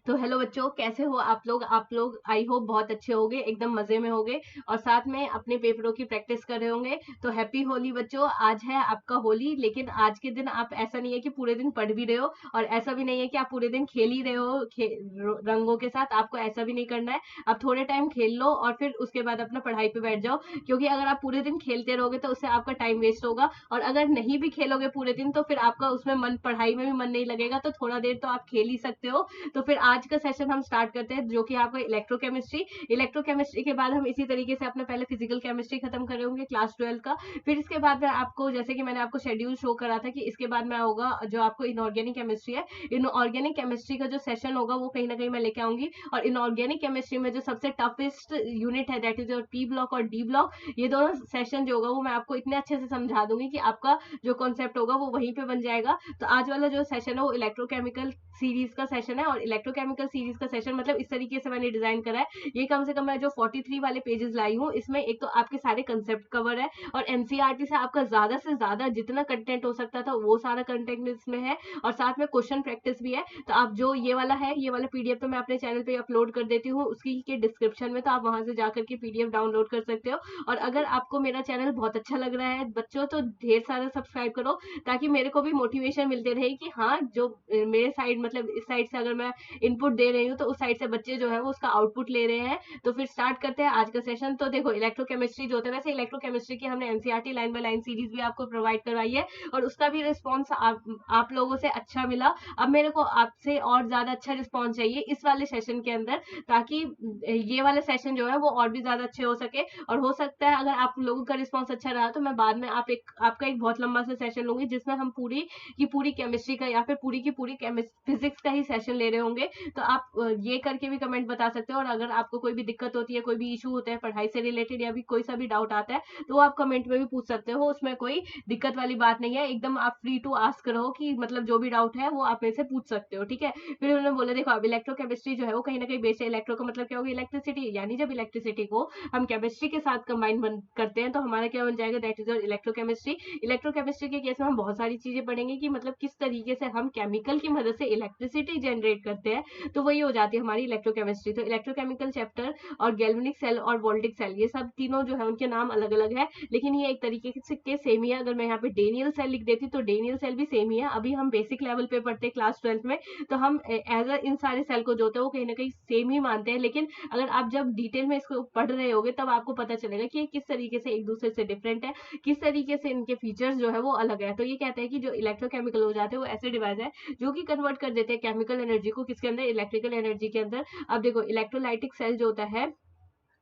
तो हेलो बच्चों, कैसे हो आप लोग आई होप बहुत अच्छे होंगे, एकदम मजे में होंगे और साथ में अपने पेपरों की प्रैक्टिस कर रहे होंगे। तो हैप्पी होली बच्चों, आज है आपका होली। लेकिन आज के दिन आप ऐसा नहीं है कि पूरे दिन पढ़ भी रहे हो और ऐसा भी नहीं है कि आप पूरे दिन खेल ही रहे हो रंगों के साथ। आपको ऐसा भी नहीं करना है। आप थोड़े टाइम खेल लो और फिर उसके बाद अपना पढ़ाई पे बैठ जाओ, क्योंकि अगर आप पूरे दिन खेलते रहोगे तो उससे आपका टाइम वेस्ट होगा। और अगर नहीं भी खेलोगे पूरे दिन तो फिर आपका उसमें मन, पढ़ाई में भी मन नहीं लगेगा। तो थोड़ा देर तो आप खेल ही सकते हो। तो फिर आज का सेशन हम स्टार्ट करते हैं, जो कि आपका इलेक्ट्रोकेमिस्ट्री। इलेक्ट्रोकेमिस्ट्री के बाद हम इसी तरीके से अपना पहले फिजिकल केमिस्ट्री खत्म कर रहे होंगे क्लास 12 का। फिर इसके बाद में आपको, जैसे कि मैंने आपको शेड्यूल शो करा था, कि इसके बाद में होगा जो आपको इनऑर्गेनिक केमिस्ट्री है। इनऑर्गेनिक केमिस्ट्री का जो सेशन होगा वो कहीं ना कहीं मैं लेके आऊंगी। और इनऑर्गेनिक केमिस्ट्री में जो सबसे टफेस्ट यूनिट है, that is your P block और डी ब्लॉक। ये दोनों सेशन जो होगा वो मैं आपको इतने अच्छे से समझा दूंगी कि आपका जो कॉन्सेप्ट होगा वो वहीं पे बन जाएगा। तो आज वाला जो सेशन है वो इलेक्ट्रोकेमिकल सीरीज का सेशन है। और इलेक्ट्रोकेमिकल सीरीज का सेशन मतलब इस तरीके से मैंने डिजाइन करा है। ये कम से कम मैं जो 43 वाले पेजेस लाई हूँ, इसमें एक तो आपके सारे कंसेप्ट कवर है और एनसीईआरटी से आपका ज्यादा से ज्यादा जितना कंटेंट हो सकता था वो सारा कंटेंट इसमें है। और साथ में क्वेश्चन प्रैक्टिस भी है। तो आप जो ये वाला है, ये वाला पीडीएफ तो मैं अपने चैनल पे अपलोड कर देती हूँ उसकी के डिस्क्रिप्शन में, तो आप वहां से जाकर के पीडीएफ डाउनलोड कर सकते हो। और अगर आपको मेरा चैनल बहुत अच्छा लग रहा है बच्चों, तो ढेर सारा सब्सक्राइब करो, ताकि मेरे को भी मोटिवेशन मिलते रहे कि हाँ, जो मेरे साइड, मतलब इस साइड से अगर मैं इनपुट दे रही हूँ तो उस साइड से बच्चे जो है वो उसका आउटपुट ले रहे हैं। तो फिर स्टार्ट करते हैं आज का सेशन। तो देखो, इलेक्ट्रोकेमिस्ट्री जो होता है, वैसे इलेक्ट्रोकेमिस्ट्री की हमने NCERT line by line series भी आपको प्रोवाइड करवाई है और उसका भी रिस्पॉन्स आप लोगों से अच्छा मिला। अब मेरे को आपसे और ज्यादा अच्छा रिस्पॉन्स चाहिए इस वाले सेशन के अंदर, ताकि ये वाला सेशन जो है वो और भी ज्यादा अच्छे हो सके। और हो सकता है अगर आप लोगों का रिस्पॉन्स अच्छा रहा तो मैं बाद में आपका एक बहुत लंबा सा सेशन लूंगी, जिसमें हम पूरी की पूरी केमिस्ट्री का या फिर पूरी की पूरी फिजिक्स का ही सेशन ले रहे होंगे। तो आप ये करके भी कमेंट बता सकते हो। और अगर आपको कोई भी दिक्कत होती है, कोई भी इशू होता है पढ़ाई से रिलेटेड, या भी कोई सा भी डाउट आता है, तो आप कमेंट में भी पूछ सकते हो। उसमें कोई दिक्कत वाली बात नहीं है, एकदम आप फ्री टू आस्क रहो कि मतलब जो भी डाउट है वो आप मेरे से पूछ सकते हो, ठीक है। फिर उन्होंने बोला, देखो अब इलेक्ट्रोकेमिस्ट्री जो है वो कहीं ना कहीं बेस्ड है। इलेक्ट्रो का मतलब क्या होगा, इलेक्ट्रिसिटी, यानी जब इलेक्ट्रिसिटी को हम केमिस्ट्री के साथ कंबाइन करते हैं तो हमारा क्या बन जाएगा, दैट इज इलेक्ट्रोकेमिस्ट्री। इलेक्ट्रोकेमिस्ट्री के केस में हम बहुत सारी चीजें पढ़ेंगे कि मतलब किस तरीके से हम केमिकल की मदद से इलेक्ट्रिसिटी जनरेट करते हैं। तो वही हो जाती है हमारी इलेक्ट्रोकेमिस्ट्री। तो इलेक्ट्रोकेमिकल चैप्टर और गैल्वेनिक सेल और वोल्टिक सेल, ये सब तीनों जो है उनके नाम अलग अलग है, लेकिन ये एक तरीके से सेम ही है। अगर मैं यहाँ पे डेनियल सेल लिख देती तो डेनियल सेल भी सेम ही है। अभी हम बेसिक लेवल पे पढ़ते हैं क्लास 12 में, तो हम एज इन सारे सेल को जो होता है वो कहीं ना कहीं सेम ही मानते हैं। लेकिन अगर आप जब डिटेल में इसको पढ़ रहे होगे तब आपको पता चलेगा कि ये किस तरीके से एक दूसरे से डिफरेंट है, किस तरीके से इनके फीचर्स जो है वो अलग है। तो ये कहते हैं कि जो इलेक्ट्रोकेमिकल हो जाते हैं वो ऐसे डिवाइस है जो कि कन्वर्ट कर देते हैं केमिकल एनर्जी को किसके अंदर, इलेक्ट्रिकल एनर्जी के अंदर। अब देखो, इलेक्ट्रोलाइटिक सेल जो होता है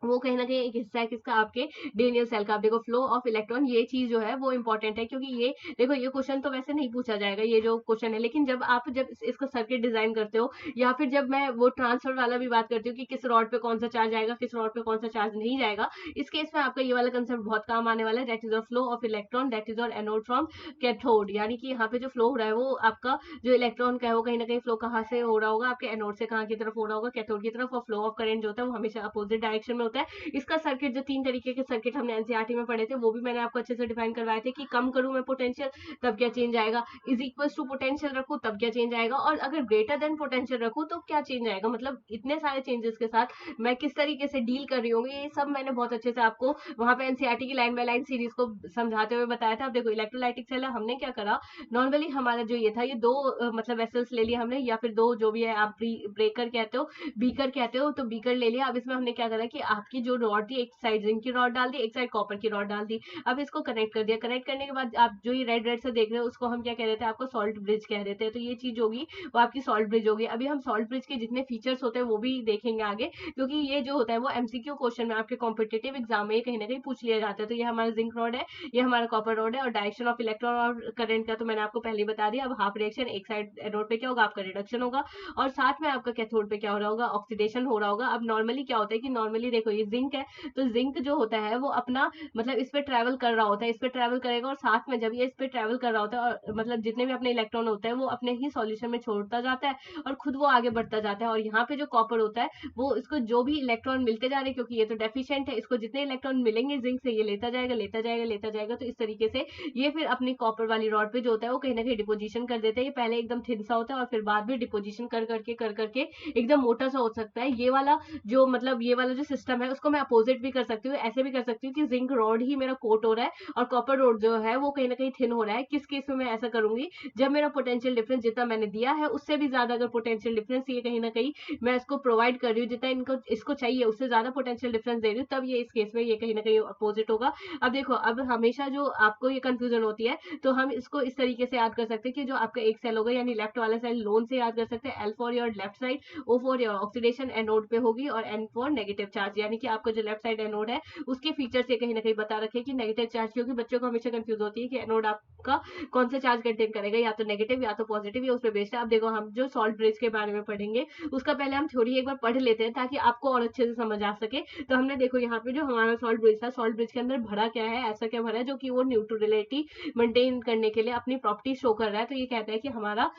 वो कहीं ना कहीं एक हिस्सा है किसका, आपके डेनियल सेल का। आप देखो, फ्लो ऑफ इलेक्ट्रॉन, ये चीज जो है वो इंपॉर्टेंट है, क्योंकि ये देखो, ये क्वेश्चन तो वैसे नहीं पूछा जाएगा ये जो क्वेश्चन है, लेकिन जब आप इसका सर्किट डिजाइन करते हो, या फिर जब मैं वो ट्रांसफर वाला भी बात करती हूँ कि किस रॉड पे कौन सा चार्ज आएगा, किस रॉड पे कौन सा चार्ज नहीं जाएगा, इस केस में आपका ये वाला कंसेप्ट बहुत काम आने वाला है। That is flow of electron, that is anode from cathode. यानी कि यहाँ पे जो फ्लो हो रहा है वो आपका जो इलेक्ट्रॉन का है वो कहीं ना कहीं फ्लो कहाँ से हो रहा होगा, आपके एनोड से कहाँ की तरफ हो रहा होगा, कैथोड की तरफ। और फ्लो ऑफ करंट जो होता है वो हमेशा अपोजिट डायरेक्शन में होता है। इसका सर्किट, जो 3 तरीके के सर्किट हमने एनसीईआरटी में पढ़े थे, वो भी मैंने आपको अच्छे से डिफाइन करवाए थे कि कम करूं मैं पोटेंशियल तब क्या चेंज आएगा, इज इक्वल टू पोटेंशियल रखूं तब क्या चेंज आएगा, और अगर ग्रेटर देन पोटेंशियल रखूं तो क्या चेंज आएगा। मतलब इतने सारे चेंजेस के साथ मैं किस तरीके से डील कर रही हूँ, ये सब मैंने बहुत अच्छे से आपको वहां पे एनसीईआरटी की लाइन बाय लाइन सीरीज को समझाते हुए बताया था। अब देखो, इलेक्ट्रोलाइटिक सेल हमने क्या करा, नॉर्मली हमारा जो ये था, ये दो मतलब वेसल्स ले लिया हमने, या फिर दो जो भी है आप ब्रेकर कहते हो, बीकर कहते हो, तो बीकर ले लिया। अब इसमें हमने क्या करा कि आपकी जो रॉड थी, एक साइड जिंक की रॉड डाल दी, एक साइड कॉपर की रॉड डाल दी। अब इसको कनेक्ट कर दिया। कनेक्ट करने के बाद आप जो ये रेड रेड से देख रहे हो उसको हम क्या कह देते हैं, आपको सॉल्ट ब्रिज कह देते हैं। तो ये चीज होगी वो आपकी सॉल्ट ब्रिज होगी। अभी हम सॉल्ट ब्रिज के जितने फीचर्स होते हैं वो भी देखेंगे आगे, क्योंकि ये जो होता है वो एमसीक्यू क्वेश्चन में आपके कॉम्पिटेटिव एग्जाम में कहीं ना कहीं पूछ लिया जाता है। तो ये हमारा जिंक रॉड है, ये हमारा कॉपर रॉड है। और डायरेक्शन ऑफ इलेक्ट्रॉन और करंट का तो मैंने आपको पहले बता दिया। अब हाफ रिएक्शन, एक साइड एनोड पे क्या होगा, आपका रिडक्शन होगा, और साथ में आपका कैथोड पे क्या हो रहा होगा, ऑक्सीडेशन हो रहा होगा। अब नॉर्मली क्या होता है कि नॉर्मली देखो, देखो ये जिंक है, तो जिंक जो होता है वो अपना मतलब इस पे ट्रेवल कर रहा होता है, इस पे ट्रेवल करेगा और साथ में जब ये इस पे ट्रेवल कर रहा होता है और मतलब जितने भी अपने इलेक्ट्रॉन होते हैं वो अपने ही सॉल्यूशन में छोड़ता जाता है और खुद वो आगे बढ़ता जाता है। और यहाँ पे जो कॉपर होता है वो इसको जो भी इलेक्ट्रॉन मिलते जा रहे हैं, क्योंकि ये तो डेफिशिएंट है, इसको जितने इलेक्ट्रॉन मिलेंगे जिंक से ये लेता जाएगा लेता जाएगा लेता जाएगा। तो इस तरीके से ये फिर अपनी कॉपर वाली रॉड पे जो होता है वो कहीं ना कहीं डिपोजिशन कर देता है। ये पहले एकदम थिन सा होता है और फिर बाद में डिपोजिशन कर करके एकदम मोटा सा हो सकता है। ये वाला जो मतलब ये वाला जो सिस्टम है उसको मैं अपोजिट भी कर सकती हूँ, ऐसे भी कर सकती हूँ कि जिंक रॉड ही मेरा कोट हो रहा है और कॉपर रॉड जो है वो कहीं ना कहीं थिन हो रहा है। किस केस में मैं ऐसा करूंगी, जब मेरा पोटेंशियल डिफरेंस जितना मैंने दिया है उससे भी ज्यादा अगर पोटेंशियल डिफरेंस ये कहीं ना कहीं मैं इसको प्रोवाइड कर रही हूँ, जितना इनको इसको चाहिए उससे ज्यादा पोटेंशियल डिफरेंस दे रही हूँ, तब ये इस केस में ये कहीं ना कहीं अपोजिट होगा। अब देखो, अब हमेशा जो आपको ये कंफ्यूजन होती है तो हम इसको इस तरीके से याद कर सकते हैं कि जो आपका एक सेल होगा यानी लेफ्ट वाला सेल लोन से याद कर सकते हैं, L for your left side, O for your oxidation anode पे होगी और एन फॉर नेगेटिव चार्ज, यानी कि आपका जो लेफ्ट साइड एनोड है उसके फीचर्स ये कहीं ना कहीं बता रखे कि नेगेटिव चार्ज, क्योंकि बच्चों को हमेशा कंफ्यूज होती है कि एनोड आपका कौन सा चार्ज कंटेन करेगा, या तो नेगेटिव या तो पॉजिटिव, या उस पर बेस्ड है। अब देखो हम जो सॉल्ट ब्रिज के बारे में पढ़ेंगे उसका पहले हम थ्योरी एक बार पढ़ लेते हैं ताकि आपको और अच्छे से समझ आ सके। तो हमने देखो यहाँ पे जो हमारा सॉल्ट ब्रिज था, सॉल्ट ब्रिज के अंदर भरा क्या है, ऐसा क्या भरा है जो कि वो न्यूट्रलिटी मेंटेन करने के लिए अपनी प्रॉपर्टी शो कर रहा है। तो ये कहता है कि हमारा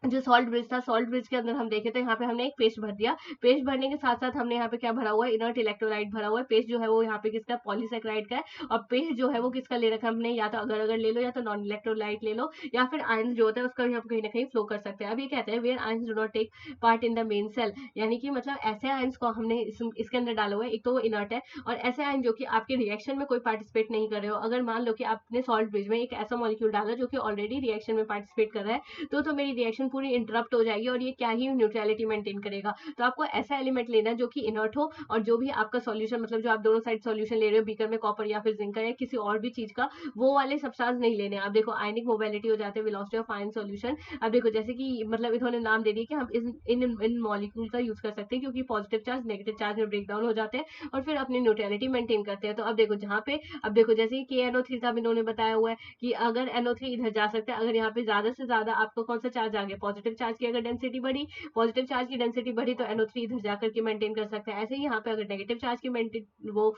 जो सॉल्ट ब्रिज था, सॉल्ट ब्रिज के अंदर हम देखे तो यहाँ पे हमने एक पेस्ट भर दिया, पेस्ट भरने के साथ साथ हमने यहाँ पे क्या भरा हुआ है, इनर्ट इलेक्ट्रोलाइट भरा हुआ है। पेस्ट जो है वो यहाँ पे किसका, पॉलीसेक्राइड का है, और पेस्ट जो है वो किसका ले रखा है हमने, या तो अगर अगर ले लो या तो नॉन इलेक्ट्रोलाइट ले लो, या फिर आयंस जो होता है उसका भी हम कहीं ना कहीं फ्लो कर सकते हैं। अब ये कहते हैं where ions do not take part in the main cell, यानी कि मतलब ऐसे आयंस को हमने इसके अंदर डाला हुआ है, एक तो वो इनर्ट है, और ऐसे आयन जो कि आपके रिएक्शन में कोई पार्टिसिपेट नहीं कर रहे हो। अगर मान लो कि आपने सॉल्ट ब्रिज में एक ऐसा मॉलिक्यूल डाला जो कि ऑलरेडी रिएक्शन में पार्टिसिपेट कर रहा है, तो मेरी रिएक्शन पूरी इंटरप्ट हो जाएगी और ये क्या ही न्यूट्रलिटी मेंटेन करेगा। तो आपको ऐसा एलिमेंट लेना है जो कि इनर्ट हो, और जो भी आपका सॉल्यूशन मतलब जो आप दोनों साइड सॉल्यूशन ले रहे हो बीकर में, कॉपर या फिर जिंक का या किसी और भी चीज का, वो वाले सब्सटेंस नहीं लेने। आप देखो आयनिक मोबिलिटी हो जाते हैं, वेलोसिटी ऑफ आयन सॉल्यूशन। अब देखो जैसे कि मतलब इन्होंने नाम दे दिया कि हम इन मॉलिक्यूल का यूज कर सकते हैं क्योंकि पॉजिटिव चार्ज नेगेटिव चार्ज में ब्रेक डाउन हो जाते हैं और फिर अपनी न्यूट्रलिटी मेंटेन करते हैं। तो अब देखो जहाँ पे, अब देखो जैसे कि KNO3 था, इन्होंने बताया हुआ है कि अगर NO3 इधर जा सकता है, अगर यहाँ पे ज्यादा से ज्यादा आपको कौन सा चार्ज आ गया, पॉजिटिव चार्ज की अगर डेंसिटी बढ़ी, पॉजिटिव चार्ज की डेंसिटी बढ़ी तो NO3 इधर जाकर के मेंटेन कर सकता है। ऐसे ही यहाँ पे अगर नेगेटिव चार्ज की मेंटेन वो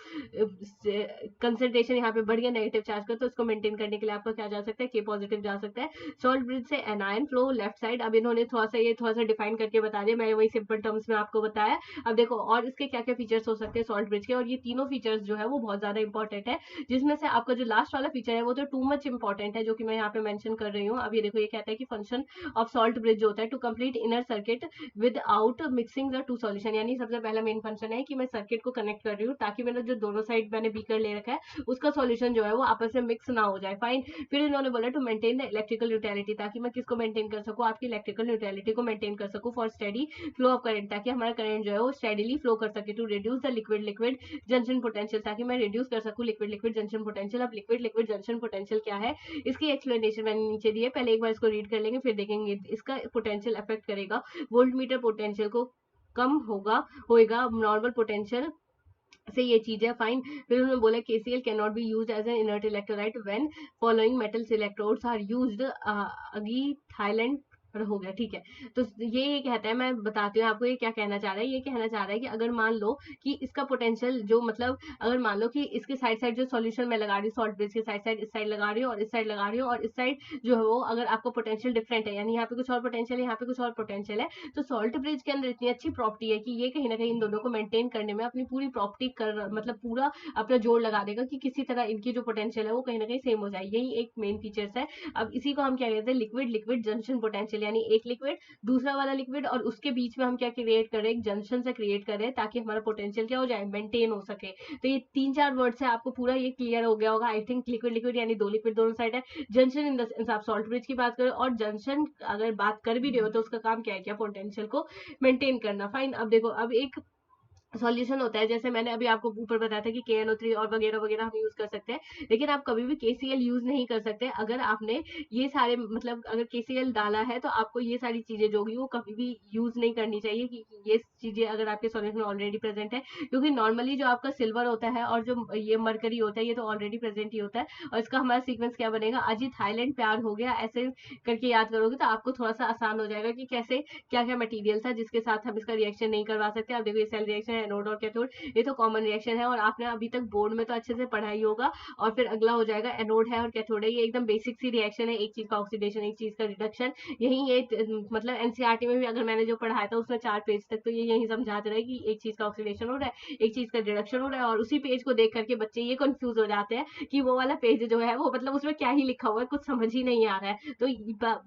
कंसंट्रेशन यहाँ पे बढ़ गया नेगेटिव चार्ज का, तो उसको मेंटेन करने के लिए आपको क्या जा सकता है, K पॉजिटिव जा सकता है। सॉल्ट ब्रिज से एनायन फ्लो लेफ्ट साइड, अब इन्होंने थोड़ा सा डिफाइन करके बता दिया, मैं वही सिंपल टर्म्स में आपको बताया। अब देखो और इसके क्या क्या फीचर्स हो सकते हैं सॉल्ट ब्रिज के, और ये तीनों फीचर्स जो है वो बहुत ज्यादा इंपॉर्टेंट है, जिसमें से आपका जो लास्ट वाला फीचर है वो तो टू मच इंपॉर्टेंट है जो कि मैं यहाँ पे मेंशन कर रही हूँ। अब ये देखो ये कहता है कि फंक्शन ऑफ सॉल्ट ब्रिज जो होता है to complete inner circuit without mixing the two solution, यानी सबसे पहला मेन फंक्शन है कि मैं सर्किट को कनेक्ट कर रही हूँ ताकि मेरा जो दोनों साइड मैंने बीकर ले रखा है उसका सॉल्यूशन जो है वो आपस में मिक्स ना हो जाए। फाइन, फिर इन्होंने बोला to maintain the electrical neutrality, ताकि मैं किसको मेंटेन कर सकूँ, आपकी इलेक्ट्रिकल न्यूट्रलिटी को मेंटेन कर सकूँ, for steady flow of current, ताकि हमारा करंट जो है वो स्टेडीली फ्लो कर सके, to reduce the liquid liquid junction potential, ताकि मैं रिड्यूस कर सकूँ लिक्विड लिक्विड जंक्शन पोटेंशियल। अब लिक्विड लिक्विड जंक्शन पोटेंशियल क्या है, इसकी एक्सप्लेनेशन मैंने नीचे दी है, पहले एक बार इसको रीड कर लेंगे फिर देखेंगे। इसका पोटेंशियल अफेक्ट करेगा वोल्ट मीटर पोटेंशियल को, कम होगा नॉर्मल पोटेंशियल से, ये चीज है। फाइन, फिर उन्होंने बोला KCl can not be used as an inert electrolyte when following metals electrodes are used, अगी थाईलैंड हो गया, ठीक है। तो ये कहता है, मैं बताती हूँ आपको ये क्या कहना चाह रहा है। ये कहना चाह रहा है कि अगर मान लो कि इसका पोटेंशियल जो मतलब अगर मान लो कि इसके साइड साइड जो सॉल्यूशन मैं लगा रही हूँ सॉल्ट ब्रिज के साइड साइड, इस साइड लगा रही हूँ और इस साइड लगा रही हूँ, और इस साइड जो है वो अगर आपका पोटेंशियल डिफरेंट है, यानी यहाँ पे कुछ और पोटेंशियल है, यहाँ पे कुछ और पोटेंशियल है, तो सॉल्ट ब्रिज के अंदर इतनी अच्छी प्रॉपर्टी है कि ये कहीं ना कहीं इन दोनों को मेंटेन करने में अपनी पूरी प्रॉपर्टी कर मतलब पूरा अपना जोर लगा देगा कि किसी तरह इनकी जो पोटेंशियल है वो कहीं ना कहीं सेम हो जाए। यही एक मेन फीचर्स है। अब इसी को हम क्या कहते हैं, लिक्विड लिक्विड जंक्शन पोटेंशियल, यानी एक लिक्विड दूसरा वाला लिक्विड और उसके बीच में हम क्या क्रिएट कर रहे हैं, एक जंक्शन से क्रिएट कर रहे हैं ताकि हमारा पोटेंशियल क्या हो जाए, मेंटेन हो सके। तो ये 3-4 वर्ड से आपको पूरा ये क्लियर हो गया होगा आई थिंक। लिक्विड लिक्विड यानी दो लिक्विड दोनों साइड है, जंक्शन इन द सेंस आप सॉल्ट ब्रिज की बात करो, और जंक्शन अगर बात कर भी रहे हो तो उसका काम क्या है, क्या पोटेंशियल को मेंटेन करना। फाइन, अब देखो अब एक सॉल्यूशन होता है, जैसे मैंने अभी आपको ऊपर बताया था कि KNO3 और वगैरह वगैरह हम यूज कर सकते हैं, लेकिन आप कभी भी KCl यूज नहीं कर सकते अगर आपने ये सारे मतलब अगर KCl डाला है तो आपको ये सारी चीजें जो होगी वो कभी भी यूज नहीं करनी चाहिए कि ये चीजें अगर आपके सॉल्यूशन में ऑलरेडी प्रेजेंट है, क्योंकि नॉर्मली जो आपका सिल्वर होता है और जो ये मरकरी होता है ये तो ऑलरेडी प्रेजेंट ही होता है, और इसका हमारा सीक्वेंस क्या बनेगा, अजी थाईलैंड प्यार हो गया, ऐसे करके याद करोगे तो आपको थोड़ा सा आसान हो जाएगा कि कैसे क्या क्या मटेरियल था जिसके साथ हम इसका रिएक्शन नहीं करवा सकते। अब देखो ये सेल रिएक्शन है, एनोड और कैथोड, ये तो कॉमन रिएक्शन है और आपने अभी तक बोर्ड में तो अच्छे से पढ़ा ही होगा। और फिर अगला हो जाएगा एनोड है और कैथोड है, ये एकदम बेसिक सी रिएक्शन है, एक चीज का ऑक्सीडेशन एक चीज का रिडक्शन। यही ये मतलब एनसीईआरटी में भी अगर मैंने जो पढ़ाया था उसमें 4 पेज तक तो ये यही समझाते रहे कि एक चीज का ऑक्सीडेशन हो रहा है, एक चीज का रिडक्शन हो रहा है, और उसी पेज को देख करके बच्चे ये कंफ्यूज हो जाते हैं कि वो वाला पेज जो है वो मतलब उसमें क्या ही लिखा हुआ है, कुछ समझ ही नहीं आ रहा है। तो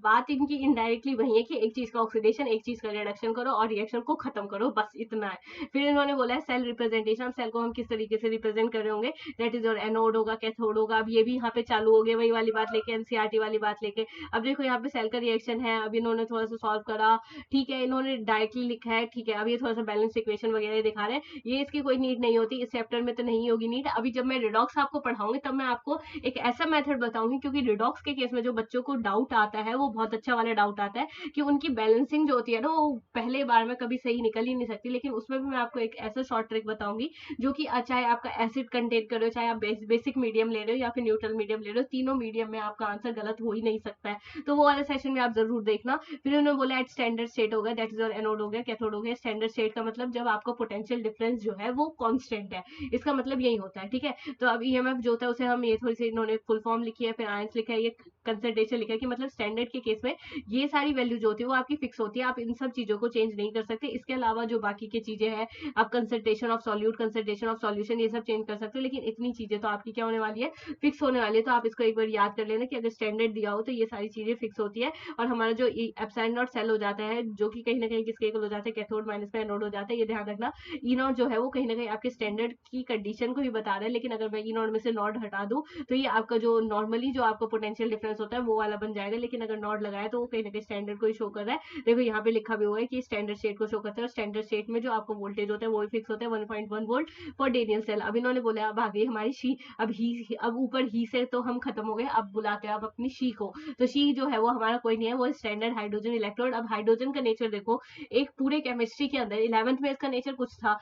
बात इनकी इनडायरेक्टली वही है कि एक चीज का ऑक्सीडेशन एक चीज का रिडक्शन करो और रिएक्शन को खत्म करो, बस इतना है। फिर इन्होंने बोला है सेल रिप्रेजेंटेशन, सेल को हम किस तरीके से रिप्रेजेंट कर रहे होंगे, दैट इज और एनोड होगा कैथोड होगा। अब ये भी यहाँ पे चालू हो गया वही वाली बात लेके, एनसीईआरटी वाली बात लेके। अब देखो यहाँ पे सेल का रिएक्शन है, अब इन्होंने थोड़ा सा सॉल्व करा, ठीक है, इन्होंने डायरेक्टली लिखा है, ठीक है। अब ये थोड़ा सा बैलेंस इक्वेशन वगैरह दिखा रहे हैं, ये इसकी कोई नीड नहीं होती, इस चैप्टर में तो नहीं होगी नीड। अभी जब मैं रिडॉक्स आपको पढ़ाऊंगी तब मैं आपको एक ऐसा मेथड बताऊंगी, क्योंकि रिडॉक्स के केस में जो बच्चों को डाउट आता है वो बहुत अच्छा वाला डाउट आता है कि उनकी बैलेंसिंग जो होती है ना वो पहले बार में कभी सही निकल ही नहीं सकती। लेकिन उसमें भी मैं आपको एक ऐसा शॉर्ट ट्रिक बताऊंगी जो कि चाहे आपका एसिड कंटेंट कर रहे हो, चाहे आप बेसिक मीडियम ले रहे हो या फिर न्यूट्रल मीडियम ले रहे हो, तीनों मीडियम में आपका आंसर गलत हो ही नहीं सकता है। तो वो वाला सेशन में आप जरूर देखना। फिर उन्होंने बोला एट स्टैंडर्ड स्टेट होगा, दैट इज और एनोड हो गया कैथोड हो गया। स्टैंडर्ड स्टेट का मतलब जब आपका पोटेंशियल डिफरेंस जो है वो कांस्टेंट है, इसका मतलब यही होता है, ठीक है। तो अब ईएमएफ जो होता है उसे हम ये थोड़ी सी इन्होंने फुल फॉर्म लिखी है, फिर आयंस लिखा है, ये कंसंट्रेशन लिखा है कि मतलब स्टैंडर्ड के केस में ये सारी वैल्यू जो होती है वो आपकी फिक्स होती है, आप इन सब चीजों को चेंज नहीं कर सकते। इसके अलावा जो बाकी की चीजें हैं, आप concentration of solute, concentration of solution, ये सब चेंज कर सकते हो, लेकिन इतनी चीजें तो आपकी क्या होने वाली है, फिक्स होने वाली है। तो आप इसको एक बार याद कर लेना कि अगर स्टैंडर्ड दिया हो तो ये सारी चीजें फिक्स होती है। और हमारा जो एप्सिलॉन नॉट सेल हो जाता है जो कि कहीं ना कहीं किसके इक्वल हो जाता है, कैथोड माइनस में एनोड हो जाता है, ये ध्यान रखना। ई नॉट जो है वो कहीं ना कहीं आपके स्टैंडर्ड की कंडीशन को ही बता रहा है, लेकिन अगर मैं ई नॉट में से नॉट हटा दूं तो ये आपका जो नॉर्मली जो आपका पोटेंशियल डिफरेंस होता है वो वाला बन जाएगा, लेकिन अगर नॉट लगाया तो वो कहीं ना कहीं स्टैंडर्ड को ही शो कर रहा है। देखो यहाँ पे लिखा भी हुआ है कि स्टैंडर्ड स्टेट को शो करता है, और स्टैंडर्ड स्टेट में जो आपको वोल्टेज होता है वो भी फिक्स होता है 1.1 वोल्ट फॉर डेनियल सेल। अब इन्होंने बोला अब आ गई हमारी शी, अब ऊपर ही से तो हम खत्म हो गए, अब बुलाते हैं अब अपनी शी को। तो शी जो है वो हमारा कोई नहीं है, वो स्टैंडर्ड हाइड्रोजन इलेक्ट्रोड। अब हाइड्रोजन का नेचर देखो, एक पूरे केमिस्ट्री के अंदर 11th में इसका नेचर कुछ था,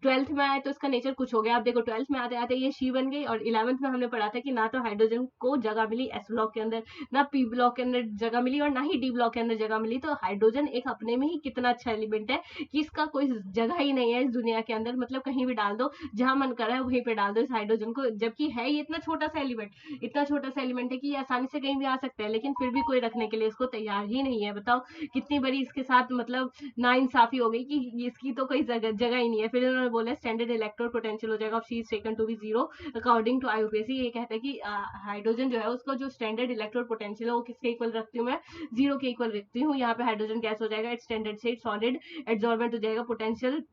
12th में आया तो इसका नेचर कुछ हो गया। अब देखो 12th में आते आते ये शी बन गई, और 11th में हमने पढ़ा था कि ना तो हाइड्रोजन को जगह मिली एस ब्लॉक के अंदर, ना पी ब्लॉक के अंदर जगह मिली, और ना ही डी ब्लॉक के अंदर जगह मिली। तो हाइड्रोजन एक अपने में ही कितना अच्छा एलिमेंट है कि इसका कोई जगह ही नहीं है इस दुनिया के अंदर, मतलब कहीं भी डाल दो, जहां मन कर रहा है वहीं पे डाल दो इस हाइड्रोजन को। जबकि है ये इतना छोटा सा एलिमेंट, इतना छोटा सा एलिमेंट है कि ये आसानी से कहीं भी आ सकता है, लेकिन फिर भी कोई रखने के लिए इसको तैयार ही नहीं है। बताओ कितनी बड़ी इसके साथ मतलब नाइंसाफी हो गई कि इसकी तो कोई जगह ही नहीं है। फिर उन्होंने बोला स्टैंडर्ड इलेक्ट्रोड पोटेंशियल हो जाएगा of SHE is taken to be 0 according to IUPAC. ये कहता है कि हाइड्रोजन जो है उसका जो स्टैंडर्ड इलेक्ट्रोड पोटेंशियल है वो किसके इक्वल रखती हूँ मैं, 0 के इक्वल रखती हूँ। यहाँ पे हाइड्रोजन गैस हो जाएगा, it standard state solid absorbent हो जाएगा पोटेंशियल।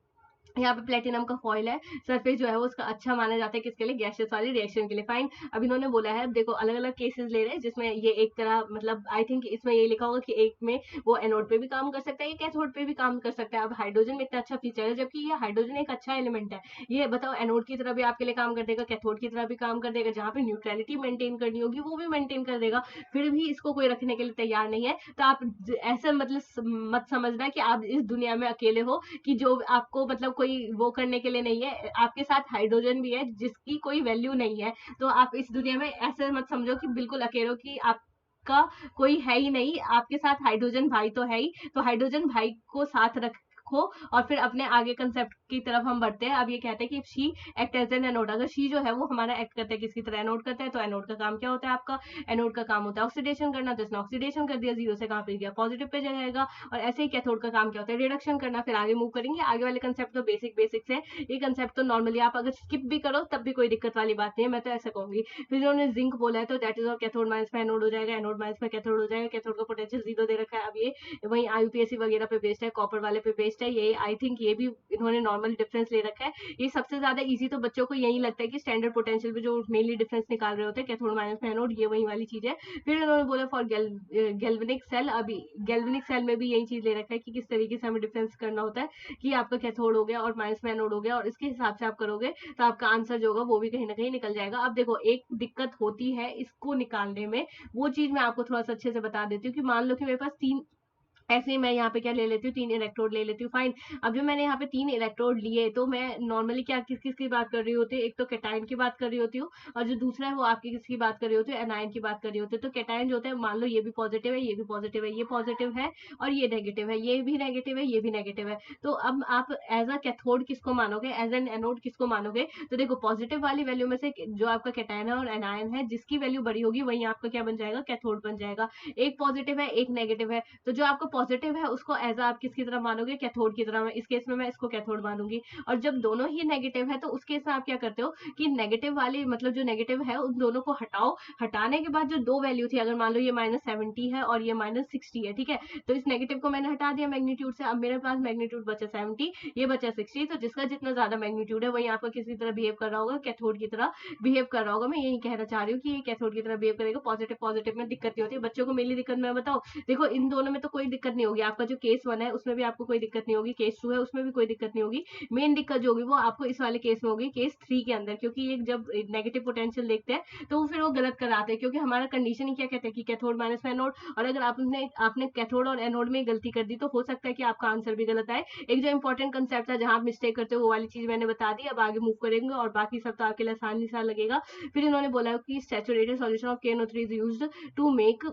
यहाँ पे प्लेटिनम का फॉइल है, सरफेस जो है वो उसका अच्छा माना जाता है किसके लिए, गैसेस वाली रिएक्शन के लिए। फाइन। अब इन्होंने बोला है, देखो अलग अलग केसेस ले रहे हैं जिसमें ये एक तरह मतलब आई थिंक इसमें ये लिखा होगा कि एक में वो एनोड पे भी काम कर सकता है, ये कैथोड पे भी काम कर सकता है। अब हाइड्रोजन में इतना अच्छा फीचर है, जबकि ये हाइड्रोजन एक अच्छा एलिमेंट है, ये बताओ एनोड की तरह भी आपके लिए काम कर देगा, कैथोड की तरह भी काम कर देगा, जहाँ पे न्यूट्रलिटी मेंटेन करनी होगी वो भी मेंटेन कर देगा। फिर भी इसको कोई रखने के लिए तैयार नहीं है। तो आप ऐसा मतलब मत समझना कि आप इस दुनिया में अकेले हो, कि जो आपको मतलब कोई वो करने के लिए नहीं है, आपके साथ हाइड्रोजन भी है जिसकी कोई वैल्यू नहीं है। तो आप इस दुनिया में ऐसे मत समझो कि बिल्कुल अकेले हो, कि आप का कोई है ही नहीं, आपके साथ हाइड्रोजन भाई तो है ही। तो हाइड्रोजन भाई को साथ रखो और फिर अपने आगे कंसेप्ट की तरफ हम बढ़ते हैं। अब ये कहते हैं कि SHE act as an anode, अगर शी जो है वो हमारा एक्ट करता है किसकी तरह, एनोड करता है, तो एनोड का काम क्या होता है आपका, एनोड का काम होता है ऑक्सीडेशन करना। तो इसने ऑक्सीडेशन कर दिया, 0 से कहां पे गया, पॉजिटिव पे जाएगा। और ऐसे ही कैथोड का काम क्या होता है, रिडक्शन करना। फिर आगे मूव करेंगे, आगे वाले कंसेप्ट तो बेसिक्स है, ये कंसेप्ट तो नॉर्मली आप अगर स्किप भी करो तब भी कोई दिक्कत वाली बात नहीं है, मैं तो ऐसा कहूंगी। फिर उन्होंने जिंक बोला है, तो दैट इज और कैथोड माइनस में एनोड हो जाएगा, एनोड माइनस में कैथोड हो जाएगा। कैथोड का पोटेंशियल 0 दे रखा है। अब ये वही आईयूपीएसी वगैरह पे बेस्ड है, कॉपर वाले पे बेस्ड है। ये आई थिंक ये भी इन्होंने नॉर्मल डिफरेंस ले रखा है। ये सबसे ज्यादा इजी तो बच्चों को यही लगता है कि स्टैंडर्ड पोटेंशियल पे जो मेनली डिफरेंस निकाल रहे होते हैं, कैथोड माइनस में एनोड, ये वही वाली चीज है। फिर इन्होंने बोला फॉर गैल्वेनिक सेल, अभी गैल्वेनिक सेल में भी यही चीज ले रखा है कि किस तरीके से हमें डिफरेंस करना होता है, कि आपका कैथोड हो गया और माइनस में एनोड हो गया, और इसके हिसाब से आप करोगे तो आपका आंसर जो होगा वो भी कहीं ना कहीं निकल जाएगा। अब देखो एक दिक्कत होती है इसको निकालने में, वो चीज मैं आपको थोड़ा सा अच्छे से बता देती हूँ कि मान लो कि मेरे पास ऐसे ही मैं यहाँ पे क्या ले लेती हूँ, 3 इलेक्ट्रोड ले लेती हूँ, फाइन। अब जब मैंने यहाँ पे 3 इलेक्ट्रोड लिए तो मैं नॉर्मली क्या किस-किस की बात कर रही होती हूँ, एक तो कैटायन की बात कर रही होती हूँ और जो दूसरा है वो आपकी किसकी बात कर रही होती हूँ, एनायन की बात कर रही होती हूँ। तो कैटायन जो होता है, मान लो ये भी पॉजिटिव है, ये भी पॉजिटिव है, ये पॉजिटिव है और ये नेगेटिव है, ये भी नेगेटिव है, ये भी नेगेटिव है। तो अब आप एज़ अ कैथोड किसको मानोगे, एज़ एन एनोड किसको मानोगे? तो देखो पॉजिटिव वाली वैल्यू में से जो आपका कैटायन है और एनायन है, जिसकी वैल्यू बड़ी होगी वही आपका क्या बन जाएगा, कैथोड बन जाएगा। एक पॉजिटिव है, एक नेगेटिव है, तो जो आपका पॉजिटिव है उसको एज आप किसकी तरह मानोगे, कैथोड की तरह। इस केस में मैं इसको कैथोड मानूंगी। और जब दोनों ही नेगेटिव है तो उस केस में आप क्या करते हो कि नेगेटिव वाली मतलब जो नेगेटिव है उन दोनों को हटाओ। हटाने के बाद जो दो वैल्यू थी, अगर मान लो ये -70 है और ये -60 है, ठीक है, तो इस नेगेटिव को मैंने हटा दिया मैग्नीट्यूड से। अब मेरे पास मैग्नीट्यूड बचा 70, ये बचा 60। तो जिसका जितना ज्यादा मैग्नीट्यूड है वही आपका किसी तरह बिहेव कर रहा होगा, कैथोड की तरह बिहेव कर रहा होगा। मैं यही कहना चाह रही हूँ कि ये कैथोड की तरह बिहेव करेगा। पॉजिटिव पॉजिटिव में दिक्कत नहीं होती है। बच्चों को मेरी दिक्कत मैं बताऊं, देखो इन दोनों में तो कोई दिक्कत नहीं होगी। आपका जो केस 1 है उसमें भी आपको कोई दिक्कत नहीं होगी, केस 2 है उसमें भी कोई दिक्कत नहीं होगी। मेन दिक्कत जो होगी वो आपको इस वाले केस में होगी, केस 3 के अंदर, क्योंकि ये जब नेगेटिव पोटेंशियल देखते हैं तो फिर वो गलत कराते हैं, क्योंकि हमारा कंडीशन ही क्या कहते हैं कि कैथोड माइनस एनोड। और अगर आपने आपने कैथोड और एनोड में गलती कर दी तो हो सकता है कि आपका आंसर भी गलत आए। एक जो इंपॉर्टेंट कंसेप्ट था जहां आप मिस्टेक करते हो वो वाली चीज मैंने बता दी। अब आगे मूव करेंगे और बाकी सब तो आपके लिए आसान ही सा लगेगा। फिर इन्होंने बोला कि saturated solution of KNO3 is used to make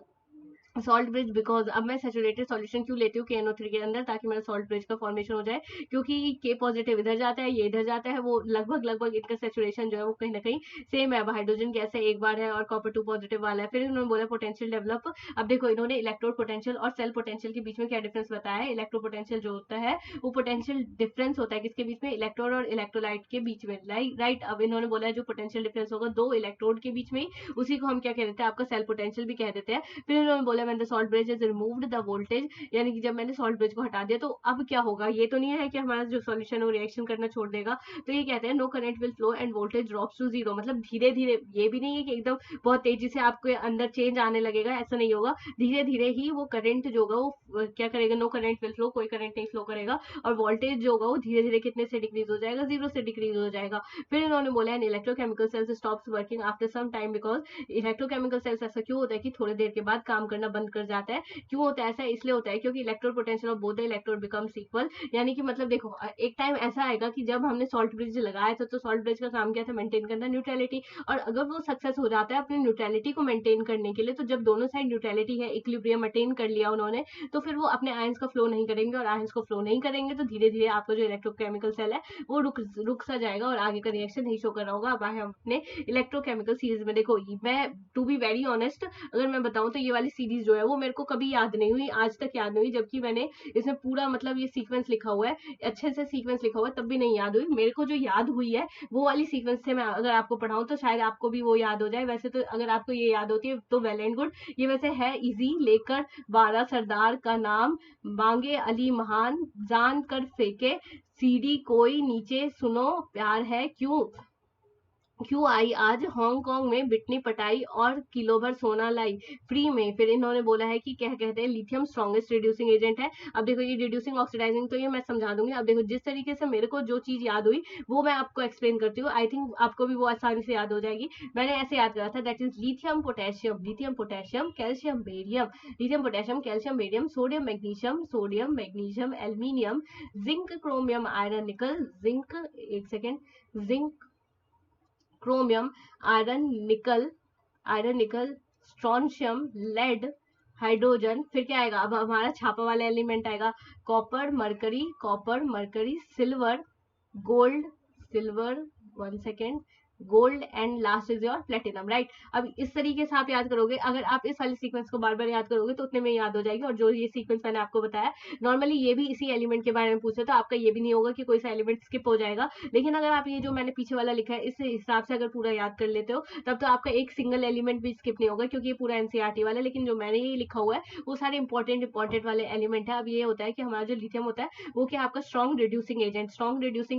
salt bridge, because अब मैं सैचुरेटेड सॉल्यूशन क्यों लेती हूँ KNO3 के अंदर, ताकि मेरा सॉल्ट ब्रिज का फॉर्मेशन हो जाए। क्योंकि के पॉजिटिव इधर जाता है, ये इधर जाता है, वो लगभग लगभग इनका सैचुरेशन जो है वो कहीं ना कहीं सेम है। अब हाइड्रोजन गैस है एक बार है और कॉपर 2 पॉजिटिव वाला है। फिर इन्होंने बोला पोटेंशियल डेवलप। अब देखो इन्होंने इलेक्ट्रोड पोटेंशियल और सेल पोटेंशियल के बीच में क्या डिफरेंस बताया है। इलेक्ट्रो पोटेंशियल जो होता है वो पोटेंशियल डिफरेंस होता है किसके बीच में, इलेक्ट्रोड और इलेक्ट्रोलाइट के बीच में, राइट। अब इन्होंने बोला है जो पोटेंशियल डिफरेंस होगा दो इलेक्ट्रोड के बीच में ही, उसी को हम क्या कह देते हैं, आपका सेल पोटेंशियल भी कह देते हैं। फिर इन्होंने बोला when the salt bridge is removed the voltage, यानी कि जब मैंने सॉल्ट ब्रिज को हटा दिया तो अब क्या होगा, ये तो नहीं है कि हमारा जो सॉल्यूशन है वो रिएक्शन करना छोड़ देगा। तो ये कहते हैं no current will flow and voltage drops to zero, मतलब धीरे धीरे, ये भी नहीं है कि एकदम बहुत तेजी से आपके अंदर चेंज आने लगेगा, ऐसा नहीं होगा। धीरे धीरे ही वो करंट जो होगा वो क्या करेगा, नो करंट विल फ्लो, कोई करंट नहीं फ्लो करेगा। और वोल्टेज जो होगा वो धीरे धीरे कितने से डिक्रीज हो जाएगा, 0 से डिक्रीज हो जाएगा। फिर इन्होंने बोला an electrochemical cells stops working after some time, because electrochemical cells ऐसा क्यों होता है कि थोड़ी देर के बाद काम करना बंद कर जाता है। क्यों होता है ऐसा, इसलिए होता है क्योंकि electrode potential of both the electrode becomes equal. यानी कि मतलब देखो एक टाइम ऐसा आएगा कि जब हमने सॉल्ट ब्रिज लगाया था तो सॉल्ट ब्रिज का काम क्या था, मेंटेन करना न्यूट्रलिटी। और अगर वो सक्सेस हो जाता है अपनी न्यूट्रलिटी को मेंटेन करने के लिए, तो जब दोनों साइड न्यूट्रलिटी है, इक्विलिब्रियम अटेन कर लिया उन्होंने, तो फिर वो अपने आयंस का फ्लो नहीं करेंगे। और आयंस को फ्लो नहीं करेंगे तो धीरे धीरे आपका जो इलेक्ट्रोकेमिकल सेल है वो रुक सा जाएगा और आगे का रिएक्शन नहीं शो कर रहा होगा। अब आए हम अपने इलेक्ट्रोकेमिकल सीरीज में। देखो मैं टू बी वेरी ऑनेस्ट अगर मैं बताऊं तो ये वाली सीरीज जो है वो मेरे को कभी याद नहीं हुई, आज तक याद नहीं हुई, जबकि मैंने इसमें पूरा मतलब ये सीक्वेंस लिखा हुआ है, अच्छे से सीक्वेंस लिखा हुआ है, तब भी नहीं याद हुई। मेरे को जो याद हुई है वो वाली सीक्वेंस से मैं अगर आपको पढ़ाऊं तो शायद आपको भी वो याद हो जाए। वैसे तो अगर आपको ये याद होती है तो वेल एंड गुड। ये वैसे है इजी, लेकर 12 सरदार का नाम, मांगे अली महान, जान कर फेंके सीडी कोई नीचे, सुनो प्यार है क्यों, क्यों आई आज हांगकांग में बिटनी पटाई और किलो भर सोना लाई फ्री में। फिर इन्होंने बोला है कि क्या कहते हैं, लिथियम स्ट्रॉन्गेस्ट रिड्यूसिंग एजेंट है। अब देखो ये रिड्यूसिंग ऑक्सीडाइजिंग तो ये मैं समझा दूंगी। अब देखो जिस तरीके से मेरे को जो चीज याद हुई वो मैं आपको एक्सप्लेन करती हूँ, आई थिंक आपको भी वो आसानी से याद हो जाएगी। मैंने ऐसे याद करा था, that is lithium potassium calcium barium, lithium potassium calcium barium, sodium magnesium aluminium, zinc chromium iron nickel, zinc एक second, zinc chromium iron nickel strontium lead hydrogen. फिर क्या आएगा, अब हमारा छापा वाला एलिमेंट आएगा, copper mercury silver gold, one second, gold and last is your platinum, right. अब इस तरीके से आप याद करोगे, अगर आप इस वाली सीक्वेंस को बार बार याद करोगे तो उतने में याद हो जाएगी। और जो ये सीक्वेंस मैंने आपको बताया, नॉर्मली ये भी इसी एलिमेंट के बारे में पूछे तो आपका ये भी नहीं होगा कि कोई सा एलिमेंट स्किप हो जाएगा। लेकिन अगर आप ये जो मैंने पीछे वाला लिखा है इस हिसाब से अगर पूरा याद कर लेते हो तब तो आपका एक सिंगल एलिमेंट भी स्किप नहीं होगा, क्योंकि ये पूरा एनसीईआरटी वाला है। लेकिन जो मैंने ये लिखा हुआ है वो सारे इंपॉर्टेंट वाले एलिमेंट है। अब ये होता है कि हमारा जो लिथियम होता है वो क्या आपका स्ट्रॉन्ग रिड्यूसिंग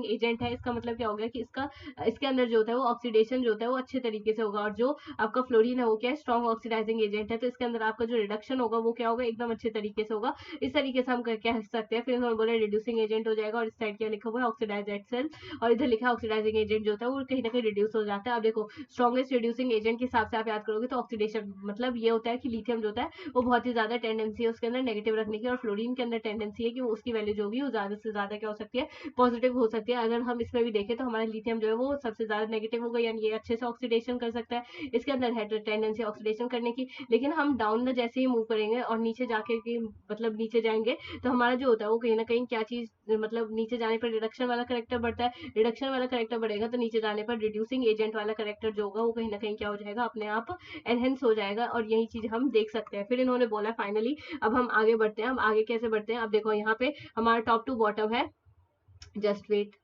एजेंट है। इसका मतलब क्या हो गया कि इसके अंदर जो होता है वो ऑक्सीडेशन जो होता है वो अच्छे तरीके से होगा। और जो आपका फ्लोरीन है वो क्या है, स्ट्रॉन्ग ऑक्सीडाइजिंग एजेंट है, तो इसके अंदर आपका जो रिडक्शन होगा वो क्या होगा, एकदम अच्छे तरीके से होगा। इस तरीके से हम कह सकते हैं। फिर उन्होंने बोला रिड्यूसिंग एजेंट हो जाएगा, और इस साइड क्या लिखा हुआ है, ऑक्सीडाइज एट सेल, और इधर लिखा है ऑक्सीडाइजिंग एजेंट जो होता है वो कहीं ना कहीं रिड्यूस हो जाता है। अब देखो स्ट्रॉन्गेस्ट रिड्यूसिंग एजेंट के हिसाब से आप याद करोगे तो ऑक्सीडेशन मतलब ये होता है कि लिथियम जो होता है वो बहुत ही ज्यादा टेंडेंसी है उसके अंदर नेगेटिव रखने की, और फ्लोरीन के अंदर टेंडेंसी है कि उसकी वैल्यू जो होगी वो ज्यादा से ज्यादा क्या हो सकती है, पॉजिटिव हो सकती है। अगर हम इसमें भी देखें तो हमारा लिथियम जो है वो सबसे ज्यादा नेगेटिव होगा, यानी ये अच्छे से ऑक्सीडेशन कर सकता है, इसके अंदर है टेंडेंसी ऑक्सीडेशन करने की। लेकिन हम डाउन जैसे ही मूव करेंगे और नीचे जाके मतलब नीचे जाएंगे तो हमारा जो होता है वो कहीं ना कहीं क्या चीज, मतलब नीचे जाने पर रिडक्शन वाला करेक्टर बढ़ता है, रिडक्शन वाला करेक्टर बढ़ेगा तो नीचे जाने पर रिड्यूसिंग एजेंट वाला करेक्टर जो होगा वो कहीं ना कहीं क्या हो जाएगा, अपने आप एनहेंस हो जाएगा। और यही चीज हम देख सकते हैं। फिर इन्होंने बोला फाइनली अब हम आगे बढ़ते हैं। हम आगे कैसे बढ़ते हैं, अब देखो यहाँ पे हमारा टॉप टू बॉटम है, जस्ट वेट,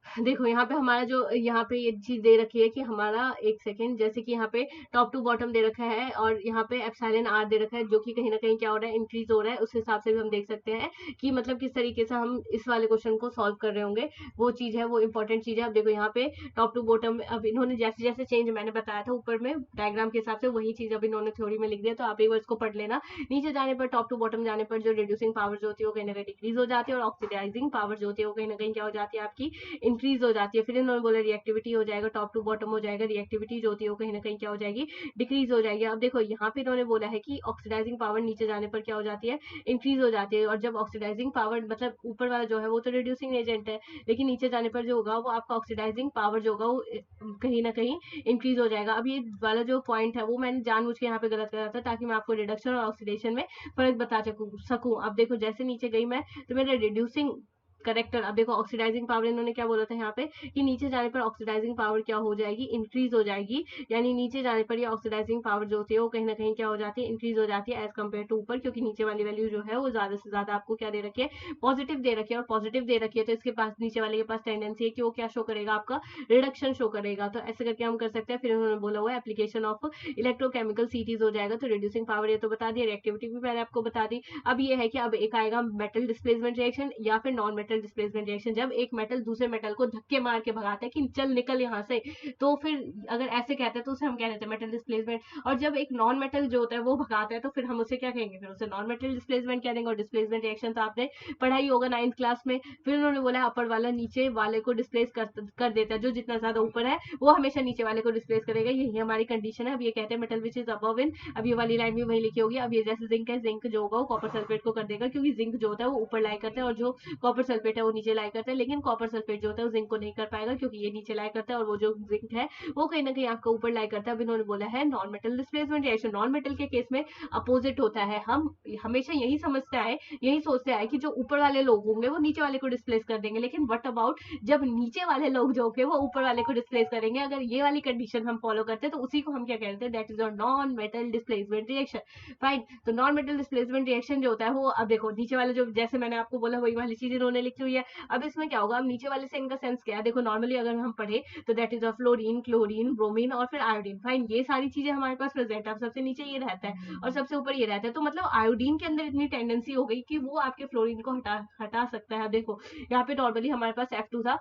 देखो यहाँ पे हमारा जो यहाँ पे ये चीज दे रखी है कि हमारा एक सेकेंड, जैसे कि यहाँ पे टॉप टू बॉटम दे रखा है और यहाँ पे एप्सिलॉन आर दे रखा है, जो कि कहीं ना कहीं क्या हो रहा है, इंक्रीज हो रहा है। उस हिसाब से भी हम देख सकते हैं कि मतलब किस तरीके से हम इस वाले क्वेश्चन को सॉल्व कर रहे होंगे, वो चीज है, वो इंपॉर्टेंट चीज है। अब देखो यहाँ पे टॉप टू बॉटम, अब इन्होंने जैसे जैसे चेंज मैंने बताया था ऊपर में डायग्राम के हिसाब से, वही चीज अब इन्होंने थ्योरी में लिख दिया, तो आप एक बार इसको पढ़ लेना। नीचे जाने पर टॉप टू बॉटम जाने पर जो रिड्यूसिंग पावर जो होती है वो कहीं ना कहीं डिक्रीज हो जाती है, और ऑक्सीडाइजिंग पावर जो होती है वो कहीं ना कहीं क्या हो जाती है, आपकी इंक्रीज हो जाती है। फिर इन्होंने बोला रिएक्टिविटी हो जाएगा, टॉप टू बॉटम हो जाएगा, रिएक्टिविटी जो होती है वो कहीं ना कहीं क्या हो जाएगी, डिक्रीज हो जाएगी। अब देखो यहाँ पे इन्होंने बोला है कि ऑक्सीडाइजिंग पावर नीचे जाने पर क्या हो जाती है, इंक्रीज हो जाती है। और जब ऑक्सीडाइजिंग पावर मतलब ऊपर वाला जो है वो तो रिड्यूसिंग एजेंट है, लेकिन नीचे जाने पर जो होगा वो आपका ऑक्सीडाइजिंग पावर जो होगा वो कहीं ना कहीं इंक्रीज हो जाएगा। अब ये वाला जो पॉइंट है वो मैंने जानबूझ के यहाँ पे गलत करा था, ताकि मैं आपको रिडक्शन और ऑक्सीडेशन में फर्क बता सकूं। अब देखो जैसे नीचे गई मैं तो मेरा रिड्यूसिंग करेक्टर, अब देखो ऑक्सीडाइजिंग पावर इन्होंने क्या बोला था यहाँ पे कि नीचे जाने पर ऑक्सीडाइजिंग पावर क्या हो जाएगी, इंक्रीज हो जाएगी। यानी नीचे जाने पर ये ऑक्सीडाइजिंग पावर जो होती है वो कहीं ना कहीं क्या हो जाती है, इंक्रीज हो जाती है एज कम्पेयर टू ऊपर, क्योंकि नीचे वाली वैल्यू जो है वो ज्यादा से ज्यादा आपको क्या दे रखी है, पॉजिटिव दे रखी है। और पॉजिटिव दे रखी है तो इसके पास नीचे वाले के पास टेंडेंसी है कि वो क्या शो करेगा, आपका रिडक्शन शो करेगा। तो ऐसे करके हम कर सकते हैं। फिर उन्होंने बोला हुआ एप्लीकेशन ऑफ इलेक्ट्रोकेमिकल सीटीज हो जाएगा, तो रिड्यूसिंग पावर ये तो बता दी, रिएक्टिविटी भी मैंने आपको बता दी। अब ये है कि अब एक आएगा मेटल डिस्प्लेसमेंट रिएक्शन या फिर नॉन मेटल डिस्प्लेसमेंट रिएक्शन। जब एक मेटल दूसरे मेटल को धक्के मार के भगाता है कि चल निकल यहाँ से, तो फिर अगर ऐसे कहते हैं तो उसे हम कह देते हैं मेटल डिस्प्लेसमेंट। और जब एक नॉन मेटल जो होता है वो भगाता है तो फिर हम उसे क्या कहेंगे, फिर उसे नॉन मेटल डिस्प्लेसमेंट कह देंगे। और डिस्प्लेसमेंट रिएक्शन तो आपने पढ़ा ही होगा 9th क्लास में। फिर उन्होंने बोला अपर वाला नीचे वाले को डिस्प्लेस कर देता है, जो जितना ज्यादा ऊपर है वो हमेशा नीचे वाले को डिस्प्लेस करेगा, यही हमारी कंडीशन है। अब ये कहते हैं metal which is above in, अब ये वाली लाइन भी वही लिखी होगी। अब ये जैसे जिंक है, जिंक जो होगा वो कॉपर सल्फेट को कर देगा, क्योंकि जिंक जो होता है वो ऊपर लाई करता है और जो कॉपर सल्फेट है वो नीचे लाई करता है। लेकिन कॉपर सल्फेट जो होता है वो जिंक को नहीं कर पाएगा, क्योंकि ये नीचे लाई करता है और वो जो जिंक है वो कहीं ना कहीं आपका ऊपर लाई करता है। अब इन्होंने बोला है non metal displacement reaction, non metal के केस में अपोजिट होता है। हम हमेशा यही समझते आए, यही सोचते आए कि जो ऊपर वाले लोग होंगे वो नीचे वाले को डिस्प्लेस कर देंगे, लेकिन व्हाट अबाउट जब नीचे वाले लोग जो होंगे वो ऊपर वाले को डिस्प्लेस करेंगे। अगर ये वाली कंडीशन हम फॉलो करते हैं तो उसी को हम क्या कहते हैं, that is a non metal displacement reaction. Fine, तो नॉन मेटल डिस्प्लेसमेंट रिएक्शन जो होता है वो, अब देखो नीचे वाले जो जैसे मैंने आपको बोला वही वाली चीज इन्होंने लिखी हुई है। अब इसमें क्या होगा, अब नीचे वाले से इनका सेंस क्या है, देखो नॉर्मली अगर हम पढ़े तो that is a fluorine, chlorine, bromine और फिर आयोडीन। फाइन, ये सारी चीजें हमारे पास प्रेजेंट है। अब सबसे नीचे ये रहता है और सबसे ऊपर ये रहता है, तो मतलब आयोडीन के अंदर इतनी टेंडेंसी हो गई कि वो आपके फ्लोरीन को हटा सकता है। देखो यहाँ पे नॉर्मली हमारे पास F2 था,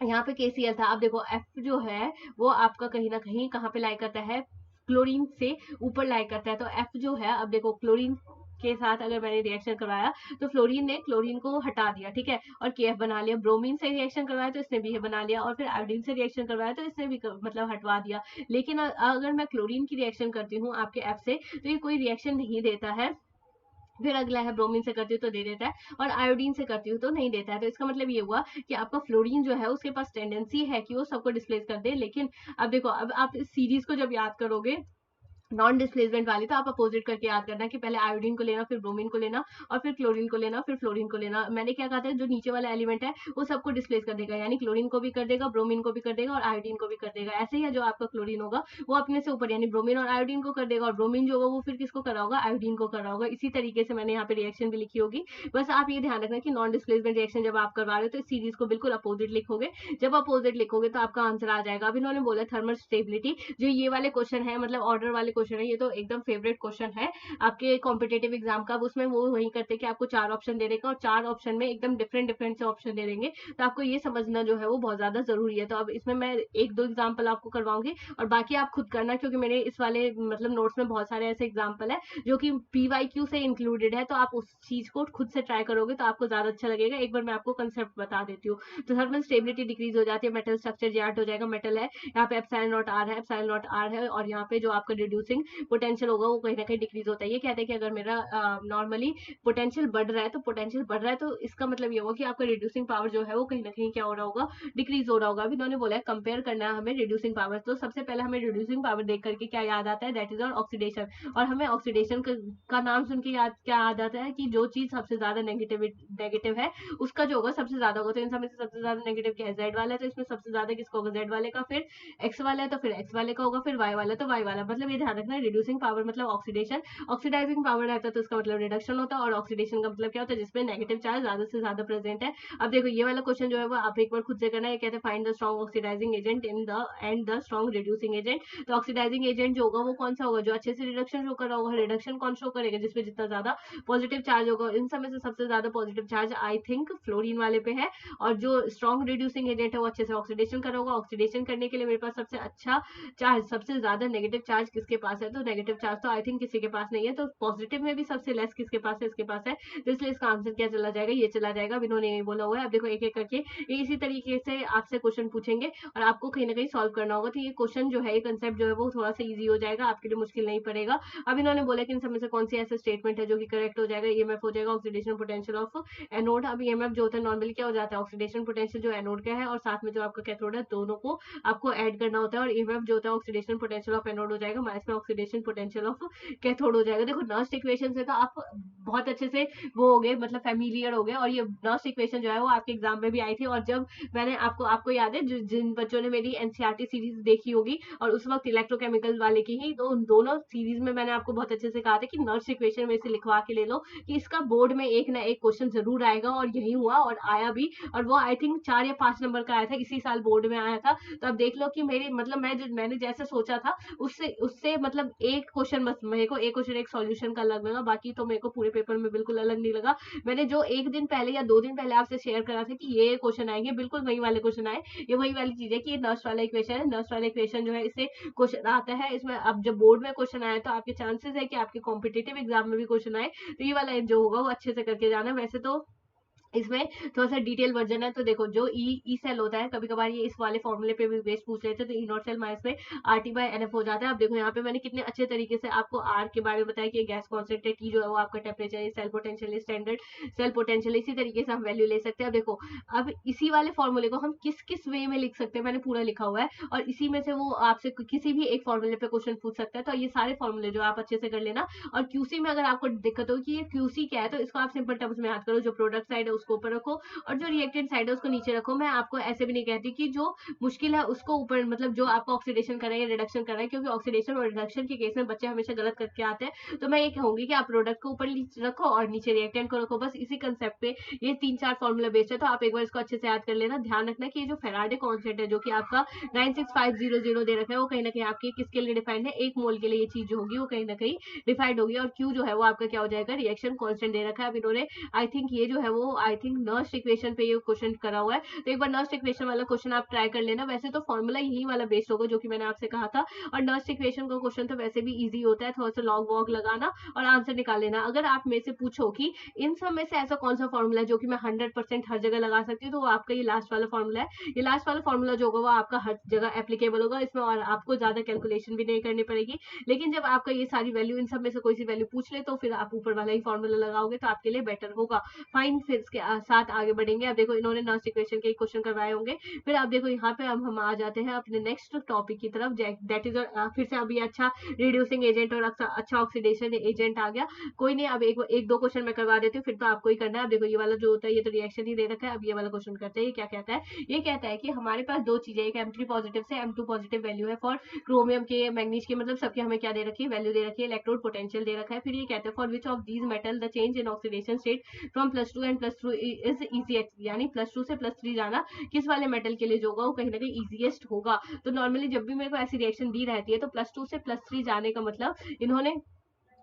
यहाँ पे KCl था। अब देखो F जो है वो आपका कहीं ना कहीं कहाँ पे लाई करता है, क्लोरीन से ऊपर लाई करता है। तो F जो है, अब देखो क्लोरीन के साथ अगर मैंने रिएक्शन करवाया तो फ्लोरीन ने क्लोरीन को हटा दिया, ठीक है, और KF बना लिया। ब्रोमीन से रिएक्शन करवाया तो इसने भी बना लिया, और फिर आयोडीन से रिएक्शन करवाया तो इसने भी मतलब हटवा दिया। लेकिन अगर मैं क्लोरीन की रिएक्शन करती हूँ आपके F से तो ये कोई रिएक्शन नहीं देता है। फिर अगला है ब्रोमीन से करती हूँ तो दे देता है, और आयोडीन से करती हूँ तो नहीं देता है। तो इसका मतलब ये हुआ कि आपका फ्लोरीन जो है उसके पास टेंडेंसी है कि वो सबको डिस्प्लेस कर दे। लेकिन अब देखो, अब आप इस सीरीज को जब याद करोगे नॉन डिस्प्लेसमेंट वाली, तो आप अपोजिट करके याद करना कि पहले आयोडीन को लेना, फिर ब्रोमीन को लेना, और फिर क्लोरीन को लेना, फिर फ्लोरीन को लेना। मैंने क्या कहा था, जो नीचे वाला एलिमेंट है वो सबको डिस्प्लेस कर देगा, यानी क्लोरीन को भी कर देगा, ब्रोमीन को भी कर देगा और आयोडीन को भी कर देगा। ऐसे ही है जो आपका क्लोरीन होगा वो अपने से ऊपर यानी ब्रोमीन और आयोडीन को कर देगा, और ब्रोमीन जो होगा वो फिर किसको कर रहा होगा, आयोडीन को कर रहा होगा। इसी तरीके से मैंने यहाँ पे रिएक्शन भी लिखी होगी। बस आप ये ध्यान रखना कि नॉन डिस्प्लेसमेंट रिएक्शन जब आप करवा रहे हो तो इस सीरीज को बिल्कुल अपोजिट लिखोगे। जब अपोजिट लिखोगे तो आपका आंसर आ जाएगा। अब इन्होंने बोला थर्मल स्टेबिलिटी, जो ये वाले क्वेश्चन है मतलब ऑर्डर वाले क्वेश्चन है, ये तो एकदम फेवरेट क्वेश्चन है आपके कॉम्पिटेटिव एग्जाम का। अब उसमें वो वही करते हैं कि आपको 4 ऑप्शन दे देगा और 4 ऑप्शन में एकदम डिफरेंट डिफरेंट से ऑप्शन दे देंगे, तो आपको ये समझना जो है वो बहुत ज्यादा जरूरी है। तो अब इसमें मैं 1-2 एग्जाम्पल आपको करवाऊंगी और बाकी आप खुद करना, क्योंकि मेरे इस वाले मतलब नोट्स में बहुत सारे ऐसे एग्जाम्पल है जो कि PYQ से इंक्लूडेड है, तो आप उस चीज को खुद से ट्राई करोगे तो आपको ज्यादा अच्छा लगेगा। एक बार मैं आपको कंसेप्ट बता देती हूँ। तो थर्मल स्टेबिलिटी डिक्रीज हो जाती है, मेटल स्ट्रक्चर जैट हो जाएगा, मेटल है यहाँ पे एप्सिलॉन नॉट आर है, एप्सिलॉन नॉट आर है, और यहाँ पे जो आपका रिड्यूसिंग पोटेंशियल होगा वो कहीं ना कहीं डिक्रीज होता है। ये कहते हैं कि अगर मेरा नॉर्मली पोटेंशियल बढ़ रहा है तो पोटेंशियल बढ़ रहा है, तो इसका मतलब ये होगा कि आपका रिड्यूसिंग पावर जो है वो कहीं ना कहीं क्या हो रहा होगा, डिक्रीज हो रहा होगा। अभी इन्होंने बोला है कंपेयर करना है हमें रिड्यूसिंग पावर, तो सबसे पहले हमें रिड्यूसिंग पावर देख करके क्या याद आता है, दैट इज ऑक्सीडेशन। और हमें ऑक्सीडेशन का नाम सुन के याद क्या याद आता है कि जो चीज सबसे ज्यादा नेगेटिव है उसका जो होगा सबसे ज्यादा होगा। तो इन सब में से सबसे ज्यादा नेगेटिव क्या है, जेड वाला है, तो इसमें सबसे ज्यादा किसका होगा, जेड वाले का। फिर एक्स वाला है तो फिर एक्स वाले का होगा, फिर वाई वाला तो वाई वाला। मतलब ये ध्यान रखना, रिड्यूसिंग पावर मतलब ऑक्सीडेशन, ऑक्सीडाइजिंग पावर रहता है तो इसका मतलब रिडक्शन होता है, और ऑक्सीडेशन का मतलब क्या होता है, जिसमें नेगेटिव चार्ज ज्यादा से ज्यादा प्रेजेंट है। अब देखो ये वाला क्वेश्चन जो है वो आप एक बार खुद से करना है। कहते हैं find the strong oxidising agent in the and the strong reducing agent. तो ऑक्सीडाइजिंग एजेंट जो होगा वो कौन सा होगा, जो अच्छे से रिडक्शन शो कर रहा होगा। रिडक्शन कौन शो करेगा, जिसमें जितना ज्यादा पॉजिटिव चार्ज होगा। इन सब में से सबसे ज्यादा positive charge I think fluorine वाले पे है, और जो स्ट्रॉन्ग रिड्यूसिंग एजेंट है वो अच्छे से ऑक्सीडेशन कर रहा होगा। ऑक्सीडेशन करने के लिए मेरे पास सबसे अच्छा चार्ज, सबसे ज्यादा नेगेटिव चार्ज किसके पास है, तो नेगेटिव चार्ज तो आई थिंक किसी के पास नहीं है। तो पॉजिटिव में भी सबसे लेस किसके पास है, इसके पास है। तो इसलिए इसका आंसर क्या चला जाएगा, ये चला जाएगा। इन्होंने ये बोला हुआ है। अब देखो एक एक करके ये इसी तरीके से आपसे क्वेश्चन पूछेंगे और आपको कहीं ना कहीं सॉल्व करना होगा। तो ये क्वेश्चन जो है, ये कंसेप्ट जो है वो थोड़ा सा इजी हो जाएगा, आपके लिए मुश्किल नहीं पड़ेगा। अब इन्होंने बोला कि इन सब में से कौन सी ऐसा स्टेटमेंट है जो कि करेक्ट हो जाएगा। ईएमएफ हो जाएगा ऑक्सीडेशन पोटेंशियल ऑफ एनोड। अब ईएमएफ जो होता है नॉर्मली क्या हो जाता है, ऑक्सीडेशन पोटेंशियल जो एनोड का है और साथ में जो आपका कैथोड है, दोनों को आपको ऐड करना होता है। और ईएमएफ जो होता है ऑक्सीडेशन पोटेंशियल ऑफ एनोड हो जाएगा माइनस में ऑक्सीडेशन पोटेंशियल ऑफ कैथोड हो जाएगा। देखो नर्स्ट इक्वेशन से तो आप बहुत अच्छे से वो हो गए, मतलब फेमिलियर हो गए। और ये नर्स्ट इक्वेशन जो है वो आपके एग्जाम में भी आई थी, और जब मैंने आपको याद है जिन बच्चों ने मेरी एनसीईआरटी सीरीज देखी होगी और उस वक्त इलेक्ट्रोकेमिकल वाले की ही, तो उन दोनों सीरीज में मैंने आपको बहुत अच्छे से कहा था कि नर्स्ट इक्वेशन में से लिखवा के ले लो कि इसका बोर्ड में एक ना एक क्वेश्चन जरूर आएगा, और यही हुआ और आया भी। और वो आई थिंक 4 या 5 नंबर का आया था, इसी साल बोर्ड में आया था। तो अब देख लो कि मेरी मतलब मैंने जैसे सोचा था उससे उससे मतलब एक क्वेश्चन, बस मेरे को एक क्वेश्चन एक सॉल्यूशन का अलग लगा, बाकी तो मेरे को पूरे पेपर में बिल्कुल अलग नहीं लगा। मैंने जो एक दिन पहले या 2 दिन पहले आपसे शेयर करा था कि ये क्वेश्चन आएंगे, बिल्कुल वही वाले क्वेश्चन आए। ये वही वाली चीज है कि ये नर्स्ट वाला इक्वेशन है। नर्स्ट वाला इक्वेशन जो है इससे क्वेश्चन आता है। इसमें अब जब बोर्ड में क्वेश्चन आए तो आपके चांसेस है कि आपके कॉम्पिटेटिव एग्जाम में भी क्वेश्चन आए। तो ये वाला जो होगा वो अच्छे से करके जाना। वैसे तो इसमें थोड़ा सा डिटेल वर्जन है। तो देखो जो ई सेल होता है, कभी कभार ये इस वाले फॉर्मूले पे भी बेस पूछ लेते हैं, तो ई नॉट सेल माइनस में RT बाय NF हो जाता है। अब देखो यहाँ पे मैंने कितने अच्छे तरीके से आपको आर के बारे में बताया कि गैस कॉन्सेंट्रेट, टी जो है वो आपका टेम्परेचर है, cell potential, standard cell potential, इसी तरीके से हम वैल्यू ले सकते हैं। अब देखो अब इसी वाले फॉर्मूले को हम किस किस वे में लिख सकते हैं, मैंने पूरा लिखा हुआ है, और इसी में से वो आपसे किसी भी एक फॉर्मूले पे क्वेश्चन पूछ सकता है। तो ये सारे फॉर्मूले जो आप अच्छे से कर लेना। और क्यूसी में अगर आपको दिक्कत हो कि ये क्यूसी क्या है, तो इसको आप सिंपल टर्म्स में याद करो। जो प्रोडक्ट साइड है उसको ऊपर रखो और जो रिएक्टेंट साइड है उसको नीचे रखो। मैं आपको ऐसे भी नहीं कहती कि जो मुश्किल है उसको ऊपर, मतलब जो आपको ऑक्सीडेशन कर रहा है या रिडक्शन कर रहा है, क्योंकि ऑक्सीडेशन और रिडक्शन के केस में बच्चे हमेशा गलत करके आते हैं। तो मैं ये कहूंगी कि आप प्रोडक्ट को ऊपर रखो और नीचे रिएक्टेंट को रखो, बस इसी कंसेप्ट पे ये 3-4 फॉर्मूला बेस्ड है। तो आप एक बार इसको अच्छे से याद कर लेना। ध्यान रखना कि ये जो फेराडे कॉन्स्टेंट है जो कि आपका 96500 दे रखा है, वो कहीं ना कहीं आपके किसके लिए डिफाइंड है, 1 मोल के लिए ये चीज जो होगी वो कहीं ना कहीं डिफाइंड होगी। और क्यू जो है वो आपका क्या हो जाएगा, रिएक्शन कॉन्स्टेंट दे रखा है। अब इन्होंने आई थिंक ये जो है वो आई थिंक नर्स्ट इक्वेशन पे ये क्वेश्चन करा हुआ है। तो एक बार नर्स्ट इक्वेशन वाला क्वेश्चन आप ट्राई कर लेना। वैसे तो फॉर्मूला यही वाला बेस्ड होगा जो कि मैंने आपसे कहा था। और नर्स्ट इक्वेशन का क्वेश्चन तो वैसे भी इजी होता है, थोड़ा सा लॉग वॉग लगाना और आंसर निकाल लेना। अगर आप मेरे से पूछो कि इन सब में से ऐसा कौन सा फॉर्मूला है जो कि मैं 100% हर जगह लगा सकती हूँ, तो वो आपका ये लास्ट वाला फॉर्मूला है। ये लास्ट वाला फॉर्मूला जो होगा वो आपका हर जगह एप्लीकेबल होगा इसमें, और आपको ज्यादा कैलकुलेशन भी नहीं करनी पड़ेगी। लेकिन जब आपका ये सारी वैल्यू, इन सब में से कोई सी वैल्यू पूछ ले, तो फिर आप ऊपर वाला ही फॉर्मूला लगाओगे तो आपके लिए बेटर होगा। फाइन, फिर इसके साथ आगे बढ़ेंगे। अब देखो इन्होंने नर्स्ट इक्वेशन के क्वेश्चन करवाए होंगे। फिर आप देखो यहाँ पे अब हम आ जाते हैं अपने नेक्स्ट टॉपिक की तरफ, दैट इज फिर से अभी अच्छा रिड्यूसिंग एजेंट और अच्छा ऑक्सीडेशन एजेंट आ गया। कोई नहीं, अब एक दो क्वेश्चन मैं करवा देती हूँ, फिर तो आपको ही करना है। अब देखो ये वाला जो होता है ये तो रिएक्शन ही दे रखा है। अब ये वाला क्वेश्चन करते हैं। ये क्या कहता है, ये कहता है कि हमारे पास दो चीजें, एक M3 पॉजिटिव से M2 पॉजिटिव वैल्यू है फॉर क्रोमियम के, मैग्नीज के, मतलब सबके हमें क्या दे रखी है, वैल्यू दे रखी है, इलेक्ट्रोड पोटेंशियल दे रखा है। फिर ये कहते हैं for which of these metal the change in oxidation state from +2 and two is easiest, यानी +2 से +3 जाना किस वाले मेटल के लिए जो होगा वो कहीं ना कहीं इजीएस्ट होगा। तो नॉर्मली जब भी मेरे को ऐसी रिएक्शन दी रहती है तो +2 से +3 जाने का मतलब इन्होंने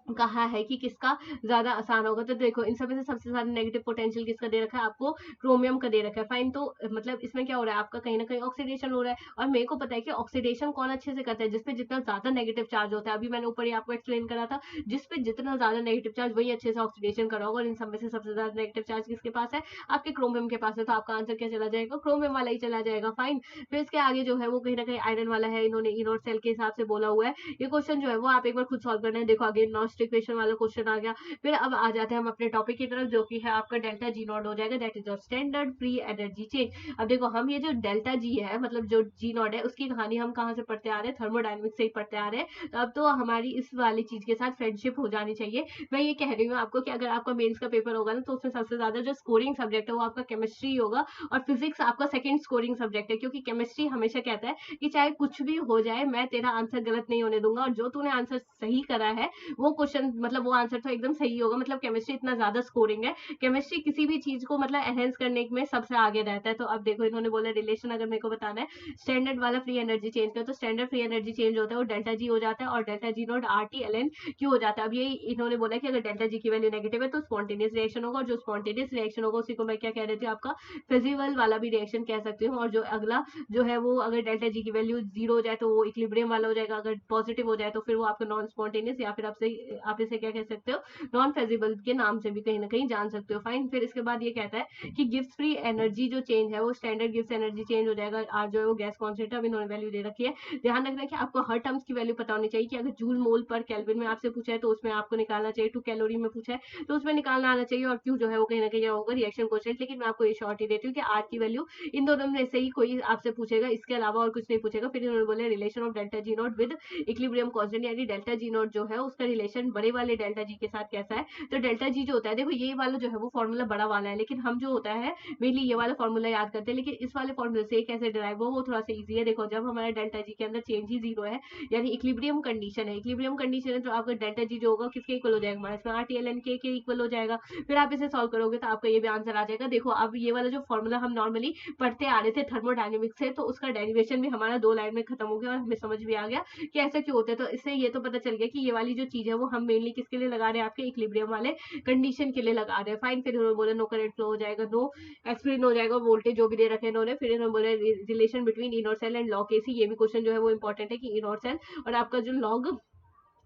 कहा है कि किसका ज्यादा आसान होगा। तो देखो इन सब में से सबसे ज्यादा नेगेटिव पोटेंशियल किसका दे रखा है, आपको क्रोमियम का दे रखा है। फाइन, तो मतलब इसमें क्या हो रहा है, आपका कहीं ना कहीं ऑक्सीडेशन हो रहा है। और मेरे को पता है कि ऑक्सीडेशन कौन अच्छे से करता है, जिसपे जितना ज्यादा नेगेटिव चार्ज होता है। अभी मैंने ऊपर ही आपको एक्सप्लेन करा था, जिसपे जितना ज्यादा नेगेटिव चार्ज वही अच्छे से ऑक्सीडेशन करा होगा। और इन सब में से सबसे ज्यादा नेगेटिव चार्ज किसके पास है, आपके क्रोमियम के पास है। तो आपका आंसर क्या चला जाएगा, क्रोमियम वाला ही चला जाएगा। फाइन, फिर इसके आगे जो है वो कहीं ना कहीं आयरन वाला है, इन्होंने इनोट सेल के हिसाब से बोला हुआ है। ये क्वेश्चन जो है वो आप एक बार खुद सॉल्व करना है। देखो आगे नॉन इक्वेशन वाला क्वेश्चन आ गया। फिर अब आ जाते हैं हम अपने टॉपिक की तरफ, जो कि है आपका डेल्टा जी नॉट हो जाएगा, that is your standard free energy change. अब देखो हम ये जो डेल्टा जी है, मतलब जो जी नॉट है, उसकी कहानी हम कहाँ से पढ़ते आ रहे हैं, थर्मोडायनेमिक्स से ही पढ़ते आ रहे हैं। तो अब तो हमारी इस वाली चीज के साथ फ्रेंडशिप हो जानी चाहिए। मैं ये कह रही हूँ आपको कि अगर आपका मेंस का पेपर होगा ना, तो उसमें सबसे ज्यादा जो स्कोरिंग सब्जेक्ट है वो आपका केमिस्ट्री होगा, और फिजिक्स आपका सेकंड स्कोरिंग सब्जेक्ट है। क्योंकि केमिस्ट्री हमेशा कहता है कि चाहे कुछ भी हो जाए, मैं तेरा आंसर गलत नहीं होने दूंगा, और जो तूने आंसर सही करा है वो क्वेश्चन, मतलब वो आंसर तो एकदम सही होगा। मतलब केमिस्ट्री इतना ज्यादा स्कोरिंग है, केमिस्ट्री किसी भी चीज को मतलब एनहेंस करने में सबसे आगे रहता है। तो अब देखो इन्होंने बोला रिलेशन अगर मेरे को बताना है स्टैंडर्ड वाला फ्री एनर्जी चेंज का, तो स्टैंडर्ड फ्री एनर्जी चेंज होता है वो डेल्टा जी हो जाता है, और delta G not RT ln Q हो जाता है। अब ये इन्होंने बोला कि अगर डेल्टा जी की वैल्यू नेगेटिव है तो स्पॉन्टेनियस रिएक्शन होगा, और जो स्पॉन्टेनियस रिएक्शन होगा उसी को मैं क्या कह रही थी, आपका फिजिबल वाला भी रिएक्शन कह सकती हूँ। और जो अगला जो है वो अगर डेल्टा जी की वैल्यू 0 हो जाए तो वो इक्विलिब्रियम वाला हो जाएगा, अगर पॉजिटिव हो जाए तो फिर वो आपका नॉन स्पॉन्टेनियस, या फिर आप इसे क्या कह सकते हो, नॉन फेजिबल के नाम से भी कहीं ना कहीं जान सकते हो। फाइन, फिर इसके बाद ये कहता है कि गिब्स फ्री एनर्जी जो चेंज है वो स्टैंडर्ड गिब्स एनर्जी चेंज हो जाएगा। आज जो है वो गैस कॉन्सेंट्रेट, अब इन्होंने वैल्यू दे रखी है। ध्यान रखना है कि आपको हर टर्म्स की वैल्यू पता होनी चाहिए, कि अगर जूल मोल पर केल्विन में आपसे पूछा है तो उसमें आपको निकालना चाहिए, 2 कैलोरी में पूछा है तो उसमें निकालना आना चाहिए, और क्यू जो है वो कहीं ना कहीं होगा रिएक्शन कोएफिशिएंट। लेकिन मैं आपको ये शॉर्ट ही देती हूँ कि आर की वैल्यू इन दोनों में से ही कोई आपसे पूछेगा, इसके अलावा और कुछ नहीं पूछेगा। फिर इन्होंने बोले relation of delta G not with equilibrium constant, यानी डेल्टा जी नॉट जो है उसका रिलेशन बड़े वाले डेल्टा जी के साथ कैसा है। तो डेल्टा जी जो होता है, देखो ये वाला जो है वो फॉर्मूला बड़ा वाला है, लेकिन हम जो होता है मेनली ये वाला फॉर्मूला याद करते हैं। लेकिन इस वाले फॉर्मूले से कैसे डिराइव हो वो थोड़ा सा इजी है। देखो जब हमारा डेल्टा जी के अंदर चेंज ही 0 है, यानी इक्विलिब्रियम कंडीशन है, इक्विलिब्रियम कंडीशन है, तो आपका डेल्टा जी जो होगा किसके इक्वल हो जाएगा, -RT ln K के इक्वल हो जाएगा। फिर आप इसे सॉल्व करोगे तो आपका ये भी आंसर आ जाएगा। देखो अब ये वाला जो फॉर्मूला हम नॉर्मली पढ़ते आ रहे थे थर्मोडायनेमिक्स से, तो उसका डेरिवेशन भी हमारा 2 लाइन में खत्म हो गया, और हमें समझ भी आ गया कि ऐसा क्यों होता है। तो इससे ये तो पता चल गया कि ये वाली जो चीज है वो हम मेनली किसके लिए लगा रहे हैं, आपके इक्विलिब्रियम वाले कंडीशन के लिए लगा रहे हैं। फाइन, फिर उन्होंने बोला नो करंट फ्लो हो जाएगा, नो एक्सप्लेन हो जाएगा, वोल्टेज जो भी दे रखे इन्होंने। फिर इन्होंने बोला relation between inner cell and log KC, ये भी क्वेश्चन जो है वो इंपॉर्टेंट है कि इनर सेल और आपका जो लॉग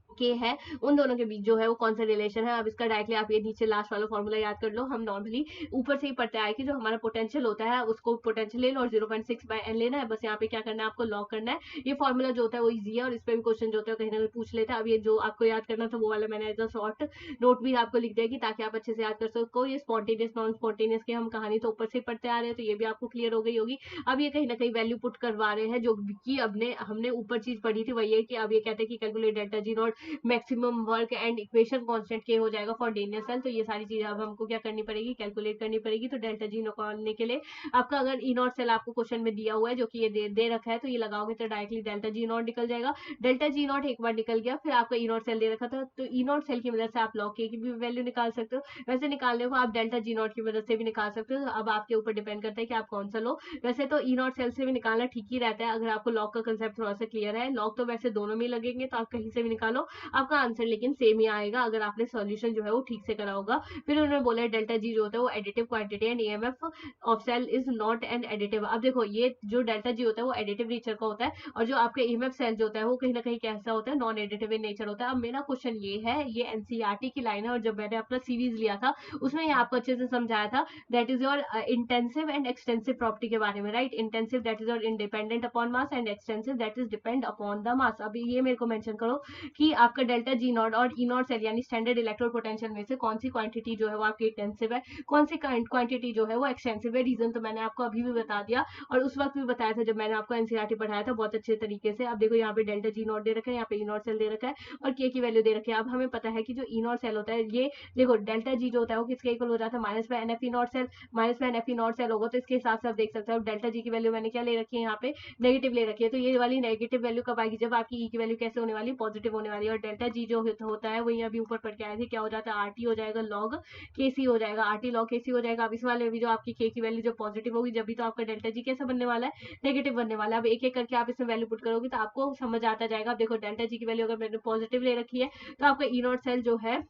के है उन दोनों के बीच जो है वो कौन सा रिलेशन है। अब इसका डायरेक्टली आप ये नीचे लास्ट वाला फॉर्मूला याद कर लो। हम नॉर्मली ऊपर से ही पढ़ते आए कि जो हमारा पोटेंशियल होता है उसको पोटेंशियल ले लो और 0.6/n लेना है, बस यहाँ पे क्या करना है, आपको लॉग करना है। ये फॉर्मूला जो होता है वो इजी है, और इस पे भी क्वेश्चन जो होता है कहीं ना कहीं पूछ लेते हैं। अब ये जो आपको याद करना था वो वाला मैंने एज अ शॉर्ट नोट भी आपको लिख दिया कि ताकि आप अच्छे से याद कर सको। ये स्पॉन्टेनियस नॉन स्पॉन्टेनियस की हम कहानी तो ऊपर से पढ़ते आ रहे हैं, तो ये भी आपको क्लियर हो गई होगी। अब ये कहीं ना कहीं वैल्यू पुट करवा रहे हैं, जो कि हमने ऊपर चीज पढ़ी थी वही है कि अब ये कहते हैं कि calculate delta G not maximum work and equation constant के हो जाएगा फॉर डेनियर सेल। तो ये सारी चीजें अब हमको क्या करनी पड़ेगी, कैलकुलेट करनी पड़ेगी। तो डेल्टा जी निकालने के लिए आपका अगर ई नॉट सेल आपको क्वेश्चन में दिया हुआ है, जो कि ये दे रखा है, तो ये लगाओगे तो डायरेक्टली डेल्टा जी नॉट निकल जाएगा। डेल्टा जी नॉट एक बार निकल गया, फिर आपका ई नॉट सेल दे रखा था, तो ई नॉट सेल की मदद से आप लॉग के की भी वैल्यू निकाल सकते हो। वैसे निकालने को आप डेल्टा जी नॉट की मदद से भी निकाल सकते हो, अब आपके ऊपर डिपेंड करता है कि आप कौन सा लो। वैसे तो ई नॉट सेल से भी निकालना ठीक ही रहता है, अगर आपको लॉग का कंसेप्ट थोड़ा सा क्लियर है। लॉग तो वैसे दोनों में लगेंगे, तो आप कहीं से भी निकालो, आपका आंसर लेकिन सेम ही आएगा अगर आपने सॉल्यूशन जो है वो ठीक से करा होगा। फिर उन्होंने बोला डेल्टा जी जो होता है वो additive quantity and EMF of cell is not an additive. अब देखो ये जो डेल्टा जी होता है वो एडिटिव नेचर का होता है, और जो आपके ईएमएफ सेल जो होता है वो कहीं ना कहीं कैसा होता है, नॉन एडिटिव इन नेचर होता है। अब मेरा क्वेश्चन ये है, ये एनसीईआरटी की लाइन है, और जब मैंने अपना सीरीज लिया था उसमें ये आपको अच्छे से समझाया था, that is your intensive and extensive property के बारे में, right. Intensive that is your independent upon mass, and extensive that is depend upon the mass. अभी ये मेरे को मेंशन करो कि आपका डेल्टा जी नॉट और ई नॉट सेल यानी स्टैंडर्ड इलेक्ट्रोड पोटेंशियल में से कौन सी क्वांटिटी जो है वो आपकी इंटेंसिव है, कौन सी क्वांटिटी जो है वो एक्सटेंसिव है। रीजन तो मैंने आपको अभी भी बता दिया, और उस वक्त भी बताया था जब मैंने आपको एनसीईआरटी पढ़ाया था बहुत अच्छे तरीके से। अब देखो यहाँ पे डेल्टा जी नॉट दे रखा है, यहाँ पे ई नॉट सेल दे रखा है, और के की वैल्यू दे रखी है। अब हमें पता है कि जो ई नॉट सेल होता है, ये देखो डेल्टा जी जो होता है वो किसके इक्वल हो जाता है, -/NF E naught cell. -/NF E naught cell होगा तो इसके हिसाब से आप देख सकते हो डेल्टा जी की वैल्यू मैंने क्या ले रखी है, यहाँ पे नेगेटिव ले रखी है। तो ये वाली नेगेटिव वैल्यू कब आएगी, जब आपकी ई की वैल्यू कैसे होने वाली, पॉजिटिव होने वाली रही है। और डेल्टा जी जो होता है वही अभी ऊपर पढ़ के आए थे, क्या हो जाता है, आरटी हो जाएगा लॉग केसी हो जाएगा, आरटी लॉग केसी हो जाएगा। अब इस वाले में भी जो आपकी के की वैल्यू जो पॉजिटिव होगी जब भी तो आपका डेल्टा जी कैसा बनने वाला है, नेगेटिव बनने वाला है। अब एक एक करके आप इसमें वैल्यू पुट करोगे तो आपको समझ आता जाएगा। अब देखो डेल्टा जी की वैल्यू अगर मैंने पॉजिटिव ले रखी है तो आपका ई नॉट सेल जो है,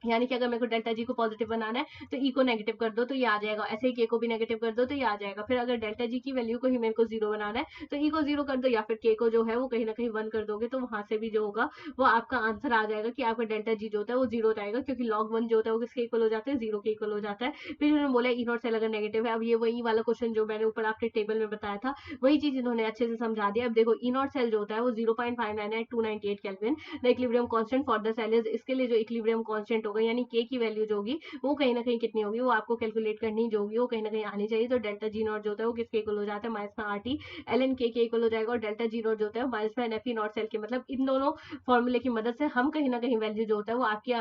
यानी कि अगर मेरे को डेल्टा जी को पॉजिटिव बनाना है तो ई को नेगेटिव कर दो तो ये आ जाएगा, ऐसे ही के को भी नेगेटिव कर दो तो ये आ जाएगा। फिर अगर डेल्टा जी की वैल्यू को ही मेरे को जीरो बनाना है तो ई को जीरो कर दो, या फिर के को जो है वो कहीं ना कहीं वन कर दोगे तो वहां से भी जो होगा वो आपका आंसर आ जाएगा कि आपका डेल्टा जी जो होता है वो जीरो जाएगा, क्योंकि लॉग वन जो होता है वो किसके इक्वल हो जाता है, जीरो के इक्वल हो जाता है। फिर इन्होंने बोला ई नॉट सेल अगर नेगेटिव है। अब ये वही वाला क्वेश्चन जो मैंने ऊपर आपके टेबल में बताया था वही चीज इन्होंने अच्छे से समझा दिया। अब देखो ई नॉट सेल जो होता है वो 0.598 kelvin the equilibrium constant for the cell is, इसके लिए जो इक्विलिब्रियम कांस्टेंट होगा यानी के की वैल्यू जो होगी वो कहीं ना कहीं कितनी होगी वो आपको कैलकुलेट करनी जो होगी वो कहीं ना कहीं आनी चाहिए। तो डेल्टा जी नॉट जो होता है वो किसके इक्वल हो जाता है, माइनस में आर टी एल एन के इक्वल हो जाएगा। और डेल्टा जी नॉट जो होता है माइनस में N F E naught cell के, मतलब इन दोनों फॉर्मूले की मदद से हम कहीं ना कहीं वैल्यू जो होता है वो आपकी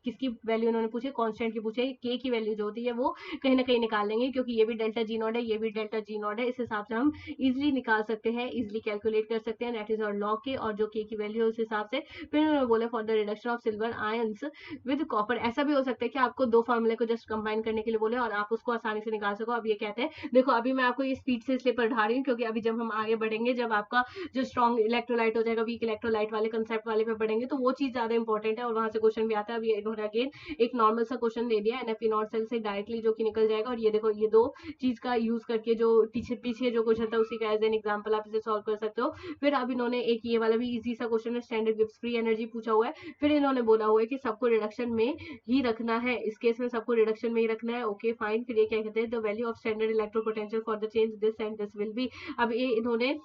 किसकी वैल्यू उन्होंने पूछे, कॉन्स्टेंट की पूछे, के की वैल्यू जो होती है वो कहीं ना कहीं निकाल लेंगे, क्योंकि ये भी डेल्टा जी नॉट है ये भी डेल्टा जी नॉट है। इस हिसाब से हम इजिली निकाल सकते हैं, इजिली कैलकुलेट कर सकते हैं, दैट इज और लॉग के और जो के की वैल्यू है उस हिसाब से। फिर उन्होंने बोला for the reduction of silver ions with copper, ऐसा भी हो सकता है कि आपको दो फॉर्मूले को जस्ट कंबाइन करने के लिए बोले और आप उसको आसानी से निकाल सको। अब ये कहते हैं, देखो अभी मैं आपको ये स्पीड से इसलिए पढ़ा रही हूँ क्योंकि अभी जब हम आगे बढ़ेंगे, जब आपका जो स्ट्रॉन्ग इलेक्ट्रोलाइट हो जाएगा, वीक इलेक्ट्रोलाइट वाले कंसेप्ट वाले पे बढ़ेंगे तो वो चीज ज्यादा इंपॉर्टेंट है और वहां से क्वेश्चन भी आता है। अभी इन्होंने अगेन एक नॉर्मल सा क्वेश्चन दे दिया एनएफ नॉट सेल से डायरेक्टली जो कि निकल जाएगा। और ये देखो ये दो चीज का यूज करके जो पीछे पीछे जो क्वेश्चन था उसी का एज एन एग्जाम्पल आप इसे सॉल्व कर सकते हो। फिर अब इन्होंने एक ये वाला भी इजी सा क्वेश्चन है, स्टैंडर्ड गिब्स फ्री एनर्जी पूछा हुआ है। फिर इन्होंने बोला हुआ है कि सबको रिडक्शन में ही रखना है, इस केस में सबको रिडक्शन में ही रखना है। Okay fine. फिर ये क्या कहते हैं, the value of standard electro potential for the change this and this will be. अब ये इन्होंने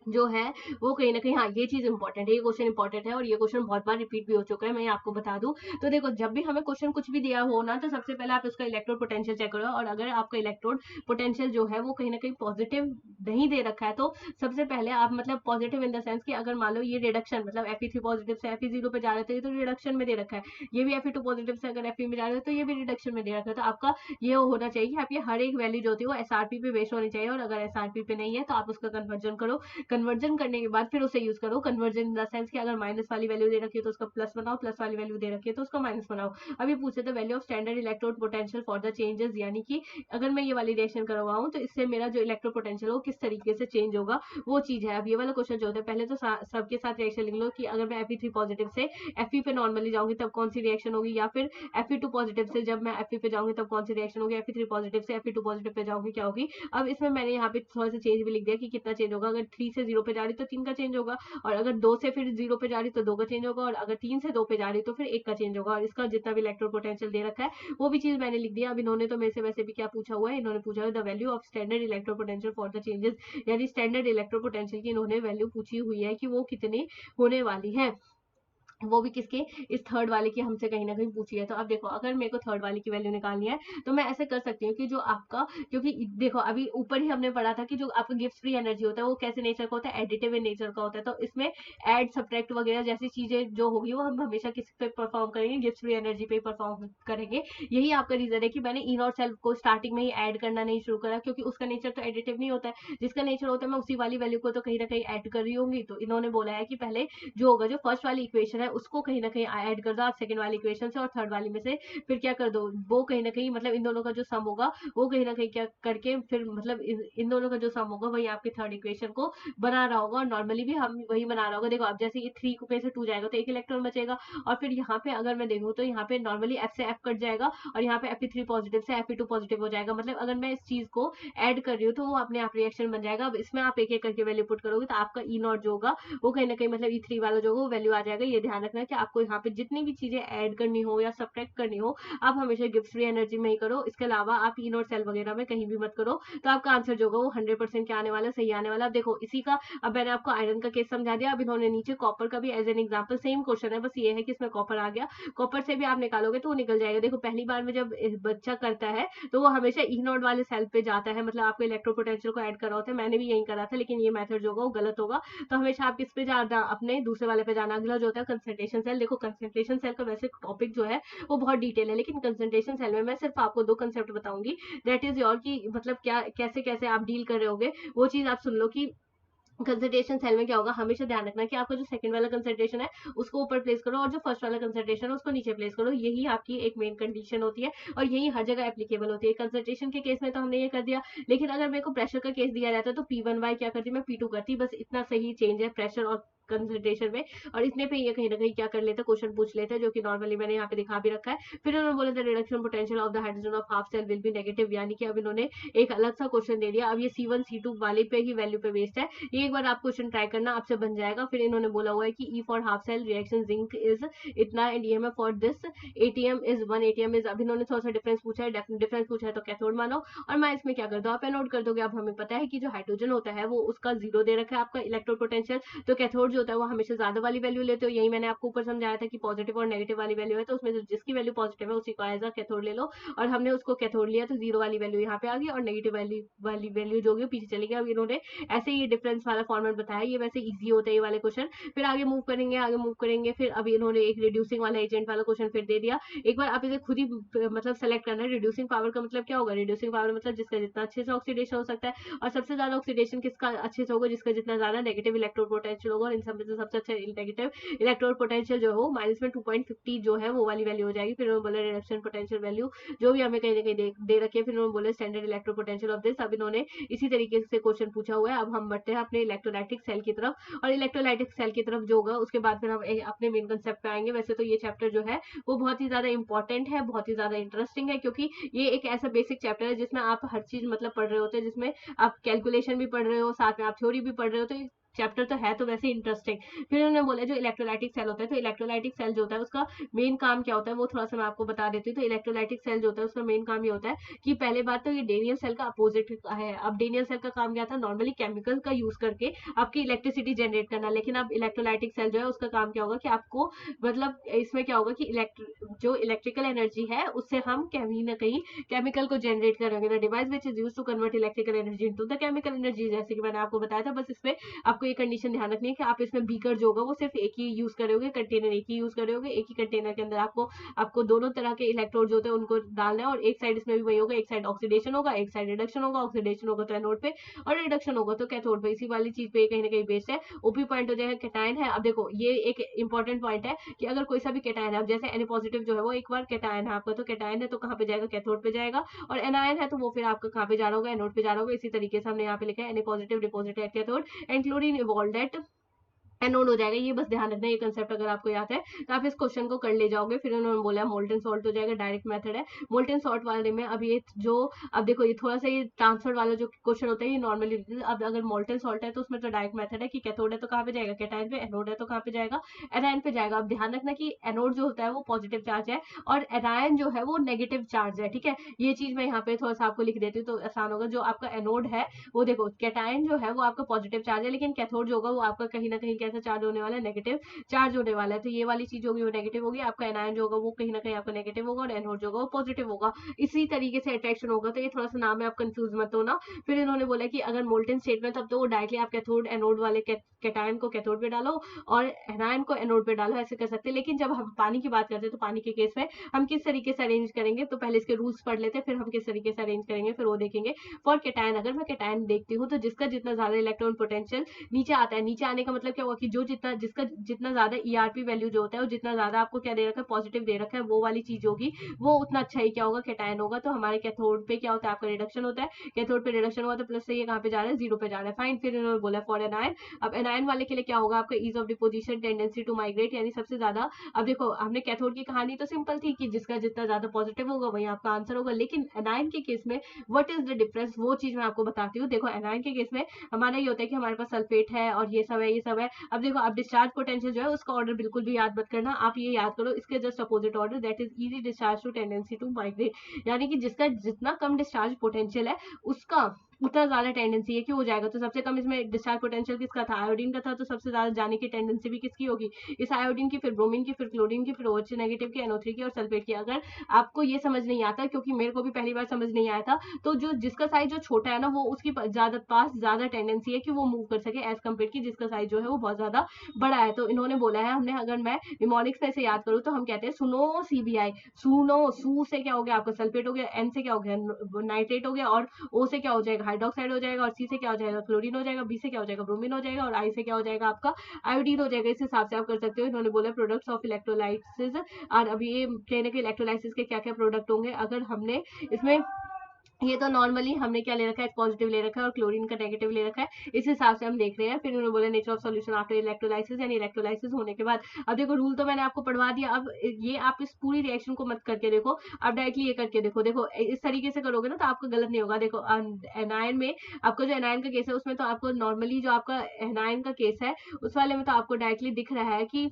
जो है वो कहीं ना कहीं, हाँ ये चीज इंपॉर्टेंट है, ये क्वेश्चन इंपॉर्टेंट है और ये क्वेश्चन बहुत बार रिपीट भी हो चुका है, मैं आपको बता दूं। तो देखो जब भी हमें क्वेश्चन कुछ भी दिया हो ना तो सबसे पहले आप उसका इलेक्ट्रोड पोटेंशियल चेक करो, और अगर आपका इलेक्ट्रोड पोटेंशियल जो है वो कहीं ना कहीं पॉजिटिव नहीं दे रखा है तो सबसे पहले आप, मतलब पॉजिटिव इन द सेंस कि अगर मान लो ये रिडक्शन मतलब Fe3 पॉजिटिव से Fe0 पे जा रहे थे तो रिडक्शन में दे रखा है, ये भी Fe2 पॉजिटिव से अगर Fe में जा रहे थे तो ये भी रिडक्शन में दे रखा है। तो आपका ये होना चाहिए कि आपकी हर एक वैल्यू जो होती है वो एसआरपी पे बेस्ड होनी चाहिए, और अगर एसआरपी पे नहीं है तो आप उसका कन्वर्जन करो, कन्वर्जन करने के बाद फिर उसे यूज करो। कन्वर्जन इन द सेंस कि अगर माइनस वाली वैल्यू दे रखी है तो उसका प्लस बनाओ, प्लस वाली वैल्यू दे रखी है तो उसका माइनस बनाओ। अभी पूछे the value of standard electrode potential for the changes, यानी कि अगर मैं ये वाली रिएक्शन करवाऊं तो इससे मेरा जो इलेक्ट्रो पोटेंशियल हो किस तरीके से चेंज होगा वो चीज है। अब ये वाला क्वेश्चन जो होता है, पहले तो सबके साथ रिएक्शन लिख लो कि अगर मैं Fe3 पॉजिटिव से Fe पे नॉर्मली जाऊंगी तब कौन सी रिएक्शन होगी, या फिर Fe2 पॉजिटिव से जब मैं Fe पे जाऊंगी तब कौन सी रिएक्शन होगी, Fe3 पॉजिटिव से Fe2 पॉजिटिव पे जाऊंगी क्या होगी। अब इसमें मैंने यहाँ पे थोड़ा सा चेंज भी लिख दिया कि कितना चेंज होगा, अगर 3 से 0 पे जा रही तो 3 का चेंज होगा, और अगर 2 से फिर 0 पे जा रही तो 2 का चेंज होगा, और अगर 3 से 2 पे जा रही तो फिर 1 का चेंज होगा, और इसका जितना भी इलेक्ट्रो पोटेंशियल दे रखा है वो भी चीज मैंने लिख दिया। अब इन्होंने तो मेरे से वैसे भी क्या पूछा हुआ है, इन्होंने पूछा है the value of standard electro potential for the changes, यानी स्टैंडर्ड इलेक्ट्रो पोटेंशियल की इन्होंने वैल्यू पूछी हुई है कि वो कितनी होने वाली है, वो भी किसके, इस थर्ड वाले की हमसे कहीं ना कहीं पूछी है। तो अब देखो अगर मेरे को थर्ड वाले की वैल्यू निकालनी है तो मैं ऐसे कर सकती हूँ कि जो आपका, क्योंकि देखो अभी ऊपर ही हमने पढ़ा था कि जो आपका गिब्स फ्री एनर्जी होता है वो कैसे नेचर का होता है, एडिटिव इन नेचर का होता है। तो इसमें एड सब्ट्रैक्ट वगैरह जैसी चीजें जो होगी वो हम हमेशा किस पे परफॉर्म करेंगे, गिब्स फ्री एनर्जी पे परफॉर्म करेंगे। यही आपका रीजन है कि मैंने ई नॉट सेल को स्टार्टिंग में ही ऐड करना नहीं शुरू करा, क्योंकि उसका नेचर तो एडिटिव नहीं होता है, जिसका नेचर होता है मैं उसी वाली वैल्यू को तो कहीं ना कहीं ऐड कर रही होंगी। तो इन्होंने बोला है कि पहले जो होगा, जो फर्स्ट वाली इक्वेशन है उसको कहीं ना कहीं ऐड कर दो आप सेकंड वाली इक्वेशन से, और थर्ड वाली में से फिर क्या कर दो, वो कहीं ना कहीं मतलब इन दोनों का जो सम होगा वो कहीं ना कहीं क्या करके फिर मतलब इन दोनों का जो सम होगा वही आपके थर्ड इक्वेशन को बना रहा होगा, और नॉर्मली भी हम वही बना रहा होगा। देखो अब जैसे ये 3 पे से 2 जाएगा तो एक इलेक्ट्रॉन बचेगा, और फिर यहाँ पे अगर मैं देखूँ तो यहाँ पे नॉर्मली F से F कट जाएगा और यहाँ पे Fe3 पॉजिटिव से Fe2 पॉजिटिव हो जाएगा। मतलब अगर मैं इस चीज को ऐड कर रही हूँ तो वो अपने आप रिएक्शन बन जाएगा। अब इसमें आप एक एक करके वैल्यू पुट करोगे तो आपका ई नॉट जो होगा वो कहीं ना कहीं मतलब E3 वाला जो होगा वैल्यू आ जाएगा। ये ध्यान रखना है कि आपको यहाँ पे जितनी भी चीजें ऐड करनी हो या सब्ट्रैक्ट करनी हो आप हमेशा गिब्स फ्री एनर्जी में ही करो, इसके अलावा आप ई नॉट सेल वगैरह में कहीं भी मत करो। तो आपका आंसर जो होगा वो 100% क्या आने वाला, सही आने वाला। अब देखो इसी का, अब मैंने आपको आयरन का केस समझा दिया, अब इन्होंने नीचे कॉपर का भी as an example, same question है, बस ये है कि इसमें कॉपर आ गया, कॉपर से भी आप निकालोगे तो वो निकल जाएगा। देखो पहली बार में जब बच्चा करता है तो वो हमेशा ई नॉट वाले सेल पे जाता है, मतलब आपको इलेक्ट्रो पोटेंशियल को ऐड करा होता है, मैंने भी यही करा था, लेकिन ये मेथड जो होगा वो गलत होगा। तो हमेशा आप किस पे जाना, अपने दूसरे वाले पे जाना। अगला जो होता है कंसंट्रेशन सेल। देखो कंसंट्रेशन सेल का वैसे टॉपिक जो है वो बहुत डिटेल है, लेकिन कंसंट्रेशन सेल में मैं सिर्फ आपको 2 कंसेप्ट बताऊंगी, दैट इज योर की मतलब क्या कैसे कैसे आप डील कर रहे होगे वो चीज आप सुन लो कि कंसंट्रेशन सेल में क्या होगा, हमेशा ध्यान रखना कि आपका जो सेकंड वाला कंसंट्रेशन है उसको ऊपर प्लेस करो और जो फर्स्ट वाला कंसंट्रेशन है उसको नीचे प्लेस करो। यही आपकी एक मेन कंडीशन होती है और यही हर जगह एप्लीकेबल होती है। कंसंट्रेशन के केस में तो हमने ये कर दिया, लेकिन अगर मेरे को प्रेशर का केस दिया जाता है तो P1 क्या करती मैं P2 करती, बस इतना सही चेंज है प्रेशर और कंसंट्रेशन में। और इतने पे ये कहीं ना कहीं क्या कर लेते, क्वेश्चन पूछ लेते, जो कि नॉर्मली मैंने यहाँ पे दिखा भी रखा है। फिर उन्होंने बोला था reduction potential of the hydrogen of half cell will be negative, यानी कि अब इन्होंने एक अलग सा क्वेश्चन दे दिया। अब ये C1 C2 वाले पे ही वैल्यू पे बेस्ड है। ये एक बार आप क्वेश्चन ट्राई करना, आपसे बन जाएगा। फिर इन्होंने बोला हुआ है कि E for half cell reaction zinc is इतना and EMF for this ATM is 1 ATM is, अब इन्होंने थोड़ा सा डिफरेंस पूछा है, डिफरेंस पूछा है तो कैथोड मानो और माइनस में क्या कर दो आप एनोड कर दोगे। अब हमें पता है कि जो हाइड्रोजन होता है वो उसका 0 दे रखा है आपका इलेक्ट्रोड पोटेंशियल, तो कैथोड जो होता है वो हमेशा ज्यादा वाली वैल्यू लेते हो। यही मैंने आपको ऊपर समझाया था कि पॉजिटिव और नेगेटिव वाली वैल्यू है तो उसमें जिसकी वैल्यू पॉजिटिव है उसी को एज अ कैथोड ले लो, और हमने उसको कैथोड लिया तो 0 वाली वैल्यू यहाँ पे आ गई और नेगेटिव वाली वैल्यू जो होगी पीछे चली गई। अब इन्होंने ऐसे ही डिफरेंस वाला फॉर्मेट बताया, ये वैसे इजी होता है ये वाले क्वेश्चन। फिर आगे मूव करेंगे, आगे मूव करेंगे, फिर अभी इन्होंने एक रिड्यूसिंग वाला एजेंट वाला क्वेश्चन फिर दे दिया। एक बार आप इसे खुद ही मतलब सेलेक्ट करना है। रिड्यूसिंग पावर का मतलब क्या होगा, रिड्यूसिंग पावर मतलब जिसका जितना अच्छे से ऑक्सीडेशन हो सकता है, और सबसे ज्यादा ऑक्सीडेशन किसका अच्छे से होगा, जिसका जितना ज्यादा नेगेटिव इलेक्ट्रोड पोटेंशियल होगा। और इन सब में से सबसे अच्छा नेगेटिव इलेक्ट्रोड पोटेंशियल जो हो माइनस में 2.50 जो है वो वाली वैल्यू हो जाएगी। फिर उन्होंने बोला रिडक्शन पोटेंशियल वैल्यू जो भी हमें कहीं ना कहीं दे रखी है। फिर उन्होंने बोला standard electrode potential of this. अब इन्होंने इसी तरीके से क्वेश्चन पूछा हुआ है। अब हम बढ़ते हैं अपने इलेक्ट्रोलाइटिक सेल की तरफ, और इलेक्ट्रोलाइटिक सेल की तरफ जो होगा उसके बाद फिर हम अपने मेन कंसेप्ट पे आएंगे। वैसे तो ये चैप्टर जो है वो बहुत ही ज्यादा इंपॉर्टेंट है, बहुत ही ज्यादा इंटरेस्टिंग है, क्योंकि ये एक ऐसा बेसिक चैप्टर है जिसमें आप हर चीज मतलब पढ़ रहे होते हैं, जिसमें आप कैलकुलेशन भी पढ़ रहे हो, साथ में आप थ्योरी भी पढ़ रहे हो, तो चैप्टर तो है तो वैसे इंटरेस्टिंग। फिर उन्होंने बोला जो इलेक्ट्रोलाइटिक सेल होता है, तो इलेक्ट्रोलाइटिक सेल जो होता है उसका मेन काम क्या होता है वो थोड़ा सा मैं आपको बता देती हूँ। तो इलेक्ट्रोलाइटिक सेल जो होता है उसका मेन काम ये होता है कि पहले बात तो ये डेनियल सेल का अपोजिट है। अब डेनियल सेल का काम क्या था, नॉर्मली केमिकल का यूज करके आपकी इलेक्ट्रिसिटी जनरेट करना, लेकिन अब इलेक्ट्रोलाइटिक सेल जो है उसका काम क्या होगा कि आपको मतलब इसमें क्या होगा कि जो इलेक्ट्रिकल एनर्जी है उससे हम कहीं ना कहीं केमिकल को जनरेट करेंगे। The device which is use to convert electrical energy into the chemical energy, जैसे कि मैंने आपको बताया था। बस इसमें आपको ये कंडीशन ध्यान रखनी है कि आप इसमें बीकर जो होगा वो सिर्फ एक ही यूज करोगे, कंटेनर एक ही यूज करोगे। एक ही कंटेनर के अंदर आपको दोनों तरह के इलेक्ट्रोड जो होते हैं उनको डालना है, और एक साइड इसमें भी वही होगा, एक साइड ऑक्सीडेशन होगा, एक साइड रिडक्शन होगा। ऑक्सीडेशन होगा तो एनोड पे और रिडक्शन होगा तो कैथोड पे। इसी वाली चीज पे कहीं ना कहीं बेस्ड है। ओपी पॉइंट हो जाएगा कैटायन है। अब देखो ये एक इंपॉर्टेंट पॉइंट है कि अगर कोई सा भी कैटायन है, अब जैसे एन पॉजिटिव जो है वो एक बार कैटायन है आपका, तो कैटायन है तो कहाँ पे जाएगा, कैथोड पे जाएगा। और एनायन है तो वो फिर आपका कहाँ पे जा रहा होगा, एनोड पे जा रहा होगा। इसी तरीके से हमने यहाँ पे लिखा है N positive deposit at cathode and chlorine evolved at anode हो जाएगा। ये बस ध्यान रखना, ये कंसेप्ट अगर आपको याद है तो आप इस क्वेश्चन को कर ले जाओगे। फिर उन्होंने बोला मोल्टन सॉल्ट हो जाएगा, डायरेक्ट मेथड है मोल्टन सॉल्ट वाले में। अब ये जो अब देखो ये थोड़ा सा ये ट्रांसफर वाला जो क्वेश्चन होता है ये नॉर्मली, अब अगर मोल्टन सॉल्ट है तो उसमें तो डायरेक्ट मेथड है कि कैथोड है तो कहाँ पे जाएगा, कैटायन पे। एनोड है तो कहाँ पे जाएगा, एनायन पे जाएगा। अब ध्यान रखना कि एनोड जो होता है वो पॉजिटिव चार्ज है और एनायन जो है वो नेगेटिव चार्ज है, ठीक है। ये चीज मैं यहाँ पे थोड़ा सा आपको लिख देती हूँ तो आसान होगा। जो आपका एनोड है वो देखो कैटायन जो है वो आपका पॉजिटिव चार्ज है, लेकिन कैथोड जो होगा वो आपका कहीं ना कहीं कैसा चार्ज होने वाला है, नेगेटिव चार्ज होने वाला है। तो ये वाली चीज होगी वो नेगेटिव होगी, आपका एनायन जो होगा वो कहीं ना कहीं आपका नेगेटिव होगा और एनोड जो होगा वो पॉजिटिव होगा। इसी तरीके से अट्रैक्शन होगा। तो ये थोड़ा सा नाम है, आप कंफ्यूज मत होना। फिर इन्होंने बोला कि अगर मोल्टन स्टेट में तब तो वो डायरेक्टली आप कैथोड एनोड वाले कैटायन को कैथोड पे डालो और एनायन को एनोड पे डालो, ऐसे कर सकते हैं। लेकिन जब हम पानी की बात करते हैं तो पानी के केस में हम किस तरीके से अरेंज करेंगे, तो पहले इसके रूल्स पढ़ लेते हैं, फिर हम किस तरीके से अरेंज करेंगे फिर वो देखेंगे। फॉर कैटायन अगर मैं कैटायन देखती हूँ तो जिसका जितना ज्यादा इलेक्ट्रॉन पोटेंशियल नीचे आता है, नीचे आने का मतलब क्या हुआ कि जो जिसका जितना ज्यादा ईआरपी वैल्यू जो होता है और जितना ज्यादा आपको क्या दे रखा है, पॉजिटिव दे रखा है, वो वाली चीज होगी, वो उतना अच्छा ही क्या होगा, कैटायन होगा। तो हमारे कैथोड पे क्या होता है, आपका रिडक्शन होता है। कैथोड पे रिडक्शन हुआ तो प्लस से ये कहाँ पे जा रहा है, 0 पे जा रहा है। फाइन। फिर इन्होंने बोला फॉर एनायन, अब एनायन वाले के लिए क्या होगा, आपका ease of deposition, tendency to migrate, यानी सबसे ज्यादा। अब देखो हमने कैथोड की कहानी तो सिंपल थी कि जिसका जितना ज्यादा पॉजिटिव होगा वही आपका आंसर होगा, लेकिन एनायन के केस में व्हाट इज द डिफरेंस, वो चीज मैं आपको बताती हूँ। देखो एनायन के केस में हमारा ये होता है कि हमारे पास सल्फेट है और ये सब है, ये सब है। अब देखो आप डिस्चार्ज पोटेंशियल जो है उसका ऑर्डर बिल्कुल भी याद मत करना, आप ये याद करो इसके just opposite order, that is easy discharge to tendency to migrate, यानी कि जिसका जितना कम डिस्चार्ज पोटेंशियल है उसका उतना ज्यादा टेंडेंसी है कि हो जाएगा। तो सबसे कम इसमें डिस्चार्ज पोटेंशियल किसका था, आयोडीन का था, तो सबसे ज्यादा जाने की टेंडेंसी भी किसकी होगी, इस आयोडीन की, फिर ब्रोमीन की, फिर क्लोरीन की, फिर OH नेगेटिव की, NO3 की और सल्फेट की। अगर आपको ये समझ नहीं आता, क्योंकि मेरे को भी पहली बार समझ नहीं आया था, तो जो जिसका साइज जो छोटा है ना वो उसकी ज्यादा टेंडेंसी है कि वो मूव कर सके एज कम्पेयर की जिसका साइज जो है वो बहुत ज्यादा बड़ा है। तो इन्होंने बोला है, हमने अगर मैं निमोनिक्स में से याद करूँ तो हम कहते हैं सुनो CBI, सुनो, सू से क्या हो गया आपका सल्फेट हो गया, एन से क्या हो गया नाइट्रेट हो गया और ओ से क्या हो जाएगा हाइड्रोक्साइड हो जाएगा, और सी से क्या हो जाएगा क्लोरीन हो जाएगा, बी से क्या हो जाएगा ब्रोमीन हो जाएगा, और आई से क्या हो जाएगा आपका आयोडीन हो जाएगा। इस हिसाब से आप कर सकते हो। इन्होंने बोला प्रोडक्ट्स ऑफ इलेक्ट्रोलाइसिस, और अभी ये कहीं ना कहीं इलेक्ट्रोलाइसिस के क्या क्या प्रोडक्ट होंगे अगर हमने इसमें, ये तो नॉर्मली हमने क्या ले रखा है, पॉजिटिव ले रखा है और क्लोरीन का नेगेटिव ले रखा है, इस हिसाब से हम देख रहे हैं। फिर उन्होंने बोला nature of solution after electrolysis, यानी इलेक्ट्रोलाइसिस होने के बाद, अब देखो रूल तो मैंने आपको पढ़वा दिया, अब ये आप इस पूरी रिएक्शन को मत करके देखो, आप डायरेक्टली ये करके देखो। देखो इस तरीके से करोगे ना तो आपका गलत नहीं होगा। देखो एनायन में आपको जो एनायन का केस है उसमें तो आपको नॉर्मली जो आपका एनायन का केस है उस वाले में तो आपको डायरेक्टली दिख रहा है कि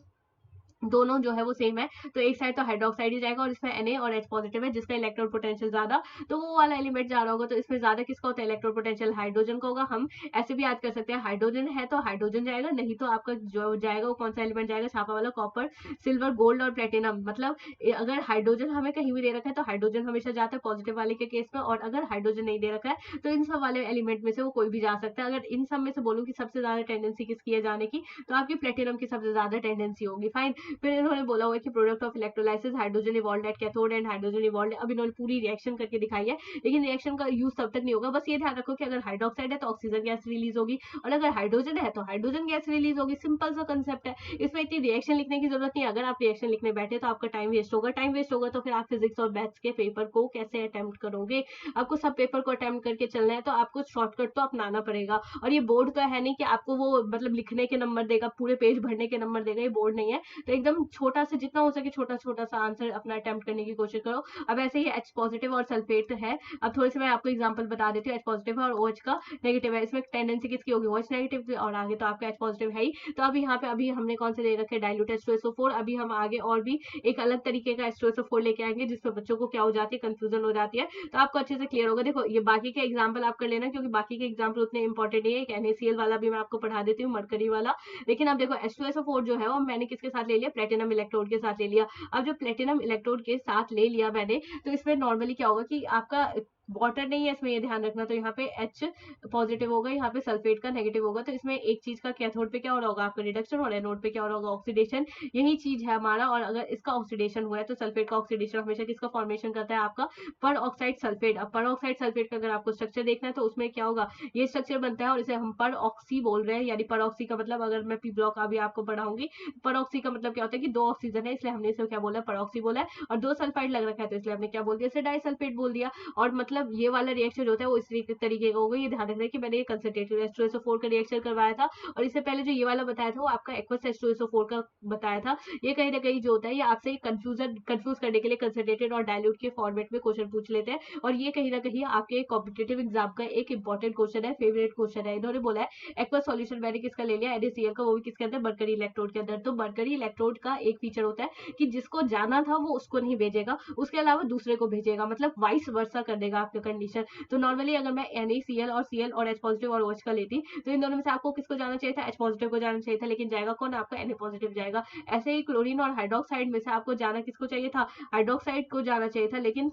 दोनों जो है वो सेम है, तो एक साइड तो हाइड्रोक्साइड ही जाएगा और इसमें Na और H पॉजिटिव है जिसका इलेक्ट्रॉन पोटेंशियल ज्यादा, तो वो वाला एलिमेंट जा रहा होगा, तो इसमें ज्यादा किसका होता है इलेक्ट्रॉन पोटेंशियल हाइड्रोजन का होगा। हम ऐसे भी याद कर सकते हैं, हाइड्रोजन है तो हाइड्रोजन जाएगा, नहीं तो आपका जो जाएगा वो कौन सा एलिमेंट जाएगा, छापा वाला कॉपर सिल्वर गोल्ड और प्लेटिनम। मतलब अगर हाइड्रोजन हमें कहीं भी दे रखा है तो हाइड्रोजन हमेशा जाता है पॉजिटिव वाले के केस में, और अगर हाइड्रोजन नहीं दे रखा है तो इन सब वाले एलिमेंट में से वो कोई भी जा सकता है। अगर इन सब में से बोलूँ कि सबसे ज्यादा टेंडेंसी किसकी है जाने की, तो आपकी प्लेटिनम की सबसे ज्यादा टेंडेंसी होगी। फाइन। फिर इन्होंने बोला हुआ है कि product of electrolysis hydrogen evolved eight cathode and hydrogen evolved, अब इन्होंने पूरी रिएक्शन करके दिखाई है, लेकिन रिएक्शन का यूज तब तक नहीं होगा। बस ये ध्यान रखो कि अगर हाइड्रोक्साइड है तो ऑक्सीजन गैस रिलीज होगी, और अगर हाइड्रोजन है तो हाइड्रोजन गैस रिलीज होगी। सिंपल सा कंसेप्ट है, इसमें इतनी रिएक्शन लिखने की जरूरत नहीं है। अगर आप रिएक्शन लिखने बैठे तो आपका टाइम वेस्ट होगा, टाइम वेस्ट होगा तो फिर आप फिजिक्स और मैथ्स के पेपर को कैसे अटेम्प्ट करोगे। आपको सब पेपर को अटेम्प्ट करके चलना है तो आपको शॉर्टकट तो अपनाना पड़ेगा। और ये बोर्ड तो है नहीं कि आपको वो मतलब लिखने के नंबर देगा, पूरे पेज भरने के नंबर देगा, ये बोर्ड नहीं है। तो एकदम छोटा से जितना हो सके छोटा छोटा सा आंसर अपना अटेम्प्ट करने की कोशिश करो। अब ऐसे ही H पॉजिटिव और सल्फेट है, अब थोड़े से मैं आपको एग्जांपल बता देती हूँ। H पॉजिटिव है और OH का नेगेटिव है, इसमें टेंडेंसी किसकी होगी OH नेगेटिव, और आगे तो आपका H पॉजिटिव है ही। तो अब यहाँ पे अभी हमने कौन से दे रखे डाइल्यूट H2SO4, अभी हम आगे और भी एक अलग तरीके का H2SO4 लेके आएंगे जिसमें बच्चों को क्या हो जाती है कंफ्यूजन हो जाती है, तो आपको अच्छे से क्लियर होगा। देखो ये बाकी के एग्जाम्पल आप कर लेना क्योंकि बाकी के एग्जाम्पल उतने इंपॉर्टेंट नहीं है। एक NaCl वाला भी मैं आपको पढ़ा देती हूँ, मरकरी वाला। लेकिन अब देखो H2SO4 जो है वो मैंने किसके साथ ले लिया, प्लेटिनम इलेक्ट्रोड के साथ ले लिया। अब जो प्लेटिनम इलेक्ट्रोड के साथ ले लिया मैंने, तो इसमें नॉर्मली क्या होगा कि आपका वाटर नहीं है इसमें, ये ध्यान रखना। तो यहाँ पे H पॉजिटिव होगा, यहाँ पे सल्फेट का नेगेटिव होगा, तो इसमें एक चीज का कैथोड पे क्या हो रहा होगा आपका रिडक्शन, और एनोड पे क्या हो रहा होगा ऑक्सीडेशन। यही चीज है हमारा। और अगर इसका ऑक्सीडेशन हुआ है तो सल्फेट का ऑक्सीडेशन हमेशा किसका फॉर्मेशन करता है आपका पर ऑक्साइड सल्फेट। अब पर ऑक्साइड सल्फेट का अगर आपको स्ट्रक्चर देखना है तो उसमें क्या होगा, ये स्ट्रक्चर बनता है और इसे हम पर ऑक्सी बोल रहे हैं। यानी पर ऑक्सी का मतलब अगर मैं पी ब्लॉक अभी आपको पढ़ाऊंगी, पर ऑक्सी का मतलब क्या होता है कि दो ऑक्सीजन है इसलिए हमने इसे क्या बोला पर ऑक्सी बोला है, और दो सल्फाइड लग रखा है तो इसलिए हमने क्या बोल दिया इसे डाइसल्फेट बोल दिया। और मतलब ये वाला रिएक्शन जो होता है वो इस तरीके का होगा। ये ध्यान रखना है कि मैंने ये कंसंट्रेटेड H2SO4 का रिएक्शन करवाया था, और इससे पहले जो ये वाला बताया था वो आपका एक्वस H2SO4 का बताया था। ये कहीं ना कहीं जो होता है ये आपसे कंफ्यूज करने के लिए कंसंट्रेटेड और डाइल्यूट के फॉर्मेट में क्वेश्चन पूछ लेते हैं, और ये कहीं ना कहीं आपके कॉम्पिटेटिव एग्जाम का एक इंपॉर्टेंट क्वेश्चन है, फेवरेट क्वेश्चन है। इन्होंने बोला है एक्वस सॉल्यूशन मैंने किसका ले लिया NaCl का, वो भी किसके अंदर मरकरी इलेक्ट्रोड के अंदर। तो मरकरी इलेक्ट्रोड का एक फीचर होता है कि जिसको जाना था वो उसको नहीं भेजेगा, उसके अलावा दूसरे को भेजेगा, मतलब वाइस वर्सा कर देगा आपका कंडीशन। तो नॉर्मली अगर मैं NaCl और Cl और H पॉजिटिव और OH का लेती तो इन दोनों में से आपको किसको जाना चाहिए था, H पॉजिटिव को जाना चाहिए था, लेकिन जाएगा कौन आपका Na पॉजिटिव जाएगा। ऐसे ही क्लोरीन और हाइड्रोक्साइड में से आपको जाना किसको चाहिए था, हाइड्रोक्साइड को जाना चाहिए था, लेकिन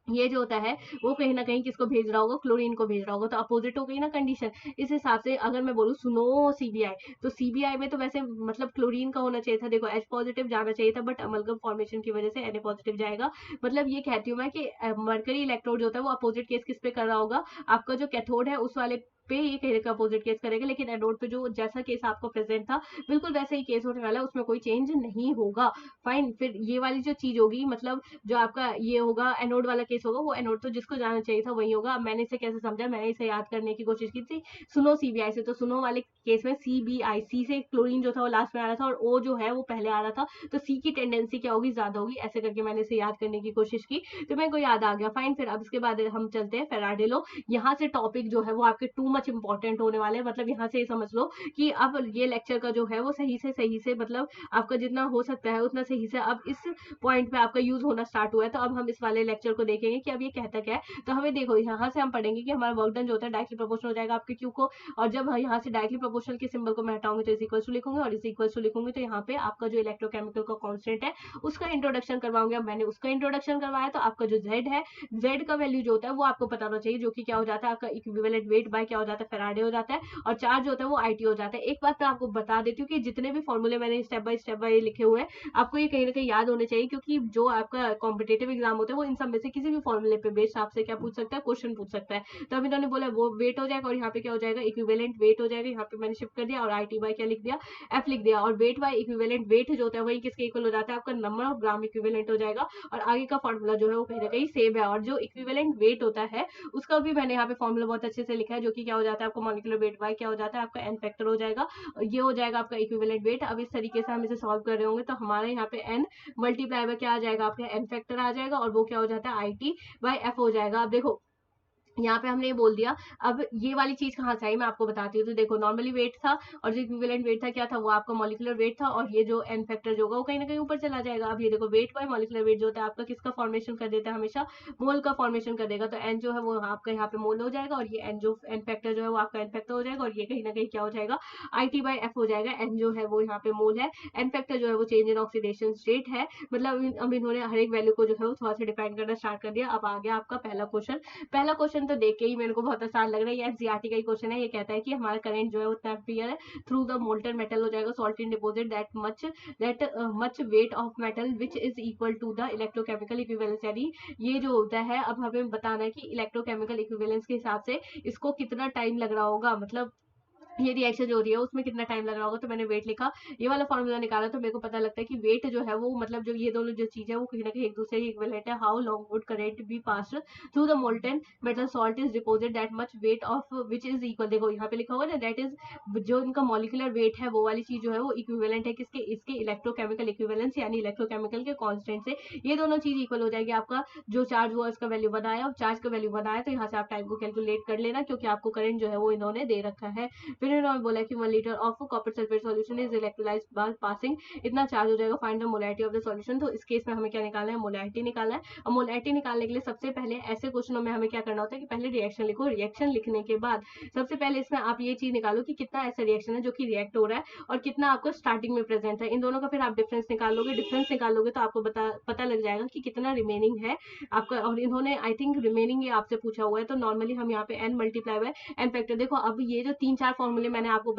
ये जो होता है वो कहीं ना कहीं किसको भेज रहा होगा, क्लोरीन को भेज रहा होगा, तो अपोजिट हो गई ना कंडीशन। इस हिसाब से अगर मैं बोलूँ सुनो CBI, तो CBI में तो वैसे मतलब क्लोरीन का होना चाहिए था। देखो H पॉजिटिव जाना चाहिए था, बट अमलगम फॉर्मेशन की वजह से Na पॉजिटिव जाएगा। मतलब ये कहती हूँ मैं कि मरकरी इलेक्ट्रोड जो होता है वो अपोजिट केस किस पे कर रहा होगा, आपका जो कैथोड है उस वाले पे ये कहीं का अपोजिट केस करेगा, लेकिन एनोड पे जो जैसा केस आपको प्रेजेंट था बिल्कुल वैसे ही केस होने वाला है, उसमें कोई चेंज नहीं होगा। फाइन। फिर ये वाली जो चीज होगी मतलब जो आपका ये होगा एनोड वाला केस होगा, वो एनोड तो जिसको जाना चाहिए था वही होगा। अब मैंने इसे कैसे समझा, मैंने इसे याद करने की कोशिश की थी सुनो CBI से। तो सुनो वाले केस में CBI, सी से क्लोरीन जो था वो लास्ट में आ रहा था और O जो है वो पहले आ रहा था, तो C की टेंडेंसी क्या होगी, ज्यादा होगी। ऐसे करके मैंने इसे याद करने की कोशिश की तो मेरे को याद आ गया। फाइन। फिर अब इसके बाद हम चलते हैं फेराडेलो। यहाँ से टॉपिक जो है वो आपके टू मच इंपॉर्टेंट होने वाले हैं। मतलब यहाँ से समझ लो कि अब ये लेक्चर का जो है वो सही से मतलब आपका जितना हो सकता है उतना सही से अब इस पॉइंट पे आपका यूज होना स्टार्ट हुआ है। तो अब हम इस वाले लेक्चर को देखेंगे कि अब ये कहता क्या है। तो हमें देखो यहाँ से हम पढ़ेंगे कि हमारा वर्क डन जो होता है डायरेक्टली प्रोपोर्शनल हो जाएगा आपके क्यू को, और जब यहाँ से डायरेक्टली प्रोपोर्शनल के सिंबल को मैं हटाऊंगी तो इज इक्वल टू लिखूंगी, और इज इक्वल टू लिखूंगी तो यहाँ पे आपका जो इलेक्ट्रोकेमिकल का कॉन्स्टेंट है उसका इंट्रोडक्शन करवाऊंगी। अब मैंने उसका इंट्रोडक्शन करवाया तो आपका जो Z है, Z का वैल्यू जो होता है वो आपको पता होना चाहिए, जो कि क्या हो जाता है आपका इक्विवेलेंट वेट बाय क्या हो जाता है फेराडे हो जाता है, और चार्ज होता है वो आईटी हो जाता है। एक बात मैं आपको बता देती हूँ कि जितने भी फॉर्मूले मैंने स्टेप बाय लिखे हुए हैं आपको ये कहीं ना कहीं याद होने चाहिए, क्योंकि जो आपका कॉम्पिटेटिव एग्जाम होता है वो इन सब में से किसी भी फॉर्मूले पे बेस्ड आपसे क्या पूछ सकता है, क्वेश्चन पूछ सकता है। तो अब इन्होंने बोला वो वेट हो जाएगा, और यहाँ पे क्या हो जाएगा, इक्विवेलेंट वेट हो जाएगा। यहाँ पे मैंने शिफ्ट कर दिया और आईटी बाय क्या लिख दिया, एफ लिख दिया। और वेट बाय इक्विवेलेंट वेट जो होता है वही किसके इक्वल हो जाता है, आपका नंबर ऑफ ग्राम इक्विवेलेंट हो जाएगा। और आगे का फॉर्मूला जो है वो कहीं ना कहीं सेम है। और जो इक्विवेलेंट वेट होता है उसका भी मैंने यहाँ पे फॉर्मूला बहुत अच्छे से लिखा है, जो कि क्या हो जाता है आपका मॉलिक्यूलर वेट बाय क्या हो जाता है, आपका एन फैक्टर हो जाएगा। और ये हो जाएगा आपका इक्विवेलेंट वेट। अब इस तरीके से हम इसे सॉल्व कर रहे होंगे तो हमारे यहाँ पे एन मल्टीप्लाई बाय क्या आ जाएगा, आपका एन फैक्टर आ जाएगा, और वो क्या हो जाता है आई टी बाय एफ हो जाएगा। अब देखो यहाँ पे हमने ये बोल दिया। अब ये वाली चीज कहाँ से आई मैं आपको बताती हूँ। तो देखो नॉर्मली वेट था, और जो इक्विवेलेंट वेट था क्या था, वो आपका मॉलिक्यूलर वेट था, और ये जो एन फैक्टर जो होगा वो कहीं ना कहीं ऊपर चला जाएगा। अब ये देखो वेट बाय मॉलिक्यूलर वेट जो होता है आपका किसका फॉर्मेशन कर देता है, हमेशा मोल का फॉर्मेशन कर देगा। तो एन जो है वो आपका यहाँ पे मोल हो जाएगा, और ये एन जो एन फैक्टर जो है वो आपका एन फैक्टर हो जाएगा, और ये कहीं ना कहीं क्या हो जाएगा, आई टी बाई एफ हो जाएगा। एन जो है वो यहाँ पे मोल है, एन फैक्टर जो है वो चेंज इन ऑक्सीडेशन स्टेट है। मतलब अब इन्होंने हर एक वैल्यू को जो है वो थोड़ा सा डिफाइन करना स्टार्ट कर दिया। अब आ गया आपका पहला क्वेश्चन। पहला क्वेश्चन तो देख के ही मेरे को बहुत आसान लग रहा है, ये एनसीईआरटी का ही क्वेश्चन है। ये कहता है कि हमारा करंट जो है उतना एम्पियर है थ्रू द मोल्टन मेटल हो जाएगा salt in deposit that much weight of metal which is equal to the electrochemical equivalence. यानी ये जो होता है, अब हमें बताना है कि इलेक्ट्रोकेमिकल इक्विवेलेंस के हिसाब से इसको कितना टाइम लग रहा होगा, मतलब ये रिएक्शन जो हो रही है उसमें कितना टाइम लग रहा होगा। तो मैंने वेट लिखा, ये वाला फॉर्मूला निकाला, तो मेरे को पता लगता है कि वेट जो है वो मतलब जो ये दोनों जो चीज है वो कहीं ना कहीं एक दूसरे की इक्विवेलेंट है। How long would current be pass through the molten metal salt is deposit that much weight of which is equal. देखो यहाँ पे लिखा होगा ना, दैट इज जो इनका मॉलिक्यूलर वेट है वो वाली चीज जो है वो इक्विवेलेंट है किसके, इसके इलेक्ट्रोकेमिकल इक्विवेलेंस यानी इलेक्ट्रोकेमिकल के कॉन्स्टेंट से। ये दोनों चीज इक्वल हो जाएगी। आपका जो चार्ज हुआ उसका वैल्यू बनाया, और चार्ज का वैल्यू बनाया, तो यहाँ से आप टाइम को कैलकुलेट कर लेना, क्योंकि आपको करंट जो है वो इन्होंने दे रखा है। फिर इन्होंने बोला कि 1 litre of copper sulphate solution is electrolysed by passing इतना चार्ज हो जाएगा, find the molarity of the solution. तो इस केस में हमें क्या निकालना है, मोलैरिटी निकालना है। और मोलैरिटी निकालने के लिए सबसे पहले ऐसे क्वेश्चनों में हमें क्या करना होता है कि पहले रिएक्शन लिखो। रिएक्शन लिखने के बाद सबसे पहले इसमें आप ये चीज निकालो कि कितना ऐसा रिएक्शन है जो कि रिएक्ट हो रहा है, और कितना आपको स्टार्टिंग में प्रेजेंट है। इन दोनों का फिर आप डिफरेंस निकालोगे। डिफरेंस निकालोगे तो आपको पता लग जाएगा कि कितना रिमेनिंग है आपका। और इन्होंने आई थिंक रिमेनिंग ये आपसे पूछा हुआ है, तो नॉर्मली हम यहाँ पे n multiply by n factor. देखो अब ये जो 3-4 फॉर्मूले मैंने आपको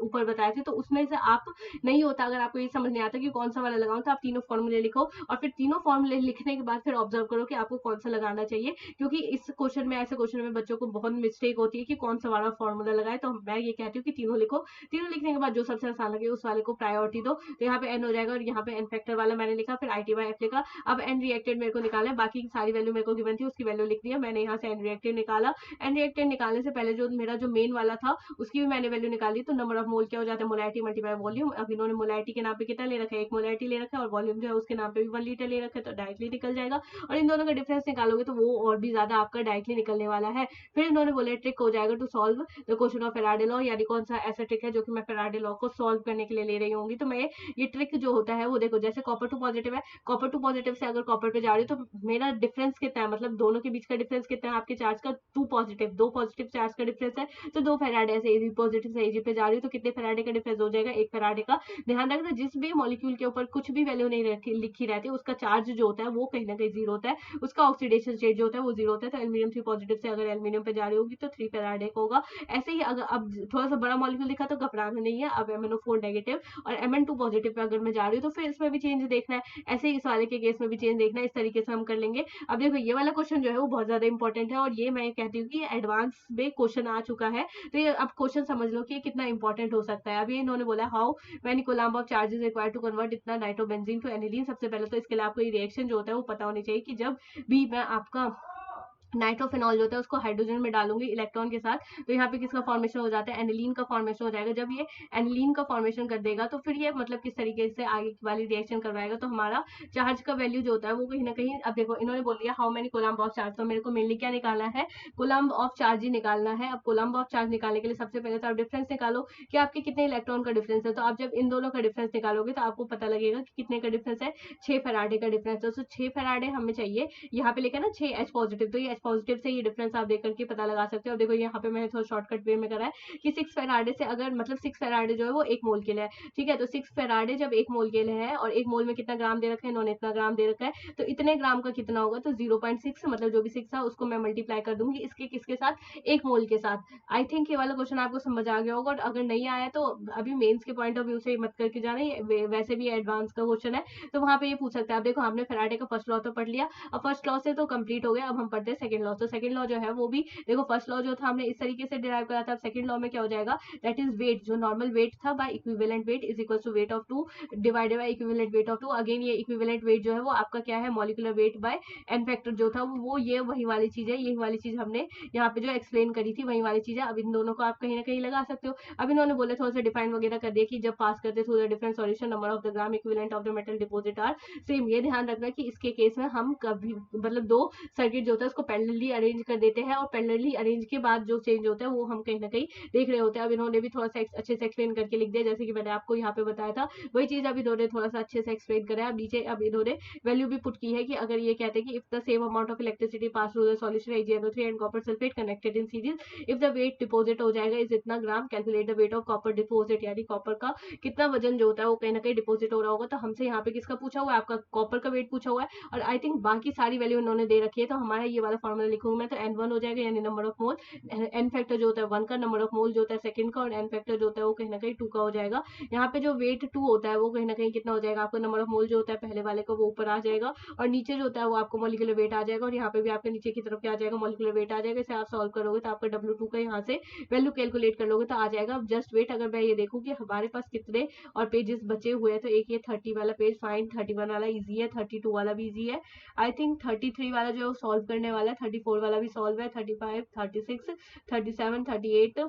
ऊपर बताए थे, तो उसमें से आप नहीं होता, अगर आपको ये समझ नहीं आता कि कौन सा वाला लगाऊं, तो आप तीनों फॉर्मूले लिखो, और फिर तीनों फॉर्मूले लिखने के बाद फिर ऑब्जर्व करो कि आपको कौन सा लगाना चाहिए। क्योंकि इस क्वेश्चन में, ऐसे क्वेश्चन में बच्चों को बहुत मिस्टेक होती है कि कौन सा वाला फॉर्मूला लगाए। तो मैं ये कहती हूँ कि तीनों लिखो, तीनों लिखने के बाद जो सबसे आसान लगे उस वाले को प्रायोरिटी दो। तो यहाँ पे एन हो जाएगा, और यहाँ पे एन फैक्टर वाला मैंने लिखा, फिर आई टी बाई एफ लिखा। अब एन रिएक्टेड मेरे को निकाला है, बाकी सारी वैल्यू मेरे को गिवन थी उसकी वैल्यू लिख दिया मैंने। यहाँ से एन रिएक्टेड निकाला। एन रिएक्टेड निकालने से पहले जो मेरा जो मेन वाला था उसकी भी मैंने वैल्यू निकाली। तो नंबर ऑफ मोल क्या हो जाता है, मोलैरिटी मल्टीप्लाई वॉल्यूम। अब इन्होंने मोलैरिटी के नाम पे कितना ले रखा है, 1 मोलैरिटी ले रखा है, और वॉल्यूम जो है उसके नाम पे भी 1 लीटर ले रखा है, तो डायरेक्टली निकल जाएगा। और इन दोनों का डिफरेंस निकालोगे तो वो और भी ज्यादा आपका डायरेक्टली निकलने वाला है। फिर इन्होंने बोला ट्रिक हो जाएगा to solve the question of Faraday law, यानी कौन सा ऐसा ट्रिक है जो कि मैं फैराडे लॉ को सॉल्व करने के लिए ले रही होंगी। तो मैं ये ट्रिक जो होता है वो देखो, जैसे कॉपर टू पॉजिटिव है, कॉपर टू पॉजिटिव से अगर कॉपर पे जा रही हूँ तो मेरा डिफरेंस कितना है, मतलब दोनों के बीच का डिफरेंस कितना है आपके चार्ज का, 2 पॉजिटिव, 2 पॉजिटिव चार्ज का डिफरेंस है। तो 2 फैराडे ऐसे एबी पॉजिटिव से एजी पे जा रही हूँ तो कितने फैराडे का डिफरेंस हो जाएगा, 1 फैराडे का। ध्यान रखना जिस भी मॉलिक्यूल के ऊपर कुछ भी वैल्यू नहीं लिखी रहती है उसका चार्ज जो होता है वो कहीं ना कहीं जीरो होता है, उसका ऑक्सीडेशन स्टेट जो होता है वो जीरो होता है। तो एल्यूमिनियम 3 पॉजिटिव से अगर एल्यूमिनियम पे जा रही होगी तो 3 फैराडे का होगा। ऐसे ही अगर अब थोड़ा सा बड़ा मॉलिक्यूल दिखा तो घबराना नहीं है। अब MnO4 नेगेटिव और Mn2 पॉजिटिव पे अगर मैं जा रही हूँ तो फिर इसमें भी चेंज देखना है। ऐसे ही इस वाले के केस में भी चेंज देखना है। इस तरीके से हम कर लेंगे। अब देखो ये वाला क्वेश्चन जो है वो बहुत ज्यादा इंपॉर्टेंट है, और ये मैं कहती हूँ कि एडवांस में क्वेश्चन आ चुका है। तो ये अब क्वेश्चन समझ लो कि कितना इंपॉर्टेंट हो सकता है। अब ये इन्होंने बोला how many coulomb of charges required to convert इतना नाइट्रोबेंजीन टू एनिलीन। सबसे पहले तो इसके लिए आपको ये रिएक्शन जो होता है वो पता होनी चाहिए कि जब भी मैं आपका नाइट्रोफिनॉल जो होता है उसको हाइड्रोजन में डालूंगी इलेक्ट्रॉन के साथ, तो यहाँ पे किसका फॉर्मेशन हो जाता है, एनिलीन का फॉर्मेशन हो जाएगा। जब ये एनिलीन का फॉर्मेशन कर देगा तो फिर ये मतलब किस तरीके से आगे वाली रिएक्शन करवाएगा, तो हमारा चार्ज का वैल्यू जो होता है वो कहीं ना कहीं, अब देखो इन्होंने बोल दिया how many coulomb of charge, तो मेरे को मेनली क्या निकालना है, कोलम्ब ऑफ चार्ज ही निकालना है। अब कोलम्ब ऑफ चार्ज निकालने के लिए सबसे पहले तो आप डिफरेंस निकालो कि आपके कितने इलेक्ट्रॉन का डिफरेंस है। तो आप जब इन दोनों का डिफरेंस निकालोगे तो आपको पता लगेगा कि कितने का डिफरेंस है, 6 फैराडे का डिफरेंस है। तो 6 फैराडे हमें चाहिए, यहाँ पे लिखा ना 6 H पॉजिटिव, तो ये H पॉजिटिव से ये डिफरेंस आप देख करके पता लगा सकते हो। देखो यहाँ पे मैंने थोड़ा शॉर्टकट वे में करा है कि 6 फेराडे से अगर मतलब 6 फेराडे जो है वो 1 मोल के लिए है, ठीक है। तो 6 फेराडे जब 1 मोल के लिए है और 1 मोल में कितना ग्राम दे रखा है, इन्होंने इतना ग्राम दे रखा है, तो इतने ग्राम का कितना होगा, तो 0.6 मतलब जो भी 6 था उसको मैं मल्टीप्लाई कर दूंगी इसके किसके साथ, 1 मोल के साथ। आई थिंक ये वाला क्वेश्चन आपको समझ आ गया होगा, और अगर नहीं आया तो अभी मेंस के पॉइंट ऑफ व्यू से मत करके जाना, वैसे भी एडवांस का क्वेश्चन है तो वहां पे ये पूछ सकता है। आप देखो हमने फेराडे का फर्स्ट लॉ तो पढ़ लिया, अब फर्स्ट लॉ से तो कंप्लीट हो गया, अब हम पढ़ते हैं सेकंड लॉ। तो सेकंड लॉ जो है वो भी देखो, फर्स्ट लॉ जो था हमने इस तरीके से डिराइव करा था, अब सेकंड लॉ में क्या हो जाएगा, दैट इज वेट, जो नॉर्मल वेट था by equivalent weight is equal to weight of 2 divided by equivalent weight of 2। Again ये इक्विवेलेंट वेट जो है वो आपका क्या है, molecular weight by n factor जो था वो ये वही वाली चीज है, यही वाली चीज हमने यहाँ पे जो एक्सप्लेन करी थी वही वाली चीज है। अब इन दोनों को आप कहीं ना कहीं लगा सकते हो। अब इन्होंने बोले थोड़ा सा डिफाइन वगैरह कर दिया कि जब पास करते through the different solution number of the gram equivalent of the metal deposit are same. ये ध्यान रखना कि इसके केस में हम कभी मतलब दो सर्किट जो होता है उसको पैरेलली अरेंज कर देते हैं, और पैरेलली अरेंज के बाद जो चेंज होता है वो हम कहीं ना कहीं देख रहे होते हैं। अब इन्होंने भी थोड़ा सा अच्छे से एक्सप्लेन करके लिख दिया, जैसे कि मैंने आपको यहाँ पे बताया था वही चीज अब इन्होंने थोड़ा सा अच्छे से एक्सप्लेन करा है। अब नीचे अब इन्होंने वैल्यू भी पुट की है कि अगर ये कहते हैं कि if the same amount of electricity pass through the solution AgNO3 and copper sulphate connected in series, if the weight deposit हो जाएगा इज इतना gram, calculate the weight of copper deposit, यानी कॉपर का कितना वजन जो होता है वो कहीं ना कहीं डिपोजिट हो रहा होगा। तो हमसे यहाँ पे किसका पूछा हुआ है, आपका कॉपर का वेट पूछा हुआ है, और आई थिंक बाकी सारी वैल्यू इन्होंने दे रखी है। तो हमारा ये वाला फॉर्मूला लिखूंगा मैं, तो N1 हो जाएगा यानी number of mole, n factor जो होता है 1 का, नंबर ऑफ मोल जो होता है सेकंड का, और एन फैक्टर जो होता है वो कहीं ना कहीं 2 का हो जाएगा। यहाँ पे जो वेट 2 होता है वो कहीं ना कहीं कितना हो जाएगा, आपका नंबर ऑफ मोल जो होता है पहले वाले का वो ऊपर आ जाएगा, और नीचे जो होता है वो आपको मॉलिक्यूलर वेट आ जाएगा, और यहाँ पे भी आपके नीचे की तरफ क्या आ जाएगा, मॉलिक्यूलर वेट आ जाएगा। इसे आप सॉल्व करोगे तो आपका W2 का यहाँ से वैल्यू कैलकुलेट कर लोगे तो आ जाएगा। अब जस्ट वेट, अगर मैं ये देखूँ कि हमारे पास कितने और पेजेस बचे हुए हैं, तो एक ये 30 वाला पेज फाइन, 31 वाला इजी है, 32 वाला भी इजी है, आई थिंक 33 वाला जो सॉल्व करने वाला है, 34 वाला भी सॉल्व है, 35, 36, 37, 38,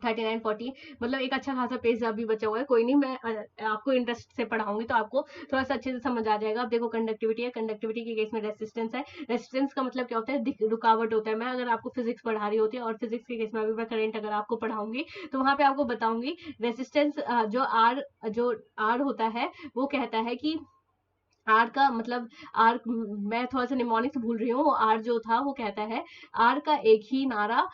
39, 40, मतलब एक अच्छा खासा पेज अभी बचा हुआ है। कोई नहीं, मैं आपको इंटरेस्ट से पढ़ाऊंगी तो आपको थोड़ा सा अच्छे से समझ आ जाएगा। अब देखो कंडक्टिविटी है, कंडक्टिविटी के केस में रेसिस्टेंस है। रेसिस्टेंस का मतलब क्या होता है, रुकावट होता है। मैं अगर आपको फिजिक्स पढ़ा रही होती है, और फिजिक्स के केस में अभी मैं करंट अगर आपको पढ़ाऊंगी तो वहां पे आपको बताऊंगी रेसिस्टेंस जो आर होता है वो कहता है कि आर का मतलब आर, मैं थोड़ा सा निमोनिक्स भूल रही हूँ, आर जो था वो कहता है आर का एक ही नारा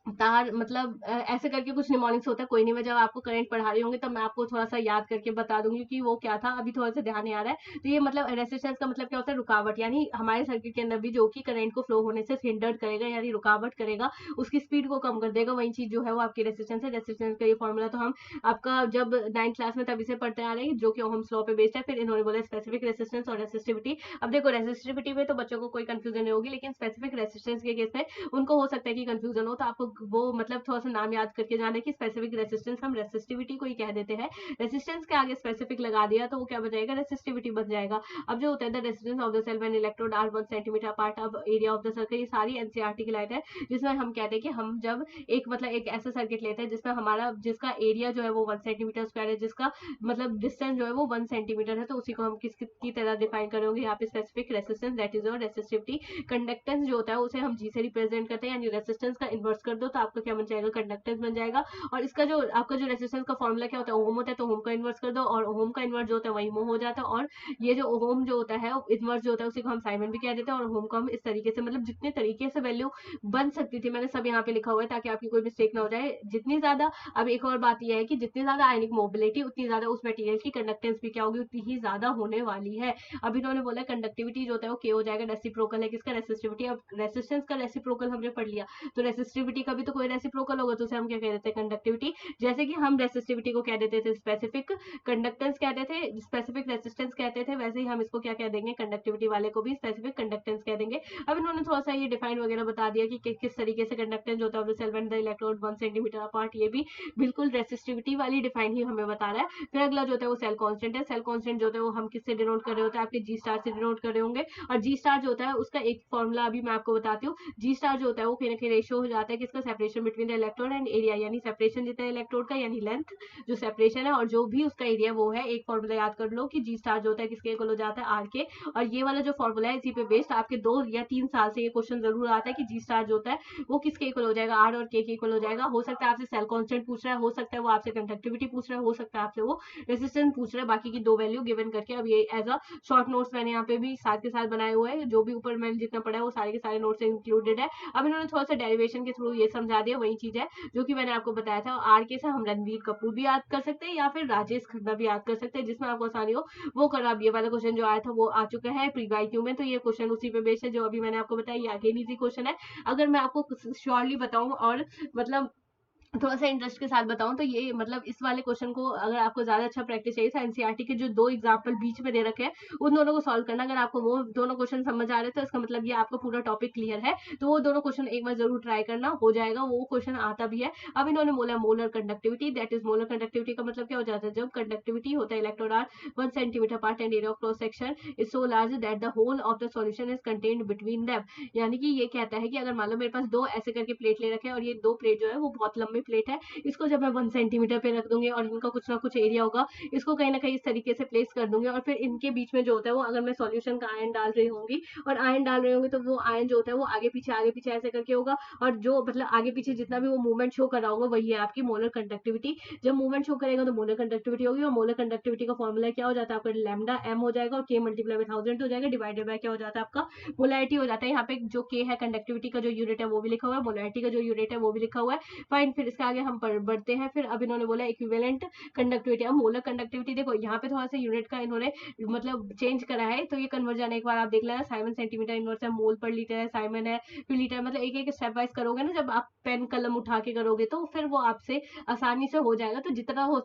तार, मतलब ऐसे करके कुछ निमोनिक्स होता है। कोई नहीं, मैं जब आपको करंट पढ़ा रही होंगी तब मैं आपको थोड़ा सा याद करके बता दूंगी कि वो क्या था, अभी थोड़ा सा ध्यान नहीं आ रहा है। तो ये मतलब रेसिस्टेंस का मतलब क्या होता है, रुकावट, यानी हमारे सर्किट के अंदर भी जो कि करंट को फ्लो होने से हिंडर करेगा यानी रुकावट करेगा, उसकी स्पीड को कम कर देगा, वही चीज जो है वो आपकी रेसिस्टेंस है। रेसिस्टेंस का ये फॉर्मूला तो हम आपका जब 9th क्लास में तभी से पढ़ते आ रहे हैं, जो कि ओहम्स लॉ पे बेस्ड है। फिर इन्होंने बोला स्पेसिफिक रेसिस्टेंस और रेसिस्टिविटी। अब देखो रेसिस्टिविटी में तो बच्चों को कोई कंफ्यूजन नहीं होगी, लेकिन स्पेसिफिक रेसिस्टेंस के केस में उनको हो सकता है कि कंफ्यूजन हो, तो आपको वो मतलब थोड़ा सा नाम याद करके जाना है कि स्पेसिफिक रेसिस्टेंस हम रेसिस्टिविटी को ही कह देते हैं। रेसिस्टेंस के आगे स्पेसिफिक लगा दिया तो वो क्या बन जाएगा, रेसिस्टिविटी बन जाएगा। अब जो होता है the resistance of the cell when electrode are 1 centimeter apart, अब एरिया ऑफ द सर्किट, ये सारी एनसीईआरटी की लाइन है जिसमें हम कहते हैं कि हम जब एक मतलब एक ऐसा सर्किट लेते हैं जिसमें हमारा जिसका एरिया जो है वो 1 सेंटीमीटर स्क्वायर है, जिसका मतलब डिस्टेंस जो है वो 1 सेंटीमीटर है, तो उसी को हम किसकी तरह डिफाइन करेंगे यहाँ पे, specific resistance, that is your resistivity. Conductance जो होता है उसे हम जी से रिप्रेजेंट करते हैं, यानी रेसिस्टेंस का इन्वर्स कर दो तो आपका क्या बन जाएगा, कंडक्टेंस बन जाएगा। और इसका जो आपका जो रेसिस्टेंस का फॉर्मूला क्या होता है, ओम होता है, तो ओम का इन्वर्स कर दो, और ओम का इन्वर्स जो होता है वही मोह हो जाता है। और ये जो ओम जो होता है इन्वर्स जो होता है उसी को हम साइमन भी कह देते हैं, और ओम को हम इस तरीके से मतलब जितने तरीके से वैल्यू बन सकती थी मैंने सब यहाँ पे लिखा हुआ है ताकि आपकी कोई मिस्टेक ना हो जाए। जितनी ज्यादा, अब एक और बात यह है कि जितनी ज्यादा आयनिक मोबिलिटी उतनी ज्यादा उस मटेरियल की कंडक्टेंस भी क्या होगी, उतनी ही ज्यादा होने वाली है। अब इन्होंने बोला कंडक्टिविटी जो होता है वो के हो जाएगा, रेसिप्रोकल है किसका, रेसिस्टिविटी। अब रेसिस्टेंस का रेसिप्रोकल हमने पढ़ लिया, तो रेसिस्टिविटी का भी तो कोई रेसिप्रोकल होगा, तो उसे हम क्या कह देते हैं, कंडक्टिविटी। जैसे कि हम रेसिस्टिविटी को कह देते थे स्पेसिफिक कंडक्टेंस कहते थे, स्पेसिफिक रेसिस्टेंस कहते थे, वैसे ही हम इसको क्या कह देंगे, कंडक्टिविटी वाले को भी स्पेसिफिक कंडक्टेंस कह देंगे। अब इन्होंने थोड़ा सा ये डिफाइन वगैरह बता दिया कि किस तरीके से कंडक्टेंस होता है cell when the electrode 1 centimeter apart, ये भी बिल्कुल रेसिस्टिविटी वाली डिफाइन ही हमें बता रहा है। फिर अगला जो होता है वो सेल कांस्टेंट है। सेल कांस्टेंट जो होता है वो हम किससे डिनोट कर रहे होते हैं, आपके जी स्टार से डिनोट कर रहे होंगे। और जी स्टार जो होता है उसका एक फॉर्मूला अभी मैं आपको बताती हूँ। जी स्टार जो होता है वो कहीं ना कहीं रेशियो हो जाता है किसका, separation between the electrode and area, यानी सेपरेशन जितना इलेक्ट्रोड का यानी लेंथ जो सेपरेशन है और जो भी उसका एरिया वो है। एक फॉर्मूला याद कर लो कि जी स्टार जो होता है किसके इक्वल हो जाता है आर के, और ये वाला जो फॉर्मूला है इसी पे बेस्ड आपके 2 या 3 साल से ये क्वेश्चन जरूर आता है कि जी स्टार जो होता है वो किसके इक्वल हो जाएगा, आर और के इक्वल हो जाएगा। हो सकता है आपसे सेल कांस्टेंट पूछ रहा है, हो सकता है वो आपसे कंडक्टिविटी पूछ रहा है, हो सकता है आपसे वो रेजिस्टेंस पूछ रहा है, बाकी की 2 वैल्यू गिवन करके। अब ये एज अ शॉर्ट नोट्स मैंने यहाँ पे भी साथ के साथ बनाए हुए हैं, जो भी ऊपर मैंने जितना पढ़ा है वो सारे के सारे नोट्स इंक्लूडेड है। अब इन्होंने थोड़ा सा डेरिवेशन के थ्रू ये समझा दिया, वही चीज है जो कि मैंने आपको बताया था। आर के से हम रणवीर कपूर भी याद कर सकते हैं या फिर राजेश खन्ना भी याद कर सकते हैं, जिसमें आपको आसानी हो वो करो। अब ये वाला क्वेश्चन जो आया था वो आ चुका है प्री वाई क्यू में, तो ये क्वेश्चन उसी पे बेस्ड है जो अभी मैंने आपको बताया। ये अगेन इजी क्वेश्चन है। अगर मैं आपको श्योरली बताऊं और मतलब थोड़ा सा इंटरेस्ट के साथ बताऊं तो ये मतलब इस वाले क्वेश्चन को अगर आपको ज्यादा अच्छा प्रैक्टिस चाहिए तो एनसीईआरटी के जो 2 एग्जाम्पल बीच में दे रखे हैं उन दोनों को सॉल्व करना। अगर आपको वो दोनों क्वेश्चन समझ आ रहे हैं तो इसका मतलब ये आपका पूरा टॉपिक क्लियर है, तो वो दोनों क्वेश्चन एक बार जरूर ट्राई करना, हो जाएगा। वो क्वेश्चन आता भी है। अब इन्होंने बोला molar conductivity, that is molar conductivity का मतलब क्या हो जाता है, जब कंडक्टिविटी होता है electrode are 1 centimeter part and area of cross section is so large that the whole of the solution is contained between them. यानी कि ये कहता है कि अगर मान लो मेरे पास 2 ऐसे करके प्लेट ले रखे हैं और ये 2 प्लेट जो है वो बहुत लंबी प्लेट है, इसको जब मैं 1 सेंटीमीटर पे रख दूंगी और इनका कुछ ना कुछ एरिया होगा, इसको कहीं ना कहीं इस तरीके से प्लेस कर दूंगी और फिर इनके बीच में जो होता है वो अगर मैं सॉल्यूशन का आयन डाल रही होंगी और आयन डाल रही होंगी तो वो आयन जो होता है वो आगे पीछे ऐसे करके होगा, और जो मतलब आगे पीछे जितना भी वो मूवमेंट शो कर रहा होगा वही है आपकी मोलर कंडक्टिविटी। जब मूवमेंट शो करेगा तो मोलर कंडक्टिविटी होगी, और मोलर कंडक्टिविटी का फॉर्मूला क्या हो जाता है आपका, लैम्डा एम हो जाएगा और के मल्टीप्लाई बाय 1000 हो जाएगा, डिवाइडेड बाय क्या हो जाता है आपका मोलैरिटी हो जाता है। यहाँ पे जो के है कंडक्टिविटी का जो यूनिट है वो भी लिखा हुआ है, मोलैरिटी का जो यूनिट है वो भी लिखा हुआ है। फाइन, फिर इसके आगे हम बढ़ते हैं। फिर अब इन्होंने बोला इक्विवेलेंट कंडक्टिविटी। अब मोलर कंडक्टिविटी देखो यहाँ पे थोड़ा सा यूनिट का इन्होंने मतलब चेंज करा है, तो ये कन्वर्ट जाने के बाद आप देख लेना, साइमन सेंटीमीटर इनवर्स है, मोल पर लीटर है, साइमन है, फिर लीटर, मतलब एक एक स्टेप वाइज करोगे ना, जब आप पेन कलम उठा के करोगे तो फिर वो आपसे आसानी से हो जाएगा। तो जितना हो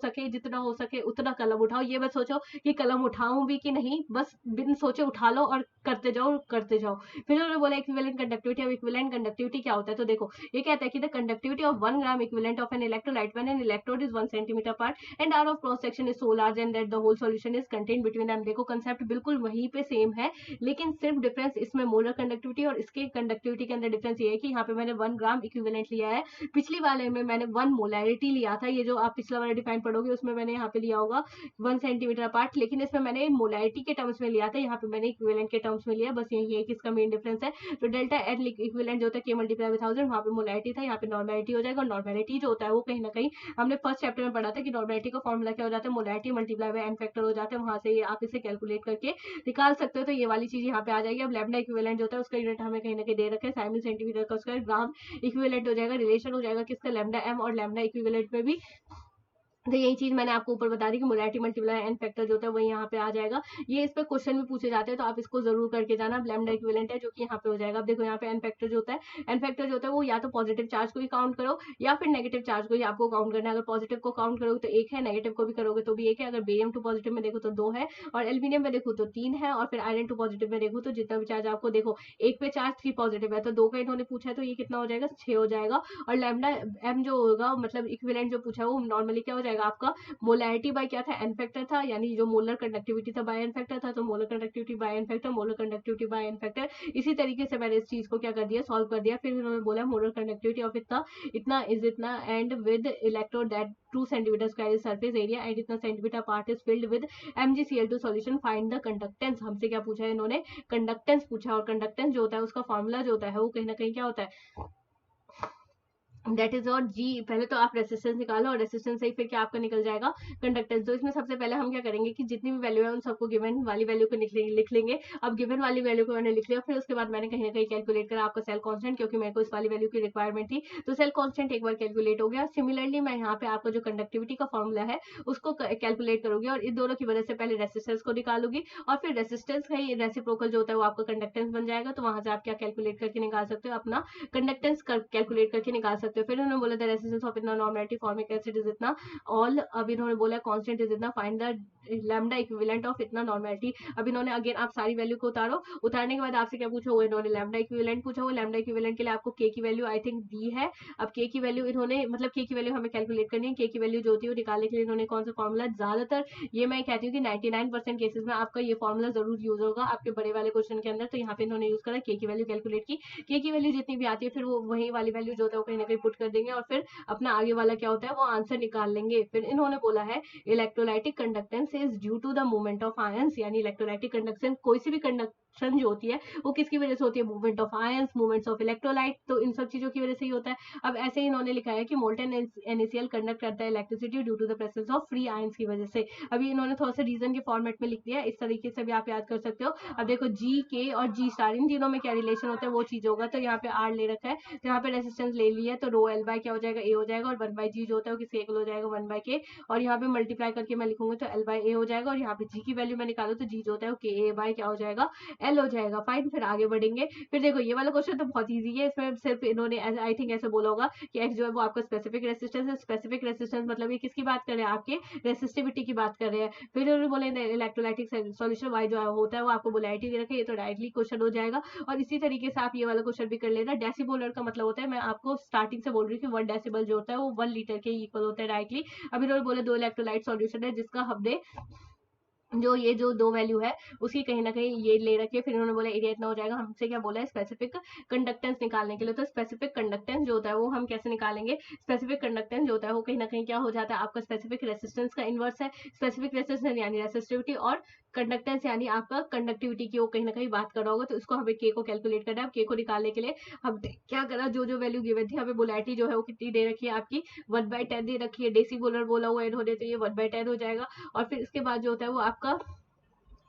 सके उतना कलम उठाओ। ये बस सोचो कि कलम उठाऊं भी कि नहीं, बस बिन सोचे उठा लो और करते जाओ। फिर उन्होंने बोला इक्विवेलेंट कंडक्टिविटी। अब इक्विवेलेंट कंडक्टिविटी क्या होता है, तो देखो ये कहता है कि the conductivity of 1 gram equivalent of an electrolyte when an electrode is 1 centimetre apart and r of cross section is so large and that the whole solution is contained between them। देखो concept बिल्कुल वहीं पे same है, लेकिन सिर्फ difference इसमें molar conductivity और इसके कंडक्टिविटी के अंदर डिफरेंस ये है कि यहाँ पे मैंने 1 ग्राम इक्विवेलेंट लिया है, पिछली वाले में मैंने 1 मोलैरिटी लिया था। ये जो आप पिछला वाला डिफाइन पढ़ोगे उसमें मैंने यहाँ पे लिया होगा 1 सेंटीमीटर अपार्ट, लेकिन इसमें मैंने मोलैरिटी के टर्म्स में लिया था, यहाँ पे मैंने इक्विवेलेंट के टर्म्स में लिया। बस यही है कि इसका मेन डिफरेंस है। तो डेल्टा एन इक्विवेलेंट जो होता है के मल्टीप्लाई बाय 1000, वहाँ पे मोलैरिटी था, यहाँ पे नॉर्मैलिटी हो जाएगा। और नॉर्मैलिटी जो होता है वो कहीं ना कहीं हमने फर्स्ट चैप्टर में पढ़ा था कि नॉर्मैलिटी का फॉर्मूला क्या हो जाता है, molarity multiply by n factor हो जाता है। वहां से ये आप इसे कैलकुलेट करके निकाल सकते हो, तो ये वाली चीज यहाँ पे आ जाएगी। अब लैम्डा इक्विवेलेंट जो होता है उसका यूनिट हमें कहीं ना कहीं दे रखा है, साइमन सेंटीमीटर का उसका ग्राम इक्विवेलेंट हो जाएगा, रिलेशन हो जाएगा किसका, लैम्डा एम और लैम्डा इक्विवेलेंट में भी। तो यही चीज मैंने आपको ऊपर बता दी कि मोलैरिटी मल्टीप्लाई एन फैक्टर जो होता है वो यहाँ पे आ जाएगा। ये इस पे क्वेश्चन भी पूछे जाते हैं तो आप इसको जरूर करके जाना। अब लैम्डा इक्विवेलेंट है जो कि यहाँ पे हो जाएगा। अब देखो यहाँ पे एन फैक्टर जो होता है, एन फैक्टर जो होता है वो या तो पॉजिटिव चार्ज को ही काउंट करो या फिर नेगेटिव चार्ज को ही आपको काउंट करना है। अगर पॉजिटिव को काउंट करोगे तो 1 है, नेगेटिव को भी करोगे तो भी 1 है। अगर बेरियम टू पॉजिटिव में देखो तो 2 है, और एल्यूमिनियम में देखो तो 3 है, और फिर आयरन टू पॉजिटिव में देखो तो जितना भी चार्ज आपको देखो 1 पे चार्ज 3 पॉजिटिव है, तो 2 का इन्होंने पूछा है तो ये कितना हो जाएगा, 6 हो जाएगा। और लैम्डा एम जो होगा मतलब इक्विवेलेंट जो पूछा है वो नॉर्मली क्या हो जाएगा आपका, मोलैरिटी बाय क्या था, एन फैक्टर था, यानी जो मोलर कंडक्टिविटी था बाय एन फैक्टर था, तो molar conductivity by n factor, molar conductivity by n factor. इसी तरीके से मैंने इस चीज को क्या कर दिया, सॉल्व कर दिया। फिर उन्होंने बोला मोलर कंडक्टिविटी ऑफ इतना इतना इज इतना and with electrode that 2 centimetre square is surface area and इतना centimetre part is filled with MgCl2 solution, find the conductance. हमसे क्या पूछा है इन्होंने, कंडक्टेंस पूछा, और कंडक्टेंस जो होता है उसका फॉर्मूला जो होता है वो कहीं ना कहीं क्या होता है, दैट इज और जी। पहले तो आप रेसिस्टेंस निकालो और रेसिस्टेंस से ही फिर क्या आपका निकल जाएगा कंडक्टेंस। तो इसमें सबसे पहले हम क्या करेंगे कि जितनी भी वैल्यू है उन सबको गिवन वाली वैल्यू को लिख लेंगे। अब गिवन वाली वैल्यू को मैंने लिख लिया, फिर उसके बाद मैंने कहीं ना कहीं कैलकुलेट करा आपका सेल कांस्टेंट, क्योंकि मेरे को इस वाली वैल्यू की रिक्वायरमेंट थी, तो सेल कांस्टेंट एक बार कैलकुलेट हो गया। सिमिलरली मैं यहाँ पे आपका जो कंडक्टिविटी का फॉर्मूला है उसको कैलकुलेट करूंगी, और इन दोनों की वजह से पहले रेसिस्टेंस को निकालूंगी और फिर रेसिस्टेंस का ही रेसिप्रोकल जो होता है वो आपका कंडक्टेंस बन जाएगा। तो वहां से आप क्या कैलकुलेट करके निकाल सकते हो, अपना कंडक्टेंस कैलकुलेट करके निकाल सकते हो। फिर उन्होंने बोला था रेसिस्टेंस ऑफ इतना नॉर्मैलिटी फॉर्मिक एसिड इज इतना ऑल। अब इन्होंने बोला कांस्टेंट इज इतना, find the lambda equivalent of इतना नॉर्मेलिटी। अब इन्होंने अगेन आप सारी वैल्यू को उतारो, उतारने के बाद आपसे क्या पूछा हुआ, इन्होंने लैम्डा इक्विवेलेंट पूछा हुआ। लैम्डा इक्विवेलेंट के लिए आपको के की वैल्यू आई थिंक दी है। अब के की वैल्यू इन्होंने मतलब के की वैल्यू हमें कैलकुलेट करनी है। के की वैल्यू जो होती है वो निकालने के लिए इन्होंने कौन सा फॉर्मूला, ज्यादातर ये मैं कहती हूँ कि 99% केसेस में आपका ये फॉर्मूला जरूर यूज होगा आपके बड़े वाले क्वेश्चन के अंदर। तो यहाँ पे इन्होंने यूज करा, के की वैल्यू कैलकुलेट की, के की वैल्यू जितनी भी आती है फिर वो वही वाली वैल्यू जो होता है वो कहीं ना कहीं पुट कर देंगे और फिर अपना आगे वाला क्या होता है वो आंसर निकाल लेंगे। फिर इन्होंने बोला है electrolytic conductance is due to the movement of ions, यानी इलेक्ट्रोलाइटिक कंडक्टेंस कोई सी भी कंडक्शन जो होती है वो किसकी वजह से होती है, movement of ions, movements of electrolyte, तो इन सब चीजों की वजह से ही होता है। अब ऐसे ही इन्होंने लिखा है कि मोल्टेन NaCl कंडक्ट करता है electricity due to the presence of free ions की वजह से। अभी इन्होंने थोड़ा सा रीजन के फॉर्मेट में लिख दिया, इस तरीके से भी आप याद कर सकते हो। अब देखो जी के और जी स्टार इन तीनों में क्या रिलेशन होता है वो चीज होगा। तो यहाँ पे आर ले रखा है, तो यहाँ पे रेसिस्टेंस ले लिया है, तो रो एल बाय क्या हो जाएगा, ए हो जाएगा, और 1/g जो होता है वो किसके इक्वल हो जाएगा, 1/k, और यहाँ पे मल्टीप्लाई करके मैं लिखूंगी तो L/A हो जाएगा, और यहाँ पे जी की वैल्यू मैं निकालू तो जी जो होता है वो KA बाय क्या हो जाएगा, L हो जाएगा। फाइन, फिर आगे बढ़ेंगे। फिर देखो ये वाला क्वेश्चन तो बहुत ईजी है, इसमें सिर्फ इन्होंने आई थिंक ऐसे बोला होगा कि एक्स जो है वो आपका स्पेसिफिक रेसिस्टेंस है। स्पेसिफिक रेसिस्टेंस मतलब ये किसकी बात कर रहे हैं, आपके रेसिस्टिविटी की बात कर रहे हैं। फिर उन्होंने बोले इलेक्ट्रोलाइटिक सॉल्यूशन वाई जो होता है वो आपको बोलैरिटी दे रखे, ये तो डायरेक्टली क्वेश्चन हो जाएगा। और इसी तरीके से आप ये वाला क्वेश्चन भी कर लेना। डेसिबोलर का मतलब होता है, मैं आपको स्टार्टिंग से बोल रही हूँ कि 1 डेसिबल जो होता है वो 1 लीटर के इक्वल होता है डायरेक्टली। अभी इन्होंने बोले 2 इलेक्ट्रोलाइट सॉल्यूशन है जिसका हमने जो ये जो 2 वैल्यू है उसकी कहीं ना कहीं ये ले रखे। फिर उन्होंने बोला एरिया इतना हो जाएगा। हमसे क्या बोला है, स्पेसिफिक कंडक्टेंस निकालने के लिए। तो स्पेसिफिक कंडक्टेंस जो होता है वो हम कैसे निकालेंगे, स्पेसिफिक कंडक्टेंस जो होता है वो कहीं ना कहीं क्या हो जाता है, आपका स्पेसिफिक रेसिस्टेंस का इनवर्स है। स्पेसिफिक रेसिस्टेंस यानी रेसिस्टिविटी, और कंडक्टेंस यानी आपका कंडक्टिविटी की वो कहीं ना कहीं बात कर रहा होगा। तो इसको हमें के को कैलकुलेट करना है। के को निकालने के लिए हम क्या करा, जो जो वैल्यू गिवन थी हमें बोलैरिटी जो है वो कितनी दे रखी है आपकी 1/10 दे रखी है। डेसिबोलर बोला हुआ है इन्होंने, तो ये 1/10 हो जाएगा। और फिर इसके बाद जो होता है वो आपका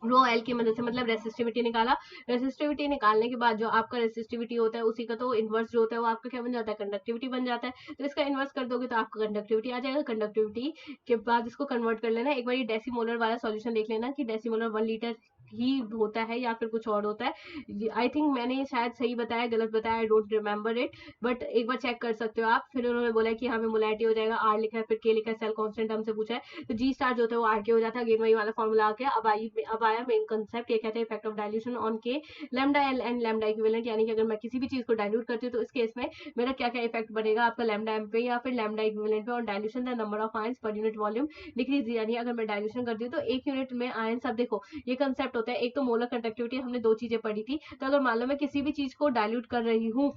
रो एल की मदद से मतलब रेसिस्टिविटी निकाला। रेसिस्टिविटी निकालने के बाद जो आपका रेसिस्टिविटी होता है उसी का तो इनवर्स जो होता है वो आपका क्या बन जाता है, कंडक्टिविटी बन जाता है। तो इसका इनवर्स कर दोगे तो आपका कंडक्टिविटी आ जाएगा। कंडक्टिविटी के बाद इसको कन्वर्ट कर लेना। एक बार ये डेसिमोलर वाला सॉल्यूशन देख लेना कि डेसिमोलर 1 लीटर ही होता है या फिर कुछ और होता है। आई थिंक मैंने शायद सही बताया, गलत बताया, I don't remember it, but एक बार चेक कर सकते हो आप। फिर उन्होंने बोला कि हमें मोलैरिटी हो जाएगा, आर लिखा है, फिर के लिखा है, सेल कांस्टेंट हमसे पूछा है, तो जी स्टार जो होता है वो आर के हो जाता है। अगेन वही वाला फॉर्मूला आ गया। अब आया मेन कंसेप्ट, ये कहते हैं इफेक्ट ऑफ डायल्यूशन ऑन के lambda L and lambda equivalent, यानी कि अगर मैं किसी भी चीज को डायल्यूट करती हूँ तो इस केस में मेरा क्या क्या इफेक्ट बनेगा आपका लैम्डा एम पे या फिर लैम्डा इक्विवेलेंट पे। और dilution the number of ions per unit volume decrease, यानी अगर मैं डायल्यूशन करती हूँ तो 1 यूनिट में आयंस। अब देखो ये कंसेप्ट होता है, एक तो मोलर कंडक्टिविटी, हमने 2 चीजें पढ़ी थी। तो अगर मान लो मैं किसी भी चीज को डायल्यूट कर रही हूँ,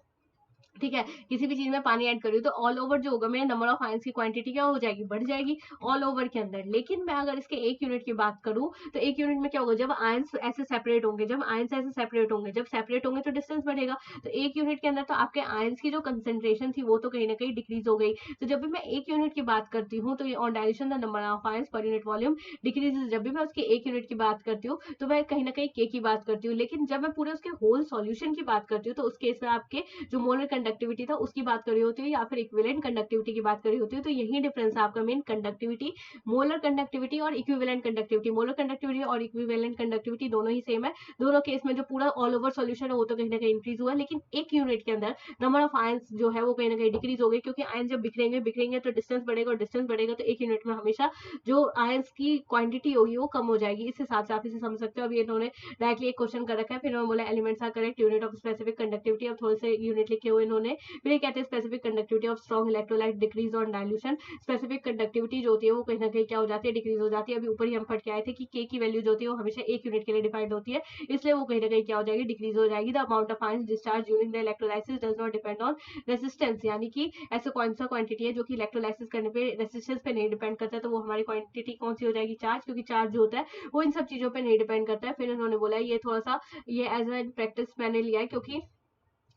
ठीक है, किसी भी चीज में पानी ऐड कर रही हूँ, तो ऑल ओवर जो होगा मेरे नंबर ऑफ आयंस की क्वांटिटी क्या हो जाएगी, बढ़ जाएगी ऑल ओवर के अंदर। लेकिन मैं अगर इसके 1 यूनिट की बात करूं तो 1 यूनिट में क्या होगा, जब आयंस ऐसे सेपरेट होंगे, जब आयंस ऐसे सेपरेट होंगे, जब सेपरेट होंगे तो डिस्टेंस बढ़ेगा। तो 1 यूनिट के अंदर तो आपके आयंस की जो कंसेंट्रेशन थी वो तो कहीं ना कहीं डिक्रीज हो गई। तो जब भी मैं 1 यूनिट की बात करती हूँ तो ये on dilution the number of ions per unit volume decreases. जब भी मैं उसके 1 यूनिट की बात करती हूँ तो मैं कहीं ना कहीं के की बात करती हूँ। लेकिन जब मैं पूरे उसके होल सॉल्यूशन की बात करती हूँ तो उस केस में आपके जो मोलर कंडक्टिविटी था उसकी बात कर रही होती है या फिर इक्विवेलेंट कंडक्टिविटी की बात कर रही होती है। तो यही डिफरेंस है आपका मेन, कंडक्टिविटी, मोलर कंडक्टिविटी और इक्विवेलेंट कंडक्टिविटी। मोलर कंडक्टिविटी और इक्विवेलेंट कंडक्टिविटी दोनों ही सेम है। दोनों केस में जो पूरा ऑल ओवर सॉल्यूशन है वो तो कहीं ना कहीं इंक्रीज हुआ है, लेकिन 1 यूनिट के अंदर नंबर ऑफ आयंस जो है वो कहीं ना कहीं डिक्रीज हो गई, क्योंकि आयंस जब बिखरेंगे तो डिस्टेंस बढ़ेगा, और डिस्टेंस बढ़ेगा तो 1 यूनिट में हमेशा जो आयंस की क्वांटिटी होगी वो कम हो जाएगी। इस हिसाब से आप इसे समझ सकते हो। अभी इन्होंने डायरेक्टली एक क्वेश्चन कर रखा है, फिर उन्होंने बोला elements are correct unit of specific conductivity. अब थोड़े से यूनिट लिखे हुए इन्होंने, फिर ये कहते हैं specific conductivity of strong electrolyte decrease on dilution. Specific conductivity जो होती है वो कहीं ना कहीं क्या हो जाती है, डिक्रीज हो जाती है। अभी ऊपर ही हम पढ़ के आए थे कि के की वैल्यू जो होती है वो हमेशा 1 यूनिट के लिए डिफाइंड होती है, इसलिए वो कहीं ना कहीं क्या हो जाएगी, डिक्रीज हो जाएगी। The amount of ions discharge during the electrolysis does not depend on resistance, यानी कि ऐसा कौन सा क्वांटिटी है जो कि इलेक्ट्रोलाइसिस करने पे रेसिस्टेंस पे नहीं डिपेंड करता है, तो वो हमारी क्वांटिटी कौन सी हो जाएगी, चार्ज, क्योंकि चार्ज जो होता है वो इन सब चीजों पे नहीं डिपेंड करता है। फिर उन्होंने बोला ये थोड़ा सा ये एज ए प्रैक्टिस मैंने लिया है, क्योंकि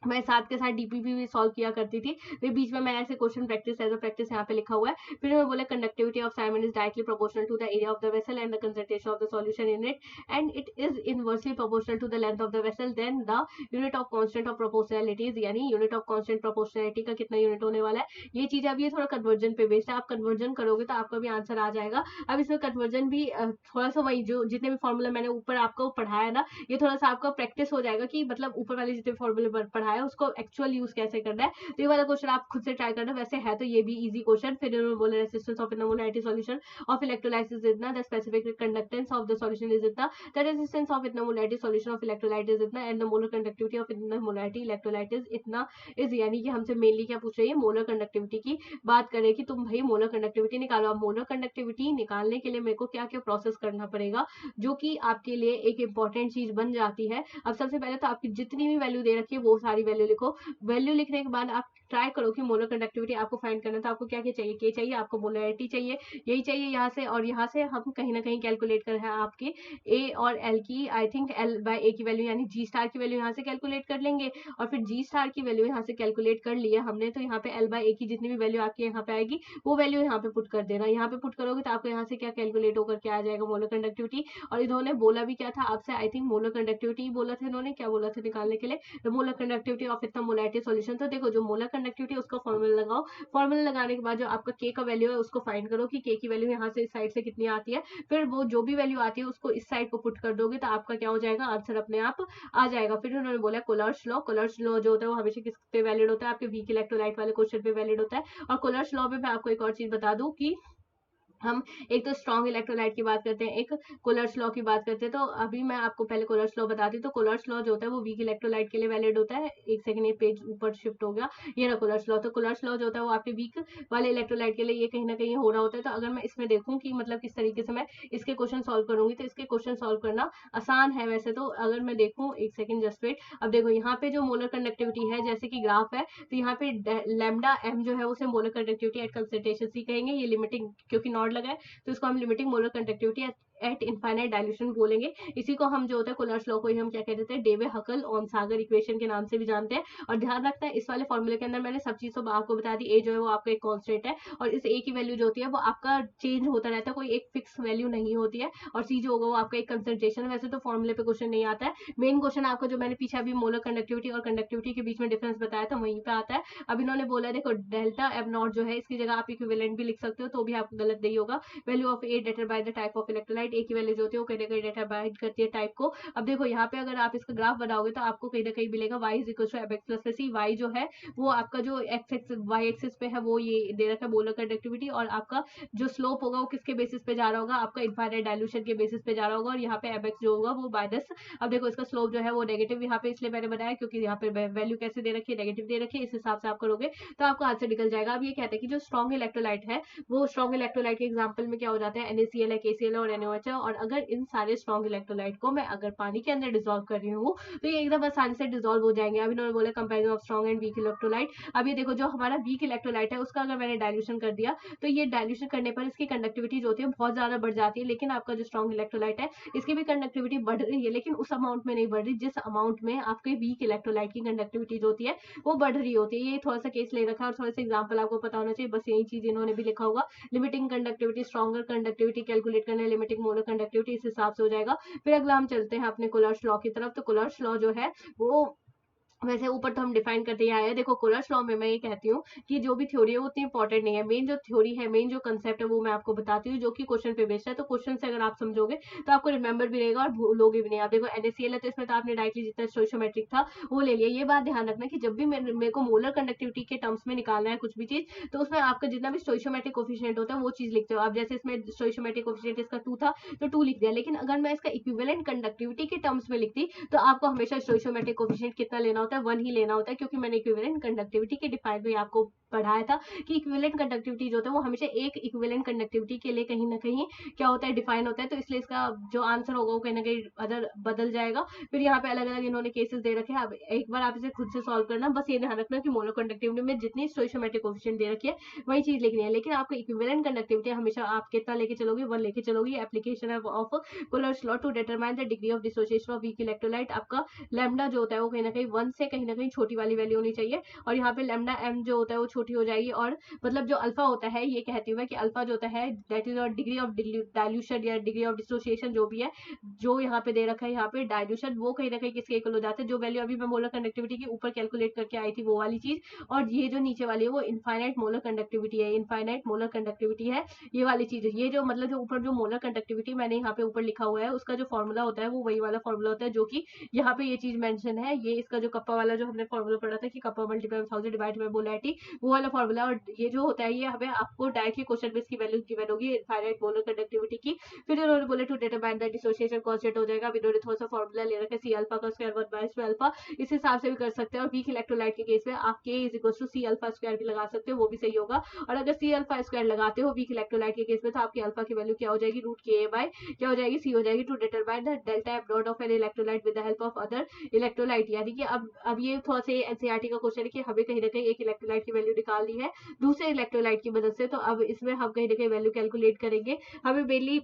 मैं साथ के साथ डीपीपी भी सॉल्व किया करती थी, फिर बीच में मैंने ऐसे question practice as a practice यहाँ पे लिखा हुआ है। फिर मैं बोला conductivity of Simon is directly proportional to the area of the vessel and the concentration of the solution in it, and it is inversely proportional to the length of the vessel, then the unit of constant of proportionality, यानी unit of constant proportionality का कितना unit होने वाला है। ये चीज अब ये थोड़ा कन्वर्जन पे बेस्ड है, आप कन्वर्जन करोगे तो आपका भी आंसर आ जाएगा। अब इसमें कन्वर्जन भी थोड़ा सा वही जो जितने भी फॉर्मूला मैंने ऊपर आपको पढ़ाया ना, ये थोड़ा सा आपका प्रैक्टिस हो जाएगा कि मतलब ऊपर वाले जितने फॉर्मूले पढ़ाए बताया उसको एक्चुअल यूज कैसे करना है। तो ये वाला क्वेश्चन आप खुद से ट्राई करना, वैसे है तो ये भी इजी क्वेश्चन। फिर इन्होंने बोला रेसिस्टेंस ऑफ इतना molarity solution of electrolyte is इतना, the specific conductance of the solution is इतना, द रेजिस्टेंस ऑफ इतना molarity solution of electrolyte is इतना, and the molar conductivity of इतना मोलैरिटी इलेक्ट्रोलाइट इज इतना इज, यानी कि हमसे मेनली क्या पूछ रही है, मोलर कंडक्टिविटी की बात करें कि तुम भाई मोलर कंडक्टिविटी निकालो। अब मोलर कंडक्टिविटी निकालने के लिए मेरे को क्या क्या प्रोसेस करना पड़ेगा, जो कि आपके लिए एक इंपॉर्टेंट चीज बन जाती है। अब सबसे पहले तो आपकी जितनी भी वैल्यू दे रखी है वो सारी वैल्यू लिखो। वैल्यू लिखने के बाद आप ट्राई करो कि मोलर कंडक्टिविटी आपको फाइंड करना है, तो आपको क्या क्या चाहिए, के चाहिए, आपको मोलैरिटी चाहिए, यही चाहिए यहाँ से, और यहाँ से हम कहीं ना कहीं कैलकुलेट कर रहे हैं आपके ए और एल की, आई थिंक एल बाय ए की वैल्यू यानी जी स्टार की वैल्यू यहाँ से कैलकुलेट कर लेंगे, और फिर जी स्टार की वैल्यू यहाँ से कैलकुलेट कर लिया हमने, तो यहाँ पे एल बाय ए की जितनी भी वैल्यू आपकी यहाँ पे आएगी वो वैल्यू यहाँ पे पुट कर देना। यहाँ पे पुट करोगे तो आपको यहाँ से क्या कैलकुलेट होकर क्या आ जाएगा, मोलर कंडक्टिविटी। और इन्होंने बोला भी क्या था आपसे, आई थिंक मोलर कंडक्टिविटी बोला था इन्होंने, क्या बोला था निकालने के लिए, द मोलर कंडक्टिविटी ऑफ इतना मोलैरिटी सॉल्यूशन। तो देखो जो मोलर कंडक्टिविटी उसका फॉर्मूला लगाओ, फॉर्मूला लगाने के बाद जो आपका के का वैल्यू है उसको फाइंड करो कि के की वैल्यू यहाँ से इस साइड से कितनी आती है, फिर वो जो भी वैल्यू आती है उसको इस साइड को पुट कर दोगे तो आपका क्या हो जाएगा, आंसर अपने आप आ जाएगा। फिर उन्होंने बोला कोलर्स लॉ, कोलर्स लॉ जो होता है वो हमेशा किस पे वैलिड होता है, आपके वीक इलेक्ट्रोलाइट वाले क्वेश्चन पे वैलिड होता है। और कोलर्स लॉ में मैं आपको एक और चीज बता दूं कि हम एक तो स्ट्रॉन्ग इलेक्ट्रोलाइट की बात करते हैं, एक कोलर्स लॉ की बात करते हैं। तो अभी मैं आपको पहले कोलर्स लॉ बताती हूँ। तो कोलर्स लॉ जो होता है वो वीक इलेक्ट्रोलाइट के लिए वैलिड होता है। एक सेकंड, ये पेज ऊपर शिफ्ट हो गया, ये ना कोलर्स लॉ। तो कोलर्स लॉ जो होता है वो आपके वीक वाले इलेक्ट्रोलाइट के लिए ये कहीं ना कहीं हो रहा होता है। तो अगर मैं इसमें देखूँ कि मतलब किस तरीके से मैं इसके क्वेश्चन सॉल्व करूंगी, तो इसके क्वेश्चन सॉल्व करना आसान है वैसे तो। अगर मैं देखूँ, एक सेकंड जस्ट वेट। अब देखो यहाँ पे जो मोलर कंडक्टिविटी है, जैसे कि ग्राफ है, तो यहाँ पे लैम्डा एम जो है उसे molar conductivity at concentration c कहेंगे। ये लिमिटिंग क्योंकि नॉट लगा है तो इसको हम limiting molar conductivity eight infinite dilution बोलेंगे। इसी को हम जो होता है कोलर्स लॉ को ही हम क्या कहते हैं, डेवे हकल ऑन-सागर इक्वेशन के नाम से भी जानते हैं। और ध्यान रखना है इस वाले फॉर्मूले के अंदर मैंने सब चीज तो आपको बता दी। ए जो है वो आपका एक कांस्टेंट है और इस ए की वैल्यू जो होती है वो आपका चेंज होता रहता है, कोई एक फिक्स वैल्यू नहीं होती है। और सी जो होगा वो आपका एक कंसंट्रेशन। वैसे तो फॉर्मूले पे क्वेश्चन नहीं आता है, मेन क्वेश्चन आपको जो मैंने पीछे अभी मोलर कंडक्टिविटी और कंडक्टिविटी के बीच में डिफरेंस बताया था वहीं पे आता है। अब इन्होंने बोला देखो डेल्टा एफ नॉट जो है इसकी जगह आप इक्विवेलेंट भी लिख सकते हो, तो भी आपको गलत नहीं होगा। Value of A dated by the type of electrolyte, A की वैल्यू जो होती है कहीं ना कहीं डेटा बाइंड करती है टाइप को। अब देखो यहाँ पे अगर आप इसका ग्राफ बनाओगे तो आपको कहीं ना कहीं मिलेगा y is equal to f x plus c. Y जो है वो आपका जो एक्स एक्सिस वाई एक्सिस पे है वो ये दे रखा है मोलर कंडक्टिविटी, और आपका जो स्लोप होगा वो किसके बेसिस पे जा रहा होगा, आपका इनफाइनाइट डायल्यूशन के बेसिस पे जा रहा होगा। और यहाँ पे एफ एक्स जो होगा वो माइनस, अब देखो इसका स्लोप जो है वो नेगेटिव यहाँ पे इसलिए मैंने बनाया क्योंकि यहाँ पे वैल्यू कैसे दे रखी है, नेगेटिव दे रखी है। इस हिसाब से आप करोगे तो आपका आंसर निकल जाएगा। अब ये कहते हैं कि जो स्ट्रॉन्ग इलेक्ट्रोलाइट है वो स्ट्रॉन्ग इलेक्ट्रोलाइट के एग्जाम्पल में क्या हो जाता है, NaCl है, KCl है और NaOH है। और अगर इन सारे स्ट्रॉन्ग इलेक्ट्रोलाइट को मैं अगर पानी के अंदर डिसॉल्व कर रही हूँ तो ये एकदम आसानी से डिसॉल्व हो जाएंगे। अब इन्होंने बोला comparison of strong and weak electrolyte. अब ये देखो जो हमारा वीक इलेक्ट्रोलाइट है उसका अगर मैंने डायल्यूशन कर दिया तो ये डायल्यूशन करने पर इसकी कंडक्टिविटी जो होती है बहुत ज्यादा बढ़ जाती है। लेकिन आपका जो स्ट्रॉन्ग इलेक्ट्रोलाइट है इसकी भी कंडक्टिविटी बढ़ रही है, लेकिन उस अमाउंट में नहीं बढ़ रही जिस अमाउंट में आपके वीक इलेक्ट्रोलाइट की कंडक्टिविटी जो होती है वो बढ़ रही होती है। ये थोड़ा सा केस ले रखा है और थोड़ा सा एग्जाम्पल आपको पता होना चाहिए, बस यही चीज इन्होंने भी लिखा होगा। Limiting conductivity stronger conductivity calculate करना है, लिमिटिंग मोलर कंडक्टिविटी इस हिसाब से हो जाएगा। फिर अगला हम चलते हैं अपने कोलर्स लॉ की तरफ। तो कोलर्स लॉ जो है वो वैसे ऊपर तो हम डिफाइन करते ही आए हैं। देखो कोलर्स लॉ में मैं ये कहती हूँ कि जो भी थ्योरी है वो उतनी इंपॉर्टेंट नहीं है, मेन जो थ्योरी है, मेन जो कंसेप्ट है वो मैं आपको बताती हूँ जो कि क्वेश्चन पे बेस्ड है। तो क्वेश्चन से अगर आप समझोगे तो आपको रिमेंबर भी रहेगा और भूलोगे भी नहीं। आप देखो NaCl है तो इसमें तो आपने डायरेक्टली जितना स्टोइशियोमेट्रिक था वो ले लिया। ये बात ध्यान रखना कि जब भी मेरे को मोलर कंडक्टिविटी के टर्म्स में निकालना है कुछ भी चीज तो उसमें आपका जितना भी स्टोइशियोमेट्रिक कोफिशिएंट होता है वो चीज लिखते हो आप। जैसे इसमें स्टोइशियोमेट्रिक कोफिशिएंट इसका 2 था तो 2 लिख दिया, लेकिन अगर मैं इसका इक्विवेलेंट कंडक्टिविटी के टर्म्स में लिखती तो आपको हमेशा स्टोइशियोमेट्रिक कोफिशिएंट कितना लेना होता है, 1 ही लेना होता है, क्योंकि मैंने इक्विवेलेंट कंडक्टिविटी के डिफाइन में आपको पढ़ाया था कि इक्विवेलेंट कंडक्टिविटी जो होता है वो हमेशा एक इक्विवेलेंट कंडक्टिविटी के लिए कहीं ना कहीं क्या होता है, डिफाइन होता है। तो इसलिए इसका जो आंसर होगा वो कहीं ना कहीं अदर बदल जाएगा। फिर यहाँ पे अलग अलग इन्होंने केसेस दे रखे हैं, अब एक बार आप इसे खुद से सॉल्व करना। बस ये ध्यान रखना कि मोलर कंडक्टिविटी में जितनी स्टोइशियोमेट्रिक कोफिशिएंट दे रखी है वही चीज लिखनी है, लेकिन आपको इक्विवेलेंट कंडक्टिविटी हमेशा आप कितना लेके चलोगे, 1 लेके चलोगे। Application of Kohlrausch's law to determine the degree of dissociation of weak electrolyte. आपका लैम्डा जो होता है वो कहीं ना कहीं 1 से कहीं ना कहीं छोटी वाली वैल्यू होनी चाहिए, और यहाँ पे लैम्डा एम जो होता है वो छोटी हो जाएगी। और मतलब जो अल्फा होता है, ये कहती हूँ मैं कि अल्फा जो होता है that is degree of dilution या डिग्री ऑफ डिसोसिएशन जो भी है, जो यहाँ पे दे रखा है, यहाँ पे डाइल्यूशन, वो कहीं ना कहीं किसके इक्वल हो जाता है, जो वैल्यू अभी मैं मोलर कंडक्टिविटी के ऊपर कैलकुलेट करके आई थी वो वाली चीज, और ये जो नीचे वाली है वो इनफाइनाइट मोलर कंडक्टिविटी है, इनफाइनाइट मोलर कंडक्टिविटी है ये वाली चीज है। ये जो मतलब जो ऊपर जो मोलर कंडक्टिविटी मैंने यहाँ पे ऊपर लिखा हुआ है, उसका जो फॉर्मूला होता है वो वही वाला फॉर्मूला होता है जो कि यहाँ पे ये चीज मेंशन है। ये इसका जो कप्पा वाला जो हमने फॉर्मूला पढ़ा था कि kappa multiply 1000 divide by molarity, वो वाला फॉर्मूला। और ये जो होता है ये हमें आपको डायरेक्टली क्वेश्चन में इसकी वैल्यू गिवन होगी इनफाइनाइट मोलर कंडक्टिविटी की। फिर इन्होंने बोले to determine the dissociation constant हो जाएगा। अब इन्होंने थोड़ा सा फॉर्मूला ले रखा है सी अल्फा का स्क्वायर 1/2 अल्फा, इस हिसाब से भी कर सकते हैं। और वीक इलेक्ट्रोलाइट के केस में आप K is equal to c alpha square भी लगा सकते हो, वो भी सही होगा। और अगर सी अल्फा स्क्वायर लगाते हो वीक इलेक्ट्रोलाइट के केस में, तो आपकी अल्फा की वैल्यू क्या हो जाएगी, रूट के ए बाय क्या हो जाएगी, सी हो जाएगी। To determine the delta f dot of an electrolyte with the help of other electrolyte, यानी कि अब ये थोड़ा सा एनसीईआरटी का क्वेश्चन है कि हमें कहीं ना कहीं एक इलेक्ट्रोलाइट की वैल्यू निकालनी है दूसरे इलेक्ट्रोलाइट की मदद से। तो अब इसमें हम कहीं ना कहीं वैल्यू कैलकुलेट करेंगे। हमें मेनली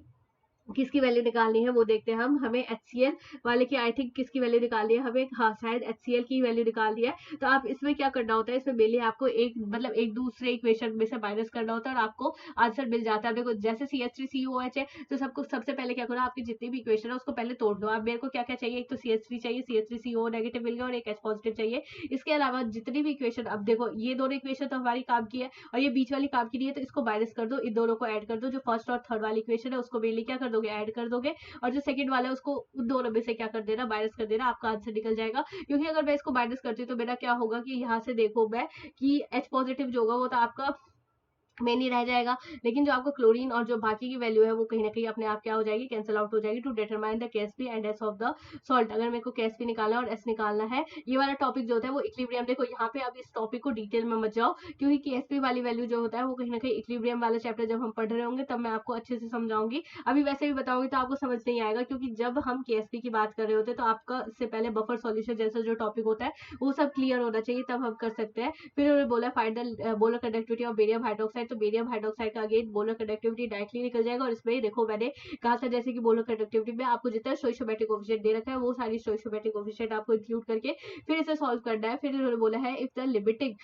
किसकी वैल्यू निकालनी है वो देखते हैं हम। हमें HCl वाले की आई थिंक किसकी वैल्यू निकालनी है, हमें हाँ शायद HCl की वैल्यू निकालनी है। तो आप इसमें क्या करना होता है, इसमें मेनली आपको एक मतलब एक दूसरे इक्वेशन में से माइनस करना होता है और आपको आंसर मिल जाता है। देखो जैसे CH3COH है, तो सबको सबसे पहले क्या करो, आपकी जितनी भी इक्वेशन है उसको पहले तोड़ दो। आप मेरे को क्या क्या चाहिए, एक तो CH3 चाहिए, CH3CO नेगेटिव मिल गया और एक H पॉजिटिव चाहिए। इसके अलावा जितनी भी इक्वेशन, अब देखो ये दोनों इक्वेशन तो हमारी काम की है और ये बीच वाली काम की नहीं है, तो इसको माइनस कर दो, इन दोनों को ऐड कर दो। जो फर्स्ट और थर्ड वाली इक्वेशन है उसको मेनली क्या कर दोगे, ऐड कर दोगे। और जो सेकंड वाला है उसको उन दोनों में से क्या कर देना, माइनस कर देना, आपका आंसर निकल जाएगा। क्योंकि अगर मैं इसको माइनस करती हूँ तो मेरा क्या होगा कि यहाँ से देखो मैं कि H पॉजिटिव जो होगा वो तो आपका में नहीं रह जाएगा, लेकिन जो आपको क्लोरीन और जो बाकी की वैल्यू है वो कहीं ना कहीं अपने आप क्या हो जाएगी, कैंसिल आउट हो जाएगी। To determine the KSP and s of the salt, अगर मेरे को KSP निकालना है और एस निकालना है, ये वाला टॉपिक जो होता है वो इक्विलिब्रियम। देखो यहाँ पे अब इस टॉपिक को डिटेल में मत जाओ, क्योंकि KSP वाली वैल्यू जो होता है वो कहीं ना कहीं इक्विलिब्रियम वाला चैप्टर जब हम पढ़ रहे होंगे तब मैं आपको अच्छे से समझाऊंगी। अभी वैसे भी बताऊंगी तो आपको समझ नहीं आएगा, क्योंकि जब हम KSP की बात कर रहे होते हैं तो आपका इससे पहले बफर सॉल्यूशन जैसा जो टॉपिक होता है वो सब क्लियर होना चाहिए, तब हम कर सकते हैं। फिर उन्होंने बोला find the molar conductivity of barium hydroxide, तो बेरियम हाइड्रोक्साइड का अगेन मोलर कंडक्टिविटी डायरेक्टली निकल जाएगा। और इसमें देखो मैंने कहा था जैसे कि मोलर कंडक्टिविटी में आपको जितना स्टोइचोमेट्रिक कोएफिशिएंट दे रखा है वो सारी स्टोइचोमेट्रिक कोएफिशिएंट आपको इंक्लूड करके फिर इसे सॉल्व करना है। फिर उन्होंने बोला है if the limiting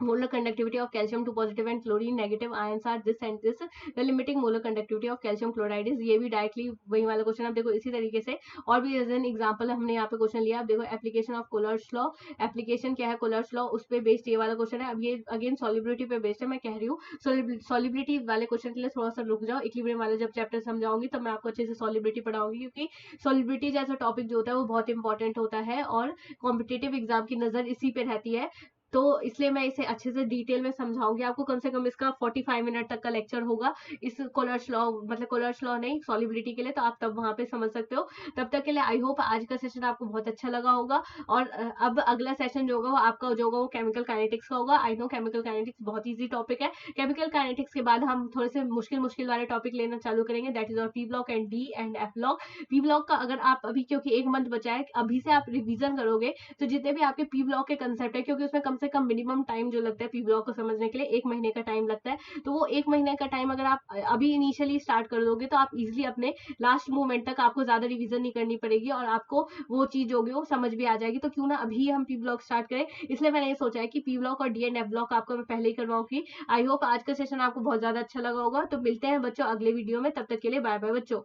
molar conductivity of calcium to positive and chlorine negative ions are this and this, the limiting molar conductivity of calcium chloride is, ये भी डायरेक्टली वही वाला क्वेश्चन। अब देखो इसी तरीके से और भी एज एन एग्जांपल हमने यहाँ पे क्वेश्चन लिया। अब देखो application of Kohlrausch's law, application क्या है कोलर्स लॉ, उस पे बेस्ड ये वाला क्वेश्चन है। अब ये अगेन सॉलिबिलिटी पे बेस्ड है, मैं कह रही हूँ सॉलिबिलिटी वाले क्वेश्चन के लिए थोड़ा सा रुक जाओ, इक्विलिब्रियम वाले जब चैप्टर समझाऊंगी तब मैं आपको अच्छे से सॉलिबिलिटी पढ़ाऊंगी, क्योंकि सॉलिबिलिटी जैसा टॉपिक जो होता है वो बहुत इंपॉर्टेंट होता है और कॉम्पिटेटिव एग्जाम की नजर इसी पे रहती है। तो इसलिए मैं इसे अच्छे से डिटेल में समझाऊंगी आपको। कम से कम इसका 45 मिनट तक का लेक्चर होगा इस कोलर्स लॉ, मतलब कोलर्स लॉ नहीं सॉलिबिलिटी के लिए, तो आप तब वहां पे समझ सकते हो। तब तक के लिए आई होप आज का सेशन आपको बहुत अच्छा लगा होगा। और अब अगला सेशन जो होगा वो आपका जो होगा वो केमिकल काइनेटिक्स का होगा। आई नो केमिकल काइनेटिक्स बहुत ईजी टॉपिक है। केमिकल काइनेटिक्स के बाद हम थोड़े से मुश्किल वाले टॉपिक लेना चालू करेंगे, दैट इज और P block and D and F block. P block का अगर आप अभी, क्योंकि एक मंथ बचा है, अभी से आप रिविजन करोगे तो जितने भी आपके पी ब्लॉक के कंसेप्ट है, क्योंकि उसमें कम से कम मिनिमम टाइम जो लगता है पी ब्लॉक को समझने के लिए 1 महीने का टाइम लगता है, तो वो 1 महीने का टाइम अगर आप अभी इनिशियली स्टार्ट कर दोगे तो आप इजिली अपने लास्ट मोमेंट तक आपको ज्यादा रिवीजन नहीं करनी पड़ेगी और आपको वो चीज होगी वो समझ भी आ जाएगी। तो क्यों ना अभी हम पी ब्लॉक स्टार्ट करें, इसलिए मैंने ये सोचा है कि पी ब्लॉक और डी एंड एफ ब्लॉक आपको मैं पहले ही करवाऊंगी। आई होप आज का सेशन आपको बहुत ज्यादा अच्छा लगा होगा। तो मिलते हैं बच्चों अगले वीडियो में, तब तक के लिए बाय बाय बच्चों।